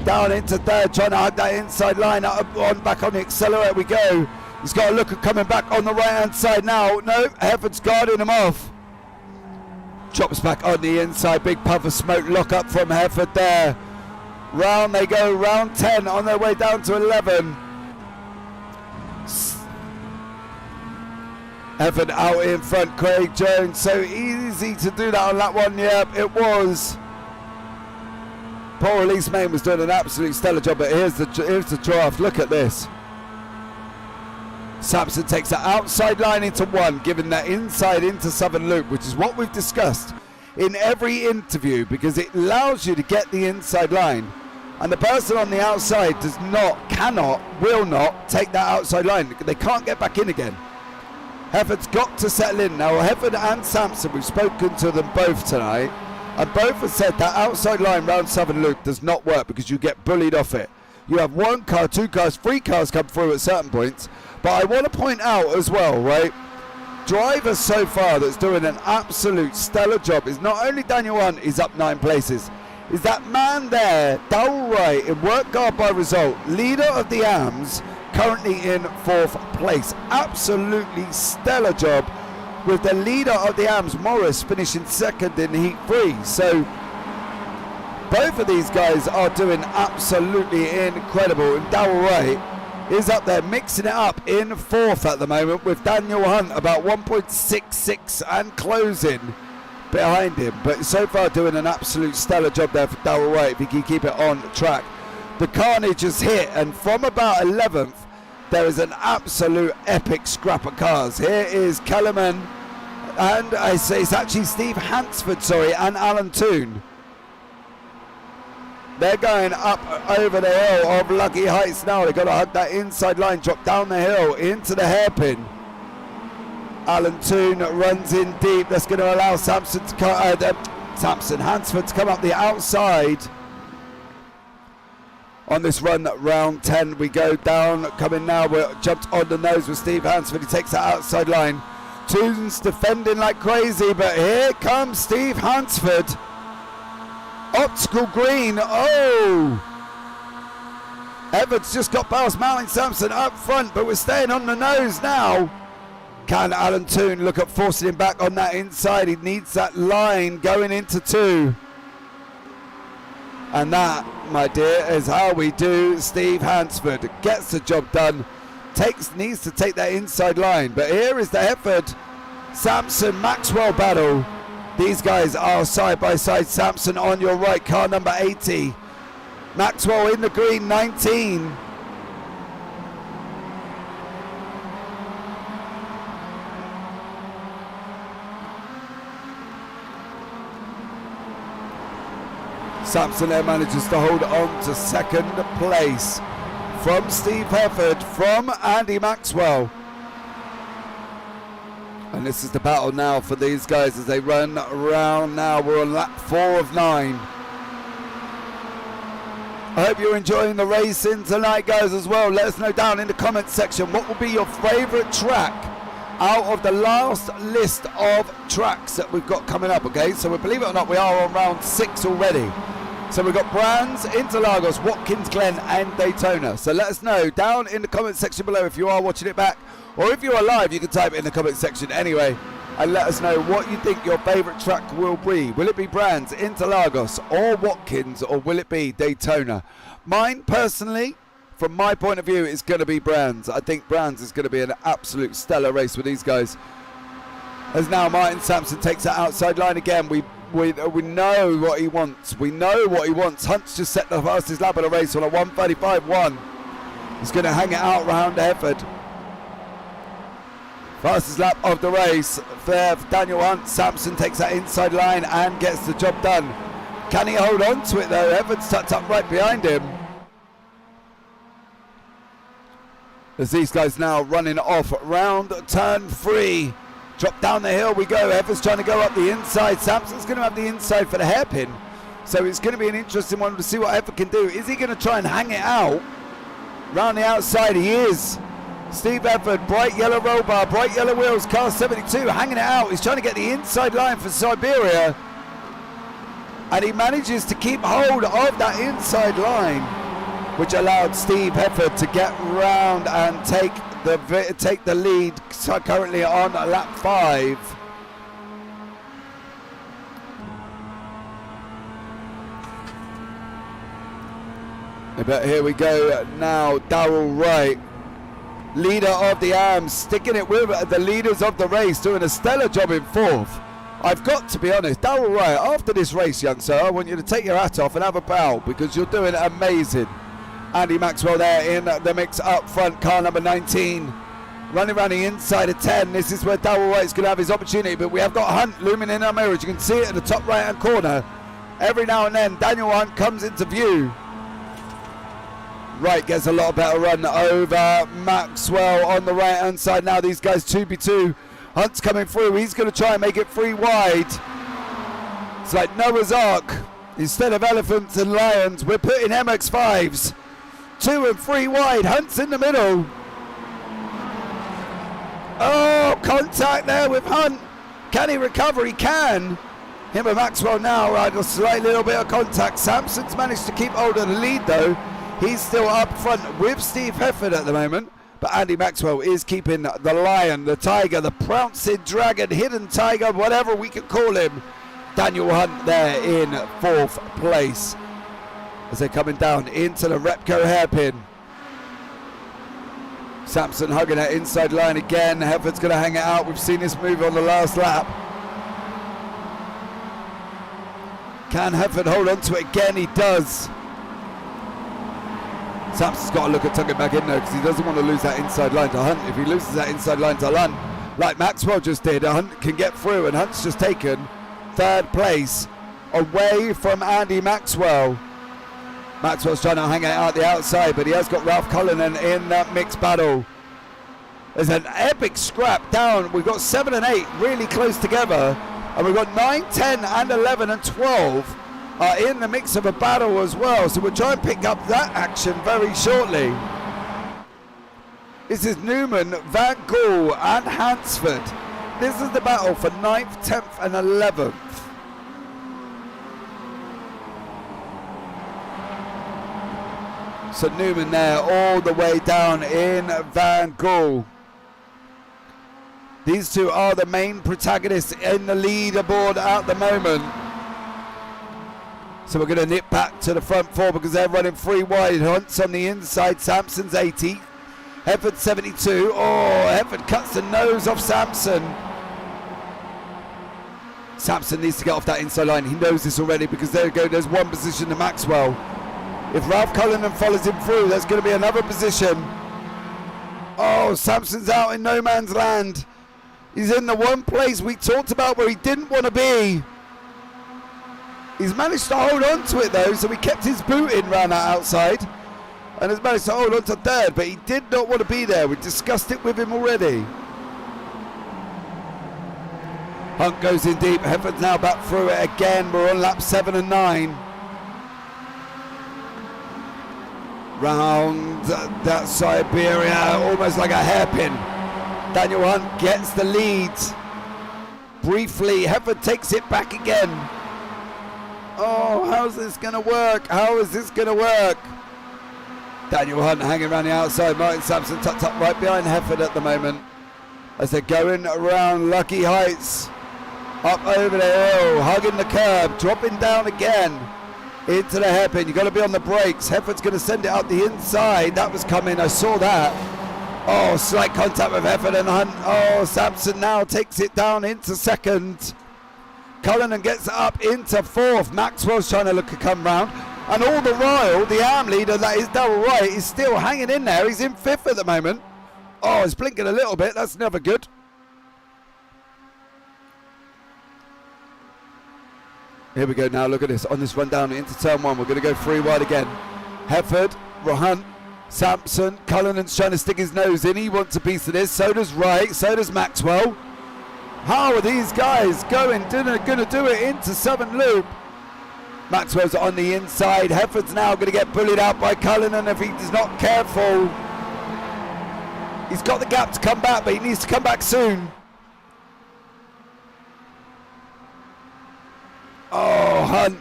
Speaker 2: Down into 3rd, trying to hug that inside line. Up on, back on the accelerator we go. He's got a look at coming back on the right-hand side now. No, Hefford's guarding him off. Drops back on the inside. Big puff of smoke, lock up from Hefford there. Round they go, round 10 on their way down to 11. Hefford out in front, Craig Jones. So easy to do that on that one. Yep, it was. Poor Elise Main was doing an absolute stellar job, but here's the draft. Look at this. Sampson takes the outside line into 1, giving that inside into Southern Loop, which is what we've discussed in every interview, because it allows you to get the inside line, and the person on the outside does not, cannot, will not take that outside line. They can't get back in again. Hefford's got to settle in now. Hefford and Sampson, we've spoken to them both tonight, and both have said that outside line round Southern Loop does not work because you get bullied off it. You have 1 car, 2 cars, 3 cars come through at certain points. But I want to point out as well, right, driver so far that's doing an absolute stellar job is not only Daniel Hunt, is up 9 places, is that man there, Darrell Wright, in work guard by result, leader of the AMS, currently in 4th place. Absolutely stellar job with the leader of the AMS, Morris, finishing 2nd in Heat 3. So both of these guys are doing absolutely incredible, and Darrell Wright is up there mixing it up in 4th at the moment, with Daniel Hunt about 1.66 and closing behind him. But so far doing an absolute stellar job there for Darrell Wright if he can keep it on track. The carnage has hit, and from about 11th there is an absolute epic scrap of cars. Here is Kellerman, and I say it's actually Steve Hansford, sorry, and Alan Toon. They're going up over the hill of Lucky Heights now. They've got to hug that inside line, drop down the hill into the hairpin. Alan Toon runs in deep. That's going to allow Hansford to come up the outside. On this run, round 10, we go down, coming now. We're jumped on the nose with Steve Hansford. He takes that outside line. Toon's defending like crazy, but here comes Steve Hansford. Optical green, oh! Evans just got past Martin Sampson up front, but we're staying on the nose now. Can Alan Toon look at forcing him back on that inside? He needs that line going into 2. And that, my dear, is how we do. Steve Hansford gets the job done, needs to take that inside line. But here is the Hefford Sampson Maxwell battle. These guys are side by side. Sampson on your right, car number 80. Maxwell in the green, 19. Sampson there manages to hold on to 2nd place from Steve Hefford, from Andy Maxwell. And this is the battle now for these guys as they run around now. We're on lap 4 of 9. I hope you're enjoying the racing tonight, guys, as well. Let us know down in the comments section what will be your favourite track out of the last list of tracks that we've got coming up, okay? So believe it or not, we are on round 6 already. So we've got Brands, Interlagos, Watkins Glen and Daytona. So let us know down in the comments section below if you are watching it back, or if you are live, you can type it in the comment section anyway. and let us know what you think your favourite track will be. Will it be Brands, Interlagos or Watkins, or will it be Daytona? Mine personally, from my point of view, is going to be Brands. I think Brands is going to be an absolute stellar race with these guys. As now Martin Sampson takes that outside line again. We know what he wants. We know what he wants. Hunt's just set the fastest lap of the race on a 1:35.1. He's going to hang it out round Hefford. Fastest lap of the race for Daniel Hunt. Sampson takes that inside line and gets the job done. Can he hold on to it though? Hefford's tucked up right behind him. As these guys now running off round turn 3. Drop down the hill we go. Hefford's trying to go up the inside. Sampson's going to have the inside for the hairpin. So it's going to be an interesting one to see what Hefford can do. Is he going to try and hang it out? Round the outside he is. Steve Hefford, bright yellow roll bar, bright yellow wheels, car 72, hanging it out. He's trying to get the inside line for Siberia. And he manages to keep hold of that inside line, which allowed Steve Hefford to get round and take the lead, currently on lap 5. But here we go now, Darrell Wright, leader of the AMS, sticking it with the leaders of the race, doing a stellar job in 4th. I've got to be honest, Darrell Wright, after this race, young sir, I want you to take your hat off and have a bow, because you're doing amazing. Andy Maxwell there in the mix up front, car number 19. Running around the inside of 10. This is where Darrell Wright's going to have his opportunity, but we have got Hunt looming in our mirrors. You can see it in the top right hand corner. Every now and then Daniel Hunt comes into view. Wright gets a lot better run over Maxwell on the right hand side. Now these guys 2v2. Hunt's coming through. He's going to try and make it 3 wide. It's like Noah's Ark. Instead of elephants and lions, we're putting MX5s 2 and 3 wide. Hunt's in the middle. Oh, contact there with Hunt. Can he recover? He can. Him and Maxwell now, right, a slight little bit of contact. Sampson's managed to keep hold of the lead though. He's still up front with Steve Hefford at the moment. But Andy Maxwell is keeping the lion, the tiger, the pouncing dragon, hidden tiger, whatever we could call him. Daniel Hunt there in 4th place. As they're coming down into the Repco hairpin. Sampson hugging that inside line again. Hefford's going to hang it out. We've seen this move on the last lap. Can Hefford hold on to it again? He does. Sampson's got to look at tucking back in there because he doesn't want to lose that inside line to Hunt. If he loses that inside line to Hunt, like Maxwell just did, Hunt can get through, and Hunt's just taken 3rd place away from Andy Maxwell. Maxwell's trying to hang it out the outside, but he has got Ralph Cullinan in that mixed battle. There's an epic scrap down. We've got 7 and 8 really close together, and we've got 9, 10 and 11 and 12 are in the mix of a battle as well. So we'll try and pick up that action very shortly. This is Newman, Van Gaal and Hansford. This is the battle for 9th, 10th and 11th. So Newman there all the way down in Van Gaal. These two are the main protagonists in the leaderboard at the moment. So we're going to nip back to the front 4 because they're running 3 wide. Hunt's on the inside, Sampson's 80. Hefford 72. Oh, Hefford cuts the nose off Sampson. Sampson needs to get off that inside line. He knows this already because there you go. There's one position to Maxwell. If Ralph Cullinan follows him through, there's going to be another position. Oh, Sampson's out in no man's land. He's in the one place we talked about where he didn't want to be. He's managed to hold on to it though, so he kept his boot in round that outside and has managed to hold on to 3rd, but he did not want to be there. We discussed it with him already. Hunt goes in deep. Hefford's now back through it again. We're on lap 7 and 9. Round that Siberia, almost like a hairpin. Daniel Hunt gets the lead. Briefly, Hefford takes it back again. Oh, how's this going to work? How is this going to work? Daniel Hunt hanging around the outside. Martin Sampson tucked up right behind Hefford at the moment. as they're going around Lucky Heights. Up over the hill, hugging the curb, dropping down again into the hairpin. You've got to be on the brakes. Hefford's going to send it up the inside. That was coming, I saw that. Oh, slight contact with Hefford and Hunt. Oh, Sampson now takes it down into second. Cullinan gets up into fourth. Maxwell's trying to look to come round. And all the while, the arm leader, that is Darryl Wright, is still hanging in there. He's in fifth at the moment. Oh, he's blinking a little bit. That's never good. Here we go now. Look at this. On this run down into turn one, we're going to go 3 wide again. Hefford, Hunt, Sampson. Cullinan's trying to stick his nose in. He wants a piece of this. So does Wright. So does Maxwell. How are these guys going? Going to do it into Southern Loop. Maxwell's on the inside. Hefford's now going to get bullied out by Cullinan if he's not careful. He's got the gap to come back, but he needs to come back soon. Oh, Hunt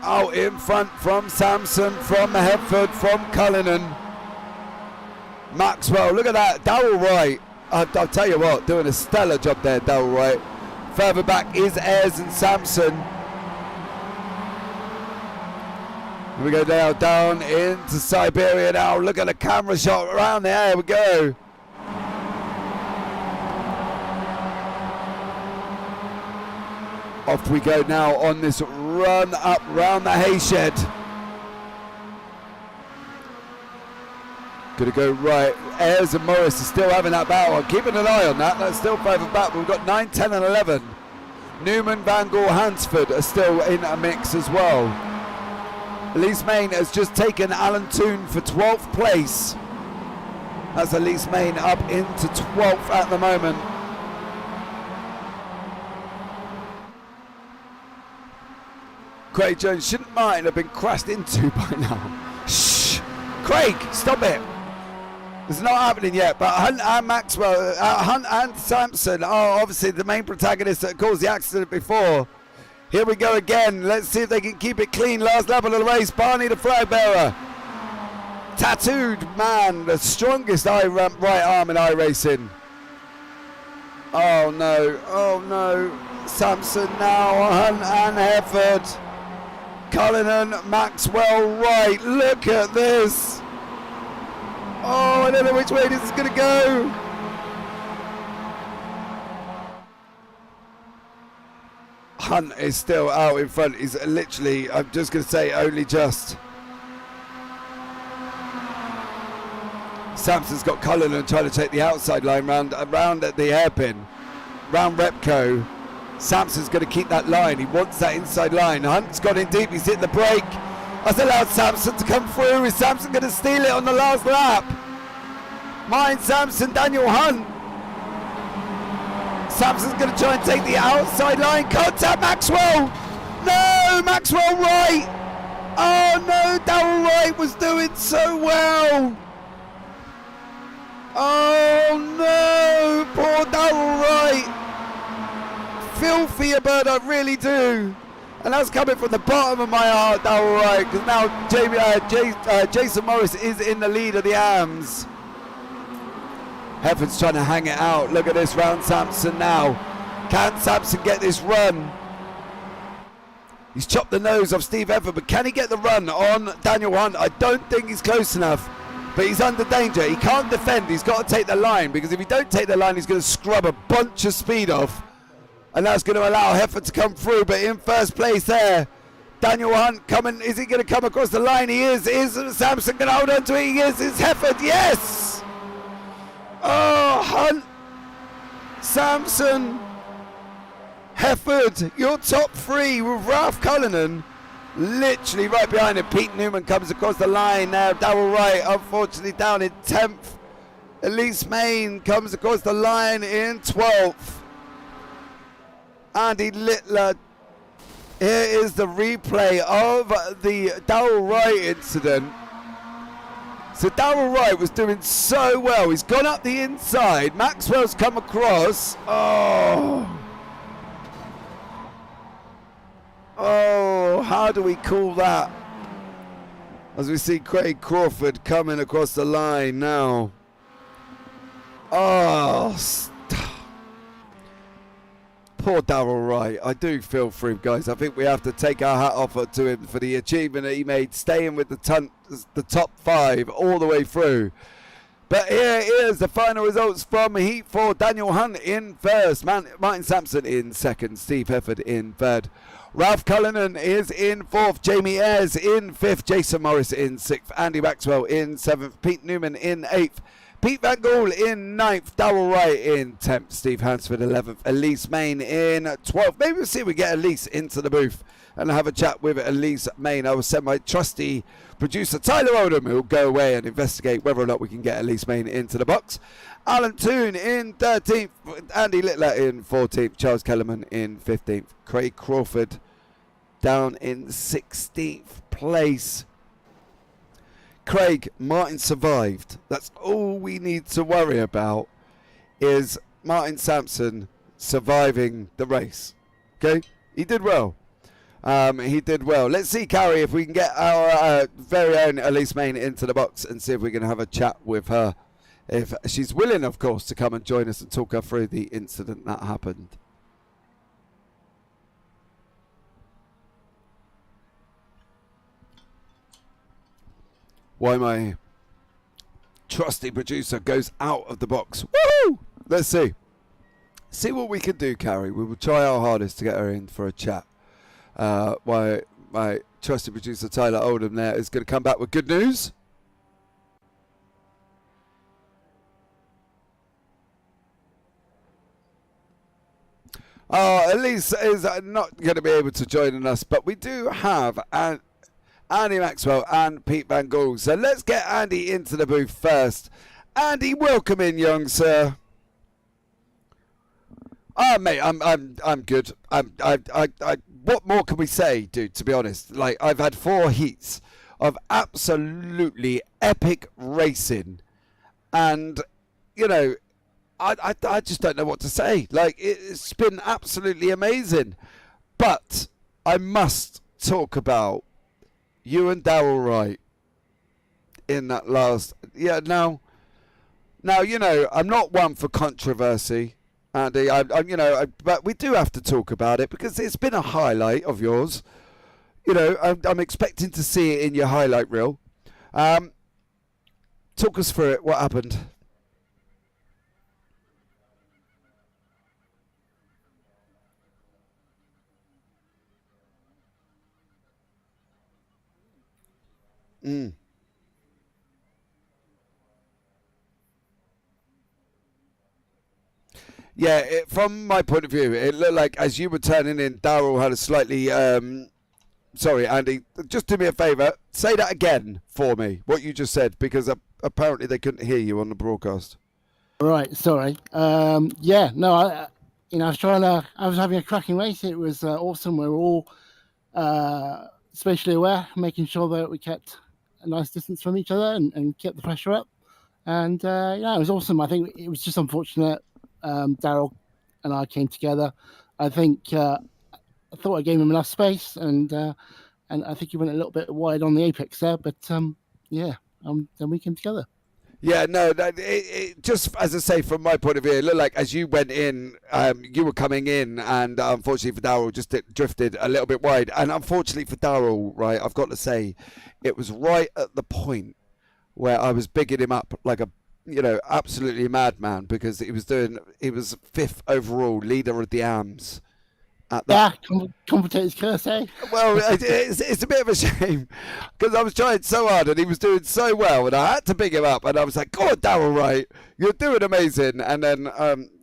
Speaker 2: out in front from Sampson, from Hefford, from Cullinan. Maxwell, look at that. Darryl Wright, I'll tell you what, doing a stellar job there, Darryl Wright. Further back is Ayres and Sampson. We go now down into Siberia now. Look at the camera shot around there. Here we go. Off we go now on this run up round the hay shed. Gonna go right. Ayres and Morris are still having that battle. I'm keeping an eye on that. That's still further back. But we've got 9, 10 and 11. Newman, Van Gaal, Hansford are still in a mix as well. Elise Main has just taken Alan Toon for 12th place. That's Elise Main up into 12th at the moment. Craig Jones, shouldn't Martin have been crashed into by now? Shh! Craig, stop it! It's not happening yet, but Hunt and Maxwell, Hunt and Sampson are obviously the main protagonists that caused the accident before. Here we go again. Let's see if they can keep it clean. Last level of the race. Barney, the flag bearer. Tattooed man, the strongest right arm in iRacing. Oh no, oh no. Sampson now, Hunt and Hefford. Cullinan, Maxwell, Wright. Look at this. Oh, I don't know which way this is going to go. Hunt is still out in front. He's literally, I'm just going to say, only just. Sampson's got Cullinan trying to take the outside line round at the hairpin. Round Repco. Sampson's going to keep that line. He wants that inside line. Hunt's got in deep. He's hit the brake. That's allowed Sampson to come through. Is Sampson going to steal it on the last lap? Mine Sampson, Daniel Hunt. Sampson's going to try and take the outside line. Contact Maxwell. No, Maxwell Wright. Oh no, Darryl Wright was doing so well. Oh no, poor Darryl Wright. Filthy a bird, I really do. And that's coming from the bottom of my heart, Darryl Wright, because now Jason Morris is in the lead of the AMS. Hefford's trying to hang it out. Look at this round Sampson now. Can Sampson get this run? He's chopped the nose off Steve Hefford, but can he get the run on Daniel Hunt? I don't think he's close enough, but he's under danger. He can't defend. He's got to take the line, because if he don't take the line, he's going to scrub a bunch of speed off, and that's going to allow Hefford to come through. But in first place there, Daniel Hunt coming. Is he going to come across the line? He is. Is Sampson going to hold on to it? He is. It's Hefford. Yes! Oh, Hunt, Sampson, Hefford, your top three with Ralph Cullinan literally right behind him. Pete Newman comes across the line now. Darryl Wright, unfortunately, down in 10th. Elise Main comes across the line in 12th. Andy Littler. Here is the replay of the Darryl Wright incident. So Darryl Wright was doing so well. He's gone up the inside. Maxwell's come across. Oh, how do we call that? As we see Craig Crawford coming across the line now. Oh, poor Darryl Wright. I do feel for him, guys. I think we have to take our hat off to him for the achievement that he made, staying with the top 5 all the way through. But here is the final results from Heat 4. Daniel Hunt in first, Martin Sampson in second, Steve Hefford in third. Ralph Cullinan is in fourth, Jamie Ayres in fifth, Jason Morris in sixth, Andy Maxwell in seventh, Pete Newman in eighth, Pete Van Gool in 9th, Darryl Wright in 10th, Steve Hansford 11th, Elise Main in 12th. Maybe we'll see if we get Elise into the booth and have a chat with Elise Main. I will send my trusty producer Tyler Oldham, who will go away and investigate whether or not we can get Elise Main into the box. Alan Toon in 13th, Andy Littler in 14th, Charles Kellerman in 15th, Craig Crawford down in 16th place. Craig, Martin survived. That's all we need to worry about, is Martin Sampson surviving the race. Okay? He did well. He did well. Let's see, Carrie, if we can get our very own Elise Main into the box and see if we can have a chat with her. If she's willing, of course, to come and join us and talk her through the incident that happened. Why my trusty producer goes out of the box. Woo! Let's see. See what we can do, Carrie. We will try our hardest to get her in for a chat. My trusty producer Tyler Oldham there is going to come back with good news. Elise is not going to be able to join us, but we do have Andy Maxwell and Pete Van Gool. So let's get Andy into the booth first. Andy, welcome in, young sir. Mate, I'm good. What more can we say, dude? To be honest, like, I've had 4 heats of absolutely epic racing, and you know, I just don't know what to say. Like, it's been absolutely amazing. But I must talk about you and Darryl Wright in that last. Yeah, now, you know, I'm not one for controversy, Andy. But we do have to talk about it because it's been a highlight of yours. You know, I'm expecting to see it in your highlight reel. Talk us through it. What happened? Yeah, from my point of view, it looked like as you were turning in, Darryl had a slightly... sorry, Andy, just do me a favour. Say that again for me, what you just said, because apparently they couldn't hear you on the broadcast.
Speaker 7: Right, sorry. Yeah, no, I was having a cracking race. It was awesome. We were all spatially aware, making sure that we kept a nice distance from each other and kept the pressure up. And yeah, it was awesome. I think it was just unfortunate. Darryl and I came together. I think I thought I gave him enough space, and I think he went a little bit wide on the apex there. But yeah, then we came together.
Speaker 2: Yeah, no, it just as I say, from my point of view, it looked like as you went in, you were coming in, and unfortunately for Darryl, just drifted a little bit wide. And unfortunately for Darryl, right, I've got to say, it was right at the point where I was bigging him up like a, you know, absolutely madman, because he was 5th overall, leader of the AMs.
Speaker 7: Commentator's curse, eh?
Speaker 2: Well, it's a bit of a shame because I was trying so hard and he was doing so well, and I had to big him up, and I was like, "Go on, Darryl Wright, you're doing amazing." And then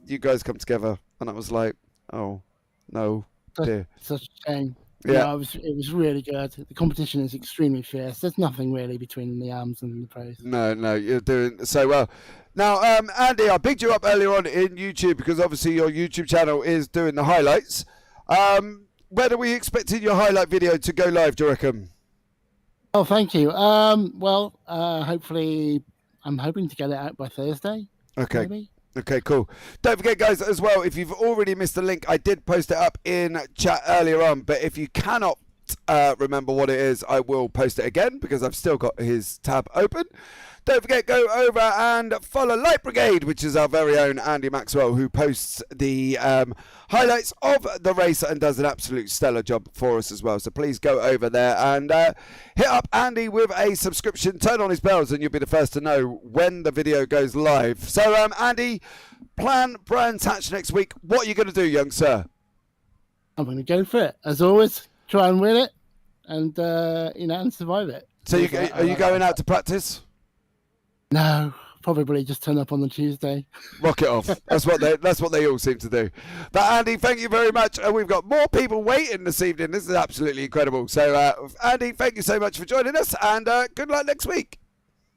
Speaker 2: you guys come together, and I was like, "Oh no, dear."
Speaker 7: Such a shame.
Speaker 2: Yeah,
Speaker 7: no, it was really good. The competition is extremely fierce. There's nothing really between the AMs and the pros.
Speaker 2: No, you're doing so well. Now, Andy, I picked you up earlier on in YouTube because obviously your YouTube channel is doing the highlights. When are we expecting your highlight video to go live, do you reckon?
Speaker 7: Oh, thank you. Well, hopefully, I'm hoping to get it out by Thursday.
Speaker 2: Okay.
Speaker 7: Maybe.
Speaker 2: Okay, cool. Don't forget, guys, as well, if you've already missed the link, I did post it up in chat earlier on, but if you cannot remember what it is, I will post it again because I've still got his tab open. Don't forget, go over and follow Light Brigade, which is our very own Andy Maxwell, who posts the highlights of the race and does an absolute stellar job for us as well. So please go over there and hit up Andy with a subscription, turn on his bells, and you'll be the first to know when the video goes live. So, Andy, plan Brands Hatch next week. What are you going to do, young sir?
Speaker 7: I'm going to go for it. As always, try and win it and, and survive it.
Speaker 2: So are you going out to practice?
Speaker 7: No, probably just turn up on the Tuesday.
Speaker 2: Rock it off. That's what they all seem to do. But Andy, thank you very much. We've got more people waiting this evening. This is absolutely incredible. So Andy, thank you so much for joining us, and good luck next week.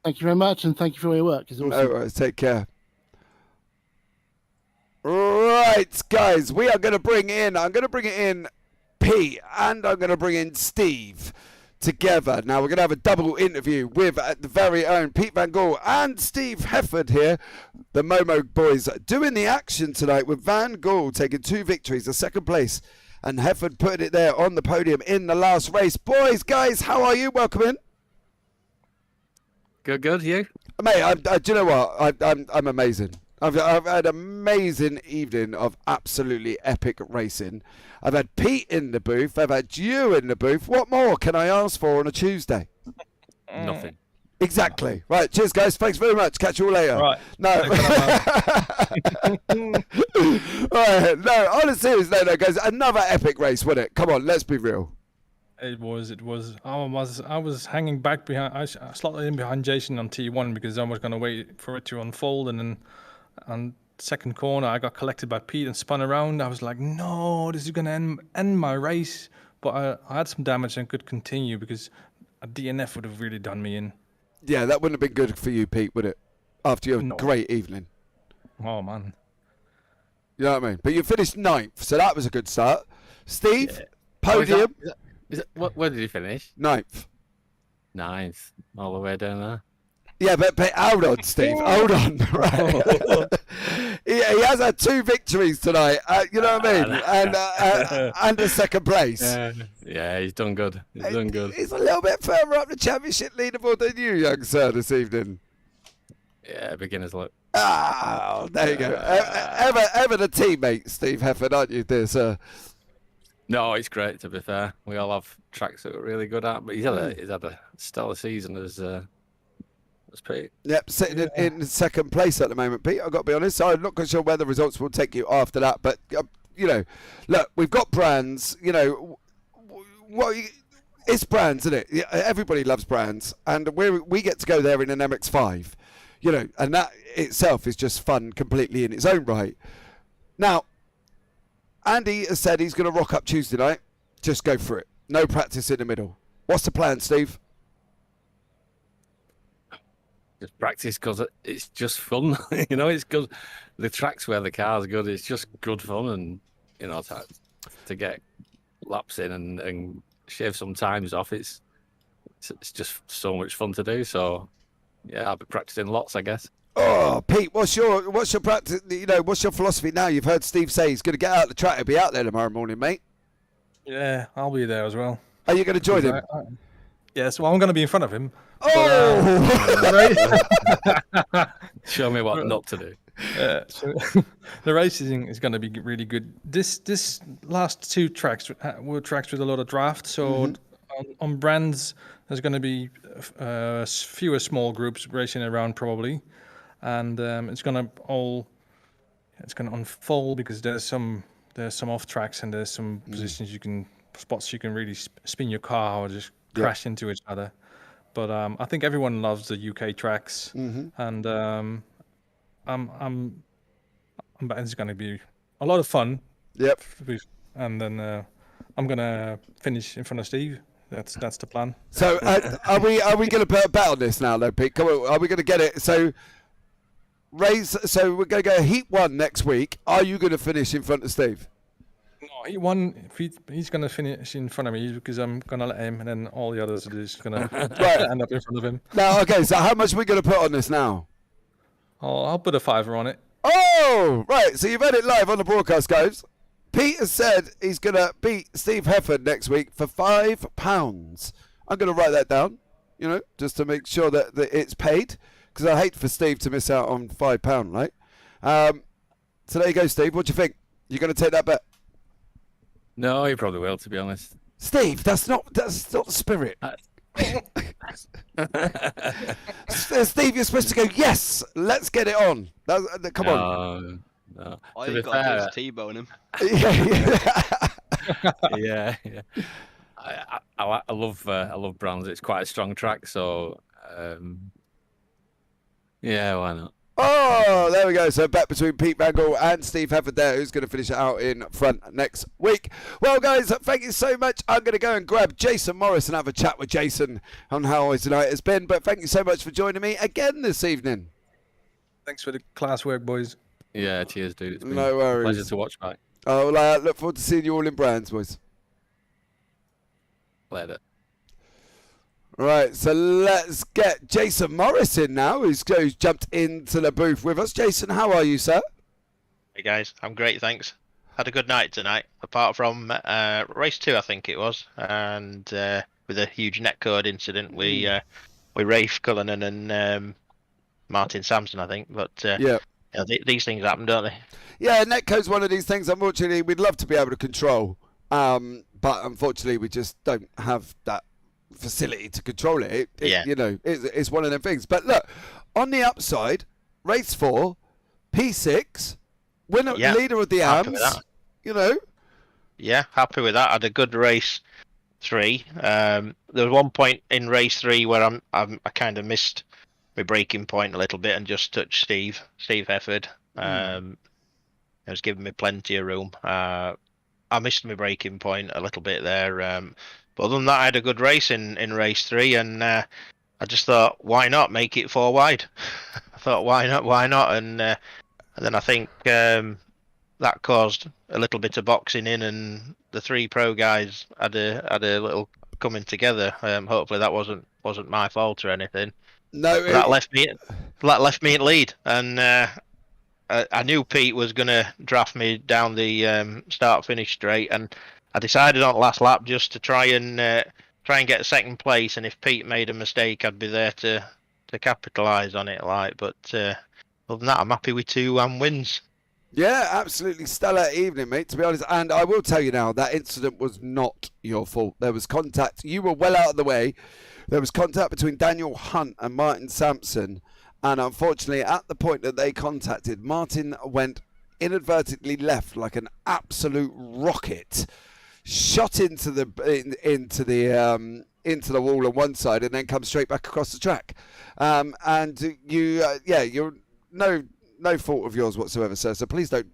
Speaker 7: Thank you very much, and thank you for all your work. It's awesome.
Speaker 2: All right, take care. Right, guys, I'm going to bring in Pete, and I'm going to bring in Steve together. Now we're going to have a double interview with the very own Pete Van Gaal and Steve Hefford here, the Momo boys, doing the action tonight with Van Gaal taking 2 victories, a second place, and Hefford putting it there on the podium in the last race. Boys, guys, how are you? Welcome in.
Speaker 4: Good, you?
Speaker 2: Mate, do you know what? I'm amazing. I've had an amazing evening of absolutely epic racing. I've had Pete in the booth. I've had you in the booth. What more can I ask for on a Tuesday?
Speaker 4: Nothing.
Speaker 2: Exactly. Right. Cheers, guys. Thanks very much. Catch you all later.
Speaker 3: Right.
Speaker 2: No. Right. No, on a serious note, guys, another epic race, wasn't it? Come on, let's be real.
Speaker 3: It was. I was hanging back behind. I slotted in behind Jason on T1 because I was going to wait for it to unfold, and then on second corner I got collected by Pete and spun around. I was like, no, this is going to end my race. But I had some damage and could continue because a DNF would have really done me in.
Speaker 2: Yeah, that wouldn't have been good for you, Pete, would it? After your great evening.
Speaker 3: Oh man.
Speaker 2: You know what I mean? But you finished 9th, so that was a good start. Steve, podium.
Speaker 4: Where did you finish?
Speaker 2: 9th.
Speaker 4: 9th, all the way down there.
Speaker 2: Yeah, but hold on, Steve. Hold on. Right. he has had 2 victories tonight. You know what I mean? And a second place.
Speaker 4: Yeah, he's done good. He's done good.
Speaker 2: He's a little bit further up the championship leaderboard than you, young sir, this evening.
Speaker 4: Yeah, beginner's luck.
Speaker 2: Ah, there you go. Ever the teammate, Steve Hefford, aren't you, dear sir?
Speaker 4: No, it's great, to be fair. We all have tracks that we're really good at, but he's had a stellar season as Pete.
Speaker 2: Yep, sitting in second place at the moment, Pete. I've got to be honest. I'm not quite sure where the results will take you after that, but look, we've got Brands. It's Brands, isn't it? Everybody loves Brands, and we get to go there in an MX5, and that itself is just fun completely in its own right. Now, Andy has said he's going to rock up Tuesday night. Just go for it. No practice in the middle. What's the plan, Steve?
Speaker 4: Just practice because it's just fun. It's good. The tracks where the car's good, it's just good fun, and to get laps in and shave some times off. It's just so much fun to do. So yeah, I'll be practicing lots, I guess.
Speaker 2: Oh, Pete, what's your practice? What's your philosophy now? You've heard Steve say he's going to get out the track. He'll be out there tomorrow morning, mate.
Speaker 3: Yeah, I'll be there as well.
Speaker 2: Are you going to join him?
Speaker 3: Yes, well, I'm going to be in front of him.
Speaker 2: Oh!
Speaker 4: Show me what not to do.
Speaker 3: So the racing is going to be really good. This last 2 tracks were tracks with a lot of draft. So on Brands, there's going to be fewer small groups racing around probably, and it's going to unfold because there's some off tracks and there's some spots you can really spin your car or just crash into each other. But I think everyone loves the UK tracks, and I'm betting it's going to be a lot of fun.
Speaker 2: Yep.
Speaker 3: And then I'm going to finish in front of Steve. That's the plan.
Speaker 2: So are we going to put a bet on this now, though, Pete? Come on, are we going to get it? So we're going to go Heat 1 next week. Are you going to finish in front of Steve?
Speaker 3: No, Heat 1. He's going to finish in front of me because I'm going to let him, and then all the others are just going to end up in front of him.
Speaker 2: No, okay. So how much are we going to put on this now?
Speaker 3: I'll put a $5 on it.
Speaker 2: Oh, right. So you've had it live on the broadcast, guys. Pete has said he's going to beat Steve Hefford next week for £5. I'm going to write that down, just to make sure that it's paid, because I hate for Steve to miss out on £5, right? So there you go, Steve. What do you think? You going to take that bet?
Speaker 4: No, he probably will, to be honest.
Speaker 2: Steve, that's not the spirit. Steve, you're supposed to go, yes, let's get it on. Come on.
Speaker 4: No.
Speaker 1: All
Speaker 4: To
Speaker 1: you
Speaker 4: be
Speaker 1: got to do
Speaker 4: fair,
Speaker 1: is T-bone him.
Speaker 4: yeah. I love Brands. It's quite a strong track, so yeah, why not?
Speaker 2: Oh, there we go. So bet between Pete Mangle and Steve Hefford there, who's going to finish it out in front next week. Well, guys, thank you so much. I'm going to go and grab Jason Morris and have a chat with Jason on how his night has been. But thank you so much for joining me again this evening.
Speaker 3: Thanks for the class work, boys.
Speaker 4: Yeah, cheers, dude. It's been
Speaker 2: No worries.
Speaker 4: a pleasure to watch back.
Speaker 2: Oh, well, I look forward to seeing you all in Brands, boys.
Speaker 4: Later.
Speaker 2: Right, so let's get Jason Morris in now, who's jumped into the booth with us. Jason, how are you, sir?
Speaker 8: Hey guys, I'm great, thanks. Had a good night tonight, apart from race 2, I think it was, and with a huge netcode incident, we Rafe Cullinan and Martin Sampson, I think. But these things happen, don't they?
Speaker 2: Yeah, netcode's one of these things. Unfortunately, we'd love to be able to control, but unfortunately, we just don't have that facility to control it. It's one of them things. But look, on the upside, race 4, P6, leader of the AMS.
Speaker 8: Yeah, happy with that. Had a good race 3. There was one point in race 3 where I kind of missed my braking point a little bit and just touched Steve Hefford. It was giving me plenty of room. I missed my braking point a little bit there. But other than that, I had a good race in race 3, and I just thought, why not make it 4 wide? I thought, why not? And then I think that caused a little bit of boxing in, and the 3 pro guys had a little coming together. Hopefully that wasn't my fault or anything.
Speaker 2: No,
Speaker 8: that left me in lead, and I knew Pete was going to draft me down the start-finish straight, and I decided on last lap just to try and get second place, and if Pete made a mistake, I'd be there to capitalise on it. But other than that, I'm happy with 2 wins.
Speaker 2: Yeah, absolutely stellar evening, mate, to be honest. And I will tell you now, that incident was not your fault. There was contact. You were well out of the way. There was contact between Daniel Hunt and Martin Sampson. And unfortunately, at the point that they contacted, Martin went inadvertently left like an absolute rocket, shot into the wall on one side, and then come straight back across the track. And you're no fault of yours whatsoever, sir. So please don't,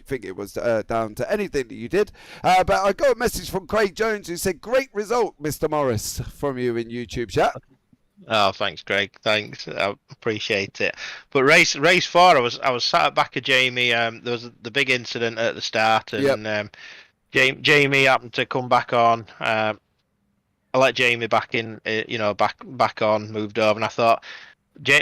Speaker 2: think it was down to anything that you did. But I got a message from Craig Jones who said, "Great result, Mr. Morris," from you in YouTube chat.
Speaker 8: Oh, thanks, Greg. Thanks, I appreciate it. But race 4, I was sat at back of Jamie. There was the big incident at the start, and Jamie happened to come back on. I let Jamie back in, back on, moved over, and I thought,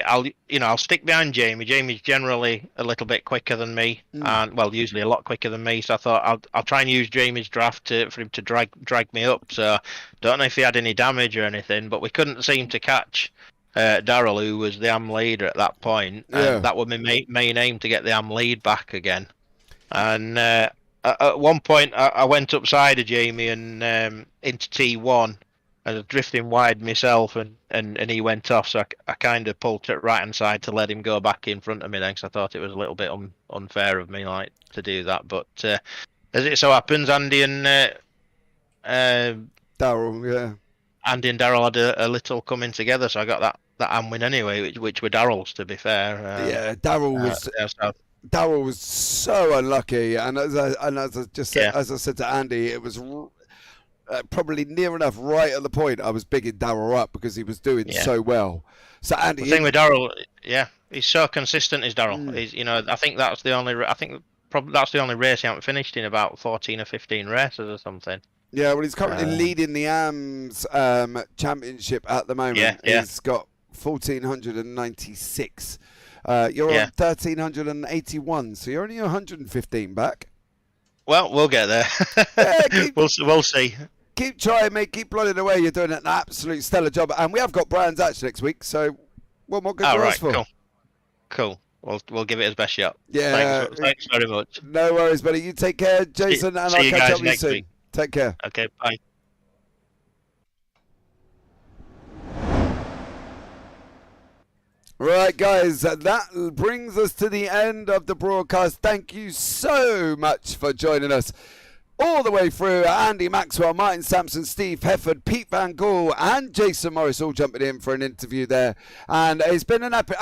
Speaker 8: I'll stick behind Jamie. Jamie's generally a little bit quicker than me, and usually a lot quicker than me. So I thought I'll try and use Jamie's draft for him to drag me up. So don't know if he had any damage or anything, but we couldn't seem to catch Darrell, who was the AM leader at that point. And that was my main aim, to get the AM lead back again. And at one point, I went upside of Jamie and into T1. I was drifting wide myself, and he went off, so I kind of pulled to the right-hand side to let him go back in front of me then, because I thought it was a little bit unfair of me to do that. But as it so happens, Andy and
Speaker 2: Darrell,
Speaker 8: Andy and Darrell had a little coming together, so I got that AM win anyway, which were Darrell's, to be fair.
Speaker 2: Darrell was... Darrell was so unlucky, and as I just said, as I said to Andy, it was probably near enough right at the point I was bigging Darrell up, because he was doing so well. So Andy,
Speaker 8: the thing with Darrell, he's so consistent. Is Darrell? He's, I think that's the only. That's the only race he hasn't finished in about 14 or 15 races or something.
Speaker 2: Yeah, well, he's currently leading the AMS championship at the moment. He's got 1,496. You're on 1,381, so you're only 115 back.
Speaker 8: Well, we'll get there.
Speaker 2: Yeah,
Speaker 8: we'll see.
Speaker 2: Keep trying, mate. Keep plodding away. You're doing an absolute stellar job. And we have got Brands Hatch next week, so what more could you ask for?
Speaker 8: Cool. We'll give it his best shot.
Speaker 2: Yeah.
Speaker 8: Thanks very much.
Speaker 2: No worries, buddy. You take care, Jason, and I'll catch up with you soon.
Speaker 8: Week.
Speaker 2: Take care.
Speaker 8: Okay, bye.
Speaker 2: Right, guys, that brings us to the end of the broadcast. Thank you so much for joining us. All the way through, Andy Maxwell, Martin Sampson, Steve Hefford, Pete Van Gaal, and Jason Morris all jumping in for an interview there. And it's been an epic...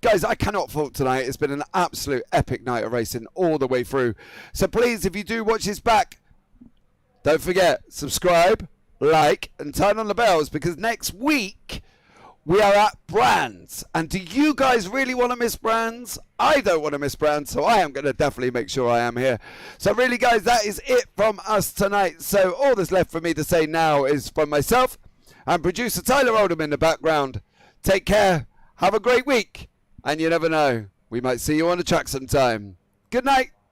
Speaker 2: guys, I cannot fault tonight. It's been an absolute epic night of racing all the way through. So please, if you do watch this back, don't forget, subscribe, like, and turn on the bells, because next week we are at Brands. And do you guys really want to miss Brands? I don't want to miss Brands, so I am going to definitely make sure I am here. So really, guys, that is it from us tonight. So all that's left for me to say now is from myself and producer Tyler Oldham in the background. Take care, have a great week, and you never know, we might see you on the track sometime. Good night.